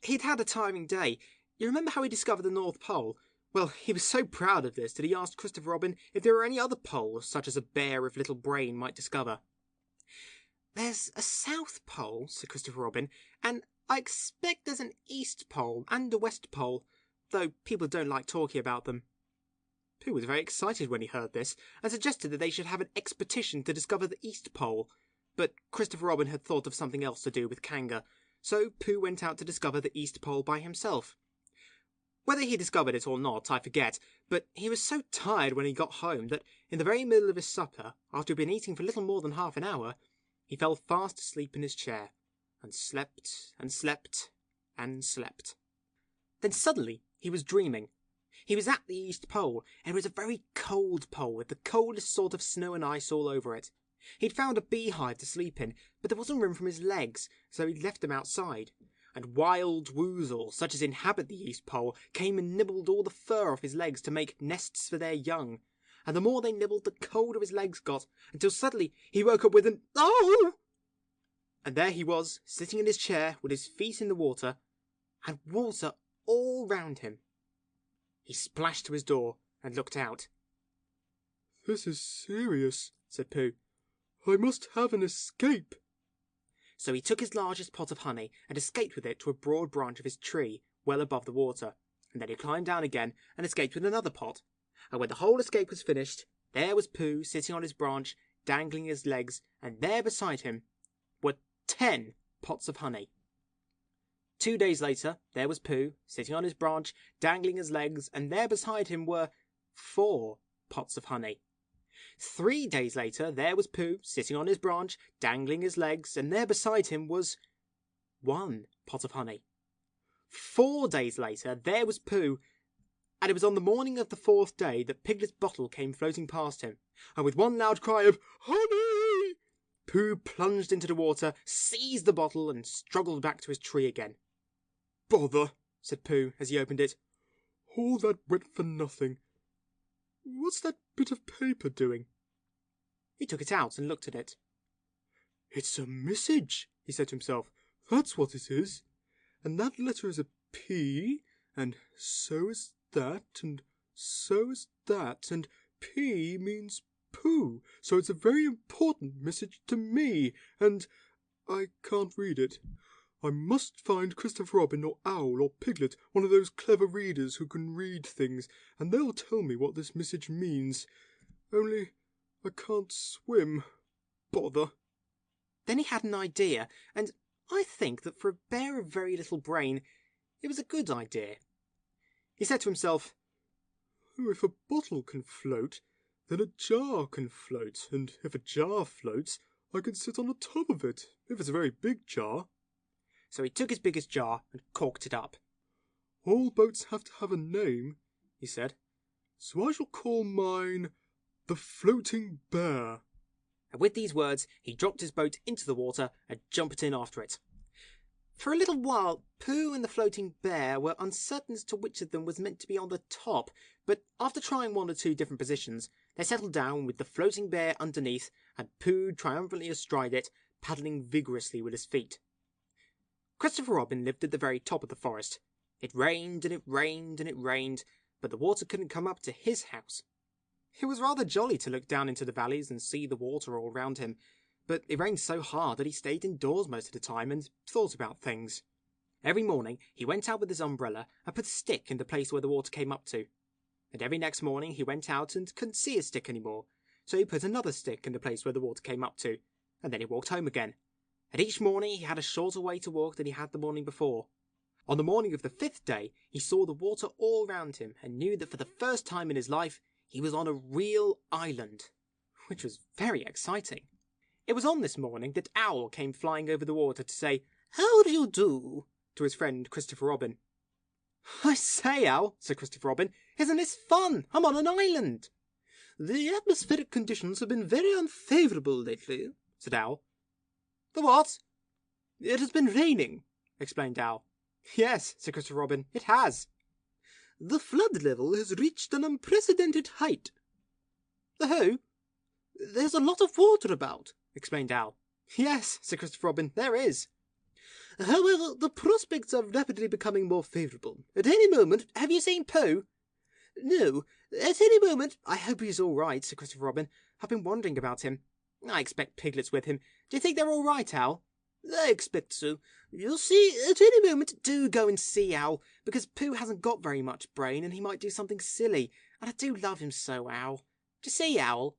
He'd had a tiring day. You remember how he discovered the North Pole? Well, he was so proud of this that he asked Christopher Robin if there were any other poles such as a bear of little brain might discover. "There's a South Pole," said Christopher Robin, "and I expect there's an East Pole and a West Pole, though people don't like talking about them." Pooh was very excited when he heard this, and suggested that they should have an expedition to discover the East Pole, but Christopher Robin had thought of something else to do with Kangaroo, so Pooh went out to discover the East Pole by himself. Whether he discovered it or not, I forget, but he was so tired when he got home that in the very middle of his supper, after he'd been eating for little more than half an hour, he fell fast asleep in his chair, and slept and slept and slept. Then suddenly he was dreaming. He was at the East Pole, and it was a very cold pole with the coldest sort of snow and ice all over it. He'd found a beehive to sleep in, but there wasn't room for his legs, so he'd left them outside. And wild woozles, such as inhabit the East Pole, came and nibbled all the fur off his legs to make nests for their young. And the more they nibbled, the colder his legs got, until suddenly he woke up with an "Oh!" And there he was, sitting in his chair with his feet in the water, and water all round him. He splashed to his door and looked out. "This is serious," said Pooh. "I must have an escape." So he took his largest pot of honey and escaped with it to a broad branch of his tree, well above the water, and then he climbed down again and escaped with another pot. And when the whole escape was finished, there was Pooh sitting on his branch, dangling his legs, and there beside him were 10 pots of honey. 2 days later, there was Pooh, sitting on his branch, dangling his legs, and there beside him were 4 pots of honey. 3 days later, there was Pooh, sitting on his branch, dangling his legs, and there beside him was 1 pot of honey. 4 days later, there was Pooh, and it was on the morning of the 4th day that Piglet's bottle came floating past him, and with one loud cry of "Honey!" Pooh plunged into the water, seized the bottle, and struggled back to his tree again. Bother, said Pooh as he opened it. All that wet for nothing. What's that bit of paper doing? He took it out and looked at it. It's a message, he said to himself. That's what it is. And that letter is a P, and so is that, and so is that, and P means Pooh, so it's a very important message to me, and I can't read it. I must find Christopher Robin or Owl or Piglet, one of those clever readers who can read things, and they'll tell me what this message means. Only I can't swim. Bother. Then he had an idea, and I think that for a bear of very little brain, it was a good idea. He said to himself, "Oh, if a bottle can float, then a jar can float, and if a jar floats, I can sit on the top of it, if it's a very big jar." So he took his biggest jar and corked it up. "All boats have to have a name," he said, "so I shall call mine the Floating Bear." And with these words, he dropped his boat into the water and jumped in after it. For a little while, Pooh and the Floating Bear were uncertain as to which of them was meant to be on the top, but after trying 1 or 2 different positions, they settled down with the Floating Bear underneath and Pooh triumphantly astride it, paddling vigorously with his feet. Christopher Robin lived at the very top of the forest. It rained and it rained and it rained, but the water couldn't come up to his house. It was rather jolly to look down into the valleys and see the water all round him, but it rained so hard that he stayed indoors most of the time and thought about things. Every morning he went out with his umbrella and put a stick in the place where the water came up to. And every next morning he went out and couldn't see his stick anymore, so he put another stick in the place where the water came up to, and then he walked home again. And each morning he had a shorter way to walk than he had the morning before. On the morning of the 5th day, he saw the water all round him and knew that for the first time in his life, he was on a real island, which was very exciting. It was on this morning that Owl came flying over the water to say, "How do you do?" to his friend Christopher Robin. "I say, Owl," said Christopher Robin, "isn't this fun? I'm on an island." "The atmospheric conditions have been very unfavourable lately," said Owl. "The what?" "It has been raining," explained Owl. "Yes," said Christopher Robin, "it has." "The flood level has reached an unprecedented height." "The who?" "There's a lot of water about," explained Owl. "Yes," said Christopher Robin, "there is." "However, the prospects are rapidly becoming more favourable. At any moment—" "Have you seen Pooh?" "No. At any moment—" "I hope he's all right," said Christopher Robin. "I've been wondering about him. I expect Piglet's with him. Do you think they're all right, Owl?" "I expect so. You'll see at any moment." "Do go and see, Owl, because Pooh hasn't got very much brain and he might do something silly. And I do love him so, Owl. Do you see, Owl?"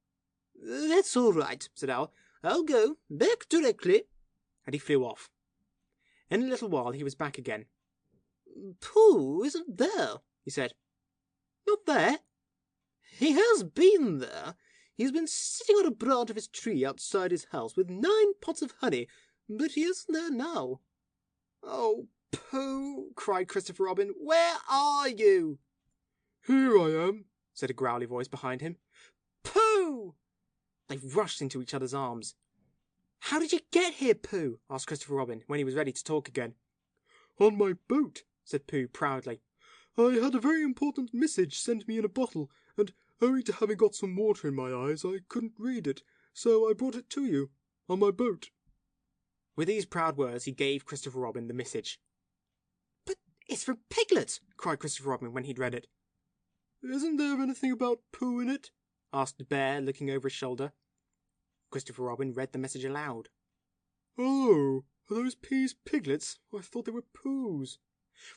"That's all right," said Owl. "I'll go. Back directly." And he flew off. In a little while he was back again. "Pooh isn't there," he said. "Not there?" "He has been there. He's been sitting on a branch of his tree outside his house with 9 pots of honey, but he isn't there now." "Oh, Pooh!" cried Christopher Robin. "Where are you?" "Here I am," said a growly voice behind him. "Pooh!" They rushed into each other's arms. "How did you get here, Pooh?" asked Christopher Robin when he was ready to talk again. "On my boat," said Pooh proudly. "I had a very important message sent me in a bottle, and owing to having got some water in my eyes, I couldn't read it, so I brought it to you, on my boat." With these proud words he gave Christopher Robin the message. "But it's from Piglet!" cried Christopher Robin when he'd read it. "Isn't there anything about Pooh in it?" asked the bear, looking over his shoulder. Christopher Robin read the message aloud. "Oh, are those P's Piglets? I thought they were Poohs."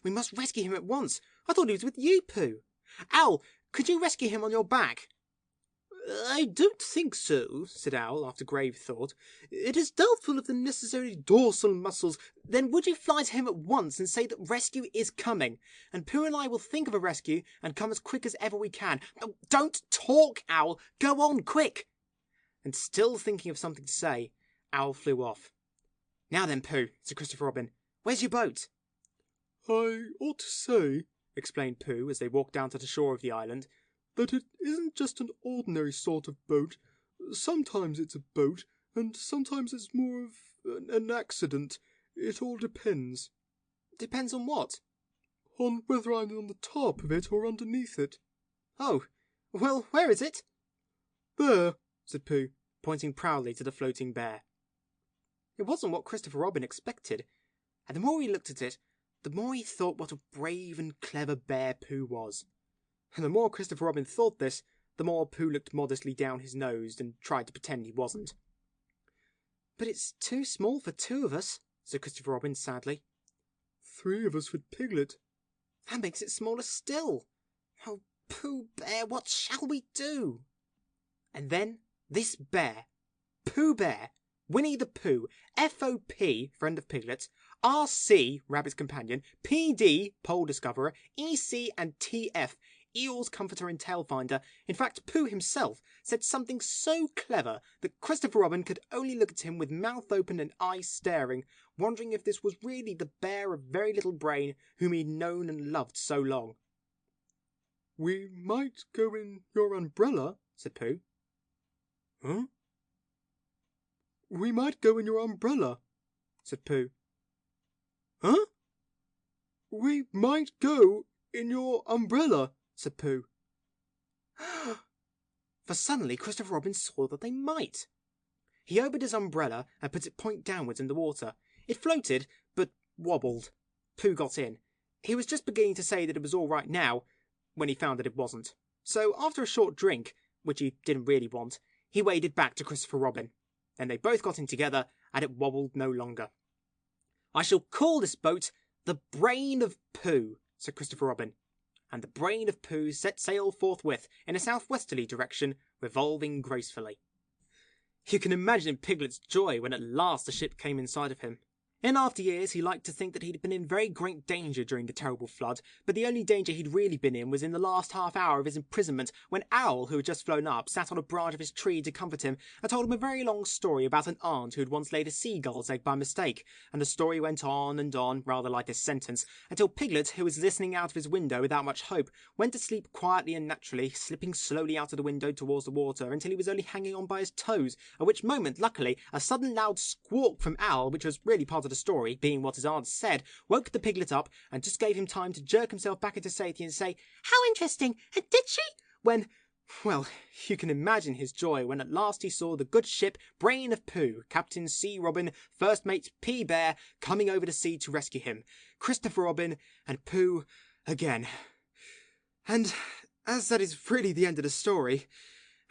"We must rescue him at once. I thought he was with you, Pooh. Owl, could you rescue him on your back?" I don't think so, said Owl, after grave thought. It is doubtful of the necessary dorsal muscles. Then would you fly to him at once and say that rescue is coming? And Pooh and I will think of a rescue and come as quick as ever we can. Oh, don't talk, Owl. Go on, quick. And still thinking of something to say, Owl flew off. Now then, Pooh, said Christopher Robin, where's your boat? I ought to say, explained Pooh as they walked down to the shore of the island, that it isn't just an ordinary sort of boat. Sometimes it's a boat, and sometimes it's more of an accident. It all depends. Depends on what? On whether I'm on the top of it or underneath it. Oh, well, where is it? There, said Pooh, pointing proudly to the floating bear. It wasn't what Christopher Robin expected, and the more he looked at it, the more he thought what a brave and clever bear Pooh was. And the more Christopher Robin thought this, the more Pooh looked modestly down his nose and tried to pretend he wasn't. But it's too small for two of us, said Christopher Robin sadly. 3 of us with Piglet. That makes it smaller still. Oh, Pooh Bear, what shall we do? And then this bear, Pooh Bear, Winnie the Pooh, FOP, friend of Piglet, RC, rabbit's companion, PD, pole discoverer, EC and TF, Eeyore's comforter and tail finder. In fact, Pooh himself said something so clever that Christopher Robin could only look at him with mouth open and eyes staring, wondering if this was really the bear of very little brain whom he'd known and loved so long. We might go in your umbrella, said Pooh. Huh? We might go in your umbrella, said Pooh. Huh? We might go in your umbrella, said Pooh. For suddenly Christopher Robin saw that they might. He opened his umbrella and put it point downwards in the water. It floated, but wobbled. Pooh got in. He was just beginning to say that it was all right now, when he found that it wasn't. So after a short drink, which he didn't really want, he waded back to Christopher Robin. Then they both got in together, and it wobbled no longer. I shall call this boat the Brain of Pooh, said Christopher Robin. And the Brain of Pooh set sail forthwith in a southwesterly direction, revolving gracefully. You can imagine Piglet's joy when at last the ship came in sight of him. In after years, he liked to think that he'd been in very great danger during the terrible flood, but the only danger he'd really been in was in the last half hour of his imprisonment, when Owl, who had just flown up, sat on a branch of his tree to comfort him, and told him a very long story about an aunt who had once laid a seagull's egg by mistake, and the story went on and on, rather like this sentence, until Piglet, who was listening out of his window without much hope, went to sleep quietly and naturally, slipping slowly out of the window towards the water until he was only hanging on by his toes, at which moment, luckily, a sudden loud squawk from Owl, which was really part of the story, being what his aunt said, woke the Piglet up and just gave him time to jerk himself back into safety and say, How interesting! And did she? When, well, you can imagine his joy when at last he saw the good ship Brain of Pooh, Captain C. Robin, First Mate P. Bear, coming over the sea to rescue him, Christopher Robin, and Pooh again. And as that is really the end of the story,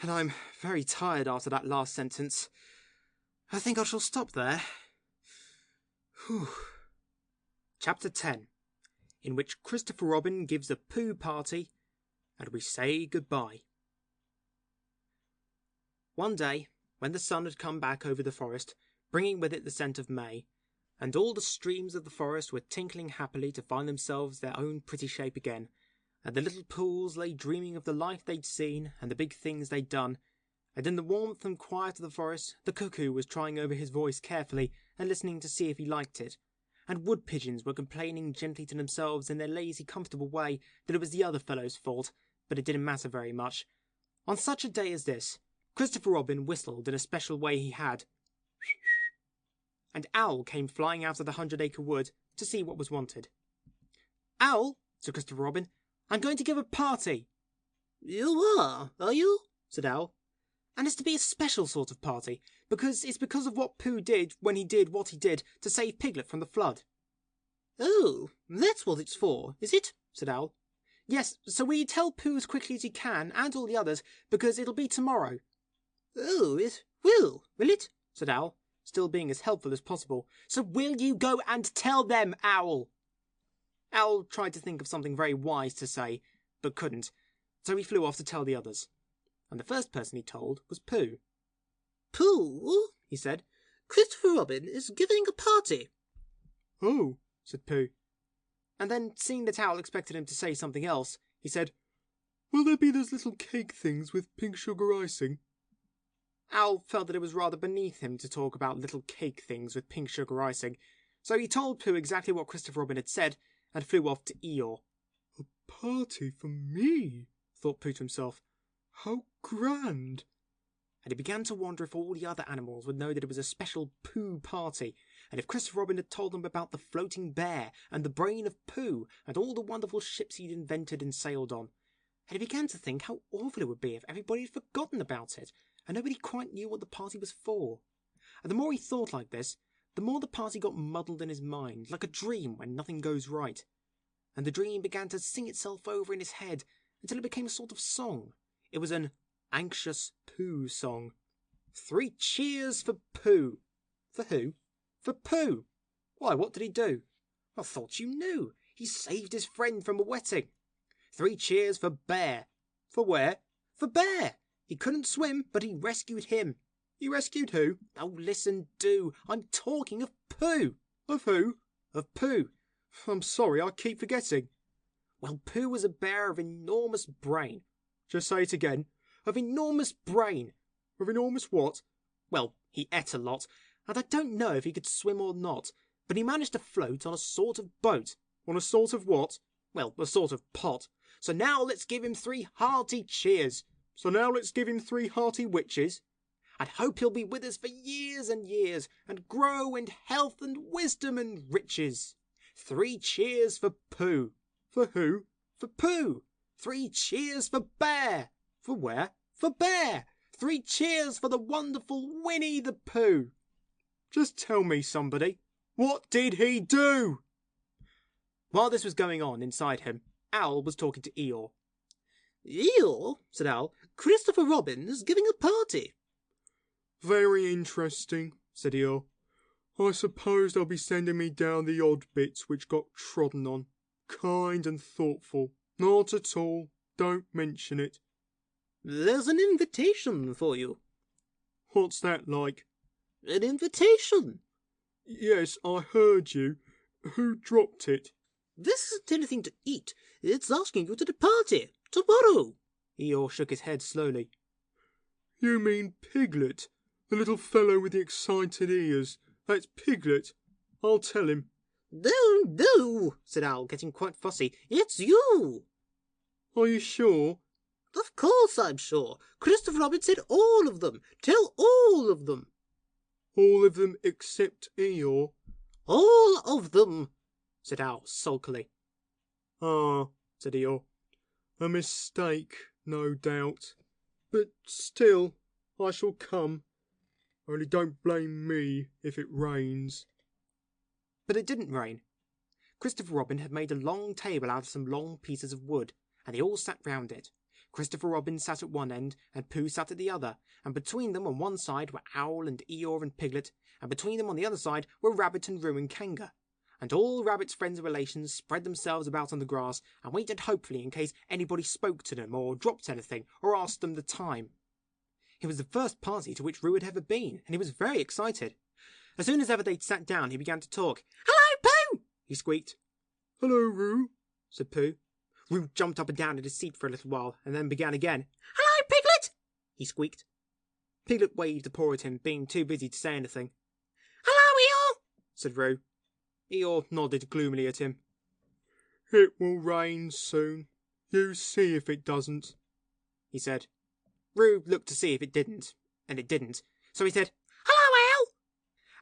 and I'm very tired after that last sentence, I think I shall stop there. Whew. Chapter 10, in which Christopher Robin gives a Pooh party and we say goodbye. One day, when the sun had come back over the forest, bringing with it the scent of May, and all the streams of the forest were tinkling happily to find themselves their own pretty shape again, and the little pools lay dreaming of the life they'd seen and the big things they'd done, and in the warmth and quiet of the forest, the cuckoo was trying over his voice carefully and listening to see if he liked it, and wood pigeons were complaining gently to themselves in their lazy, comfortable way that it was the other fellow's fault, but it didn't matter very much. On such a day as this, Christopher Robin whistled in a special way he had, and Owl came flying out of the 100 Acre Wood to see what was wanted. Owl, said Christopher Robin, I'm going to give a party. You are you? Said Owl. And it's to be a special sort of party, because it's because of what Pooh did when he did what he did to save Piglet from the flood. Oh, that's what it's for, is it? Said Owl. Yes, so will you tell Pooh as quickly as you can, and all the others, because it'll be tomorrow. Oh, it will it? Said Owl, still being as helpful as possible. So will you go and tell them, Owl? Owl tried to think of something very wise to say, but couldn't, so he flew off to tell the others. and the first person he told was Pooh. Pooh, he said, Christopher Robin is giving a party. Oh, said Pooh. And then, seeing that Owl expected him to say something else, he said, Will there be those little cake things with pink sugar icing? Owl felt that it was rather beneath him to talk about little cake things with pink sugar icing, so he told Pooh exactly what Christopher Robin had said and flew off to Eeyore. A party for me, thought Pooh to himself. How grand! And he began to wonder if all the other animals would know that it was a special Pooh party, and if Christopher Robin had told them about the floating bear and the brain of Pooh and all the wonderful ships he'd invented and sailed on. And he began to think how awful it would be if everybody had forgotten about it, and nobody quite knew what the party was for. And the more he thought like this, the more the party got muddled in his mind, like a dream when nothing goes right. And the dream began to sing itself over in his head until it became a sort of song. It was an anxious Pooh song. 3 cheers for Pooh. For who? For Pooh. Why, what did he do? I thought you knew. He saved his friend from a wetting. 3 cheers for Bear. For where? For Bear. He couldn't swim, but he rescued him. You rescued who? Oh, listen, do. I'm talking of Pooh. Of who? Of Pooh. I'm sorry, I keep forgetting. Well, Pooh was a bear of enormous brain. Just say it again. Of enormous brain. Of enormous what? Well, he ate a lot, and I don't know if he could swim or not, but he managed to float on a sort of boat. On a sort of what? Well, a sort of pot. So now let's give him 3 hearty cheers. So now let's give him 3 hearty witches. And hope he'll be with us for years and years, and grow in health and wisdom and riches. 3 cheers for Pooh. For who? For Pooh. 3 cheers for Bear. For where? For Bear. 3 cheers for the wonderful Winnie the Pooh. Just tell me, somebody, what did he do? While this was going on inside him, Owl was talking to Eeyore. Eeyore, said Owl, Christopher Robin is giving a party. Very interesting, said Eeyore. I suppose they'll be sending me down the odd bits which got trodden on. Kind and thoughtful. Not at all. Don't mention it. There's an invitation for you. What's that like? An invitation. Yes, I heard you. Who dropped it? This isn't anything to eat. It's asking you to the party. Tomorrow. Eeyore shook his head slowly. You mean Piglet? The little fellow with the excited ears. That's Piglet. I'll tell him. No, said Owl, getting quite fussy. It's you. Are you sure? Of course I'm sure. Christopher Robin said all of them. Tell all of them. All of them except Eeyore? All of them, said Owl sulkily. Ah, said Eeyore. A mistake, no doubt. But still, I shall come. Only don't blame me if it rains. But it didn't rain. Christopher Robin had made a long table out of some long pieces of wood, and they all sat round it. Christopher Robin sat at one end, and Pooh sat at the other, and between them on one side were Owl and Eeyore and Piglet, and between them on the other side were Rabbit and Roo and Kanga. And all Rabbit's friends and relations spread themselves about on the grass and waited hopefully in case anybody spoke to them or dropped anything or asked them the time. It was the first party to which Roo had ever been, and he was very excited. As soon as ever they'd sat down, he began to talk. Hello, Pooh! He squeaked. Hello, Roo, said Pooh. Roo jumped up and down in his seat for a little while, and then began again. Hello, Piglet! He squeaked. Piglet waved a paw at him, being too busy to say anything. Hello, Eeyore! said Roo. Eeyore nodded gloomily at him. It will rain soon. You see if it doesn't, he said. Roo looked to see if it didn't, and it didn't, so he said, Hello, Owl!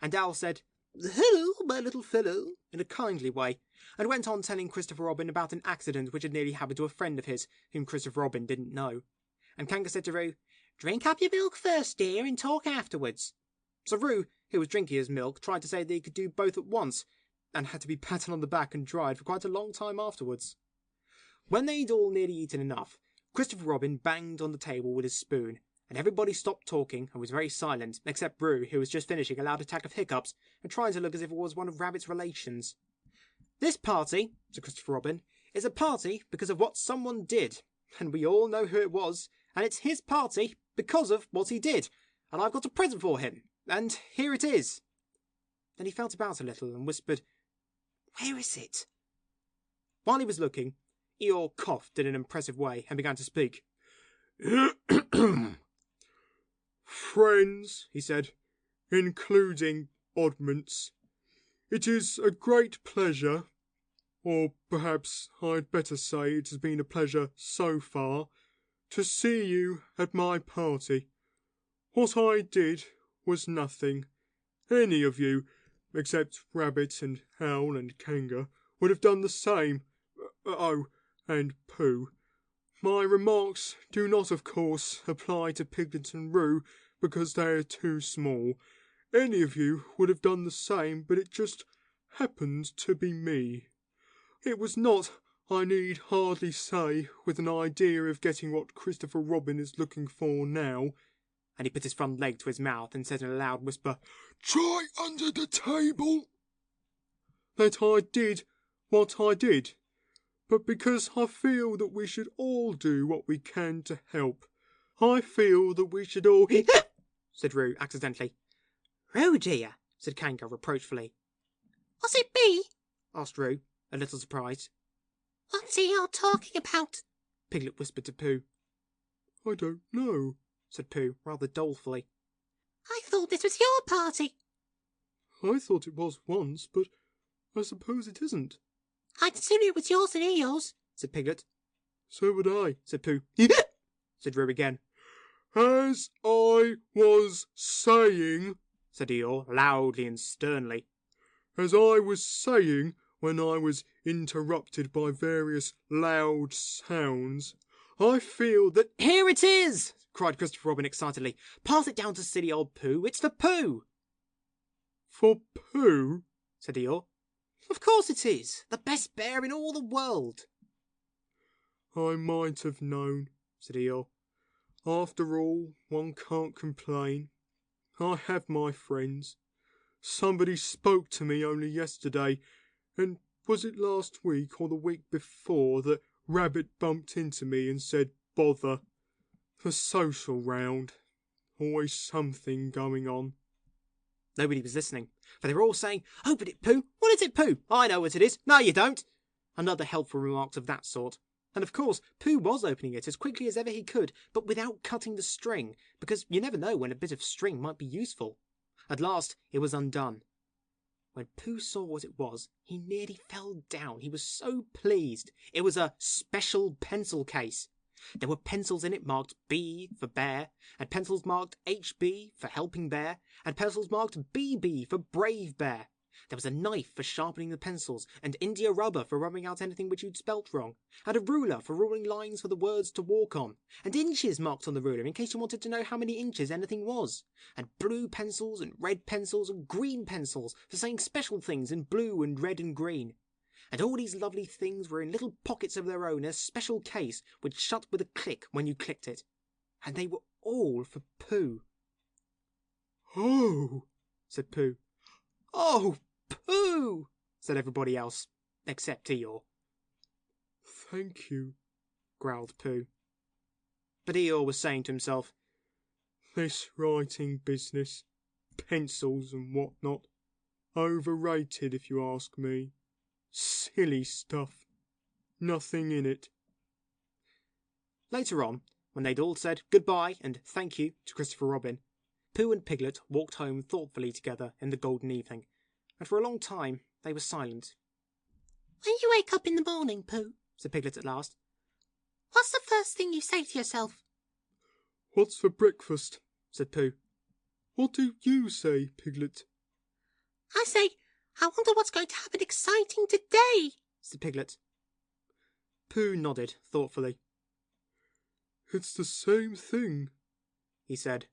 And Owl said, Hello, my little fellow, in a kindly way, and went on telling Christopher Robin about an accident which had nearly happened to a friend of his, whom Christopher Robin didn't know. And Kanga said to Roo, Drink up your milk first, dear, and talk afterwards. So Roo, who was drinking his milk, tried to say that he could do both at once, and had to be patted on the back and dried for quite a long time afterwards. When they'd all nearly eaten enough, Christopher Robin banged on the table with his spoon, and everybody stopped talking and was very silent, except Roo, who was just finishing a loud attack of hiccups and trying to look as if it was one of Rabbit's relations. This party, said Christopher Robin, is a party because of what someone did, and we all know who it was, and it's his party because of what he did, and I've got a present for him, and here it is." Then he felt about a little and whispered, "Where is it?" While he was looking, Eeyore coughed in an impressive way and began to speak. "Friends," he said, "including oddments, it is a great pleasure, or perhaps I'd better say it has been a pleasure so far, to see you at my party. What I did was nothing. Any of you, except Rabbit and Owl and Kangaroo, would have done the same. Oh, and Pooh. My remarks do not, of course, apply to Piglet and Roo, because they are too small. Any of you would have done the same, but it just happened to be me. It was not, I need hardly say, with an idea of getting what Christopher Robin is looking for now." And he put his front leg to his mouth and said in a loud whisper, "Try under the table," that I did what I did, but because I feel that we should all do what we can to help. I feel that we should all said Roo accidentally. "Roo, dear," said Kangaroo reproachfully. Was it me? Asked Roo, a little surprised. What's he all talking about? Piglet whispered to Pooh. "I don't know," said Pooh, rather dolefully. I thought this was your party. "I thought it was once, but I suppose it isn't." I'd sooner it was yours than Eeyore's, said Piglet. "So would I," said Pooh. said Roo again. "As I was saying," said Eeyore, loudly and sternly. "as I was saying when I was interrupted by various loud sounds, I feel that—" "Here it is!" cried Christopher Robin excitedly. "Pass it down to silly old Pooh. It's for Pooh." "For Pooh?" said Eeyore. "Of course it is. The best bear in all the world." "I might have known," said Eeyore. "After all, one can't complain. I have my friends. Somebody spoke to me only yesterday, and was it last week or the week before that Rabbit bumped into me and said, 'Bother.' The social round. Always something going on." Nobody was listening, for they were all saying, "Open it, Pooh! What is it, Pooh? I know what it is. No, you don't!" And other helpful remarks of that sort. And of course, Pooh was opening it as quickly as ever he could, but without cutting the string, because you never know when a bit of string might be useful. At last, it was undone. When Pooh saw what it was, he nearly fell down. He was so pleased. It was a special pencil case. There were pencils in it marked B for bear, and pencils marked HB for helping bear, and pencils marked BB for brave bear. There was a knife for sharpening the pencils, and India rubber for rubbing out anything which you'd spelt wrong, and a ruler for ruling lines for the words to walk on, and inches marked on the ruler in case you wanted to know how many inches anything was, and blue pencils and red pencils and green pencils for saying special things in blue and red and green. And all these lovely things were in little pockets of their own in a special case which shut with a click when you clicked it. And they were all for Pooh. "Oh," said Pooh. "Oh, Pooh!" said everybody else, except Eeyore. "Thank you," growled Pooh. But Eeyore was saying to himself, "This writing business, pencils and what not, overrated if you ask me. Silly stuff. Nothing in it." Later on, when they'd all said goodbye and thank you to Christopher Robin, Pooh and Piglet walked home thoughtfully together in the golden evening, and for a long time they were silent. When you wake up in the morning, Pooh, said Piglet at last, what's the first thing you say to yourself? "What's for breakfast?" said Pooh. "What do you say, Piglet?" I say, I wonder what's going to happen exciting today, said Piglet. Pooh nodded thoughtfully. "It's the same thing," he said.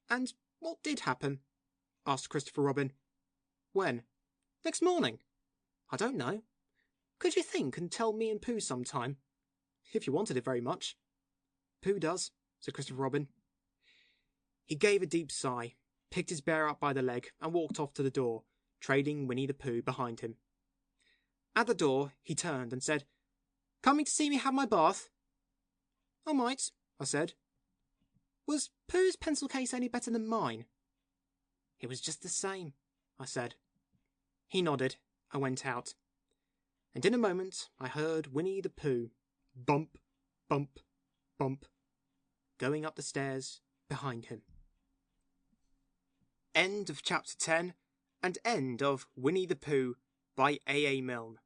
"And what did happen?" asked Christopher Robin. "When? Next morning?" "I don't know. Could you think and tell me and Pooh sometime? If you wanted it very much." "Pooh does," said Christopher Robin. He gave a deep sigh, picked his bear up by the leg, and walked off to the door, trailing Winnie the Pooh behind him. At the door, he turned and said, "Coming to see me have my bath?" I might, I said. Was Pooh's pencil case any better than mine? It was just the same, I said. He nodded. I went out. And in a moment I heard Winnie the Pooh, bump, bump, bump, going up the stairs behind him. End of chapter 10 and end of Winnie the Pooh by A. Milne.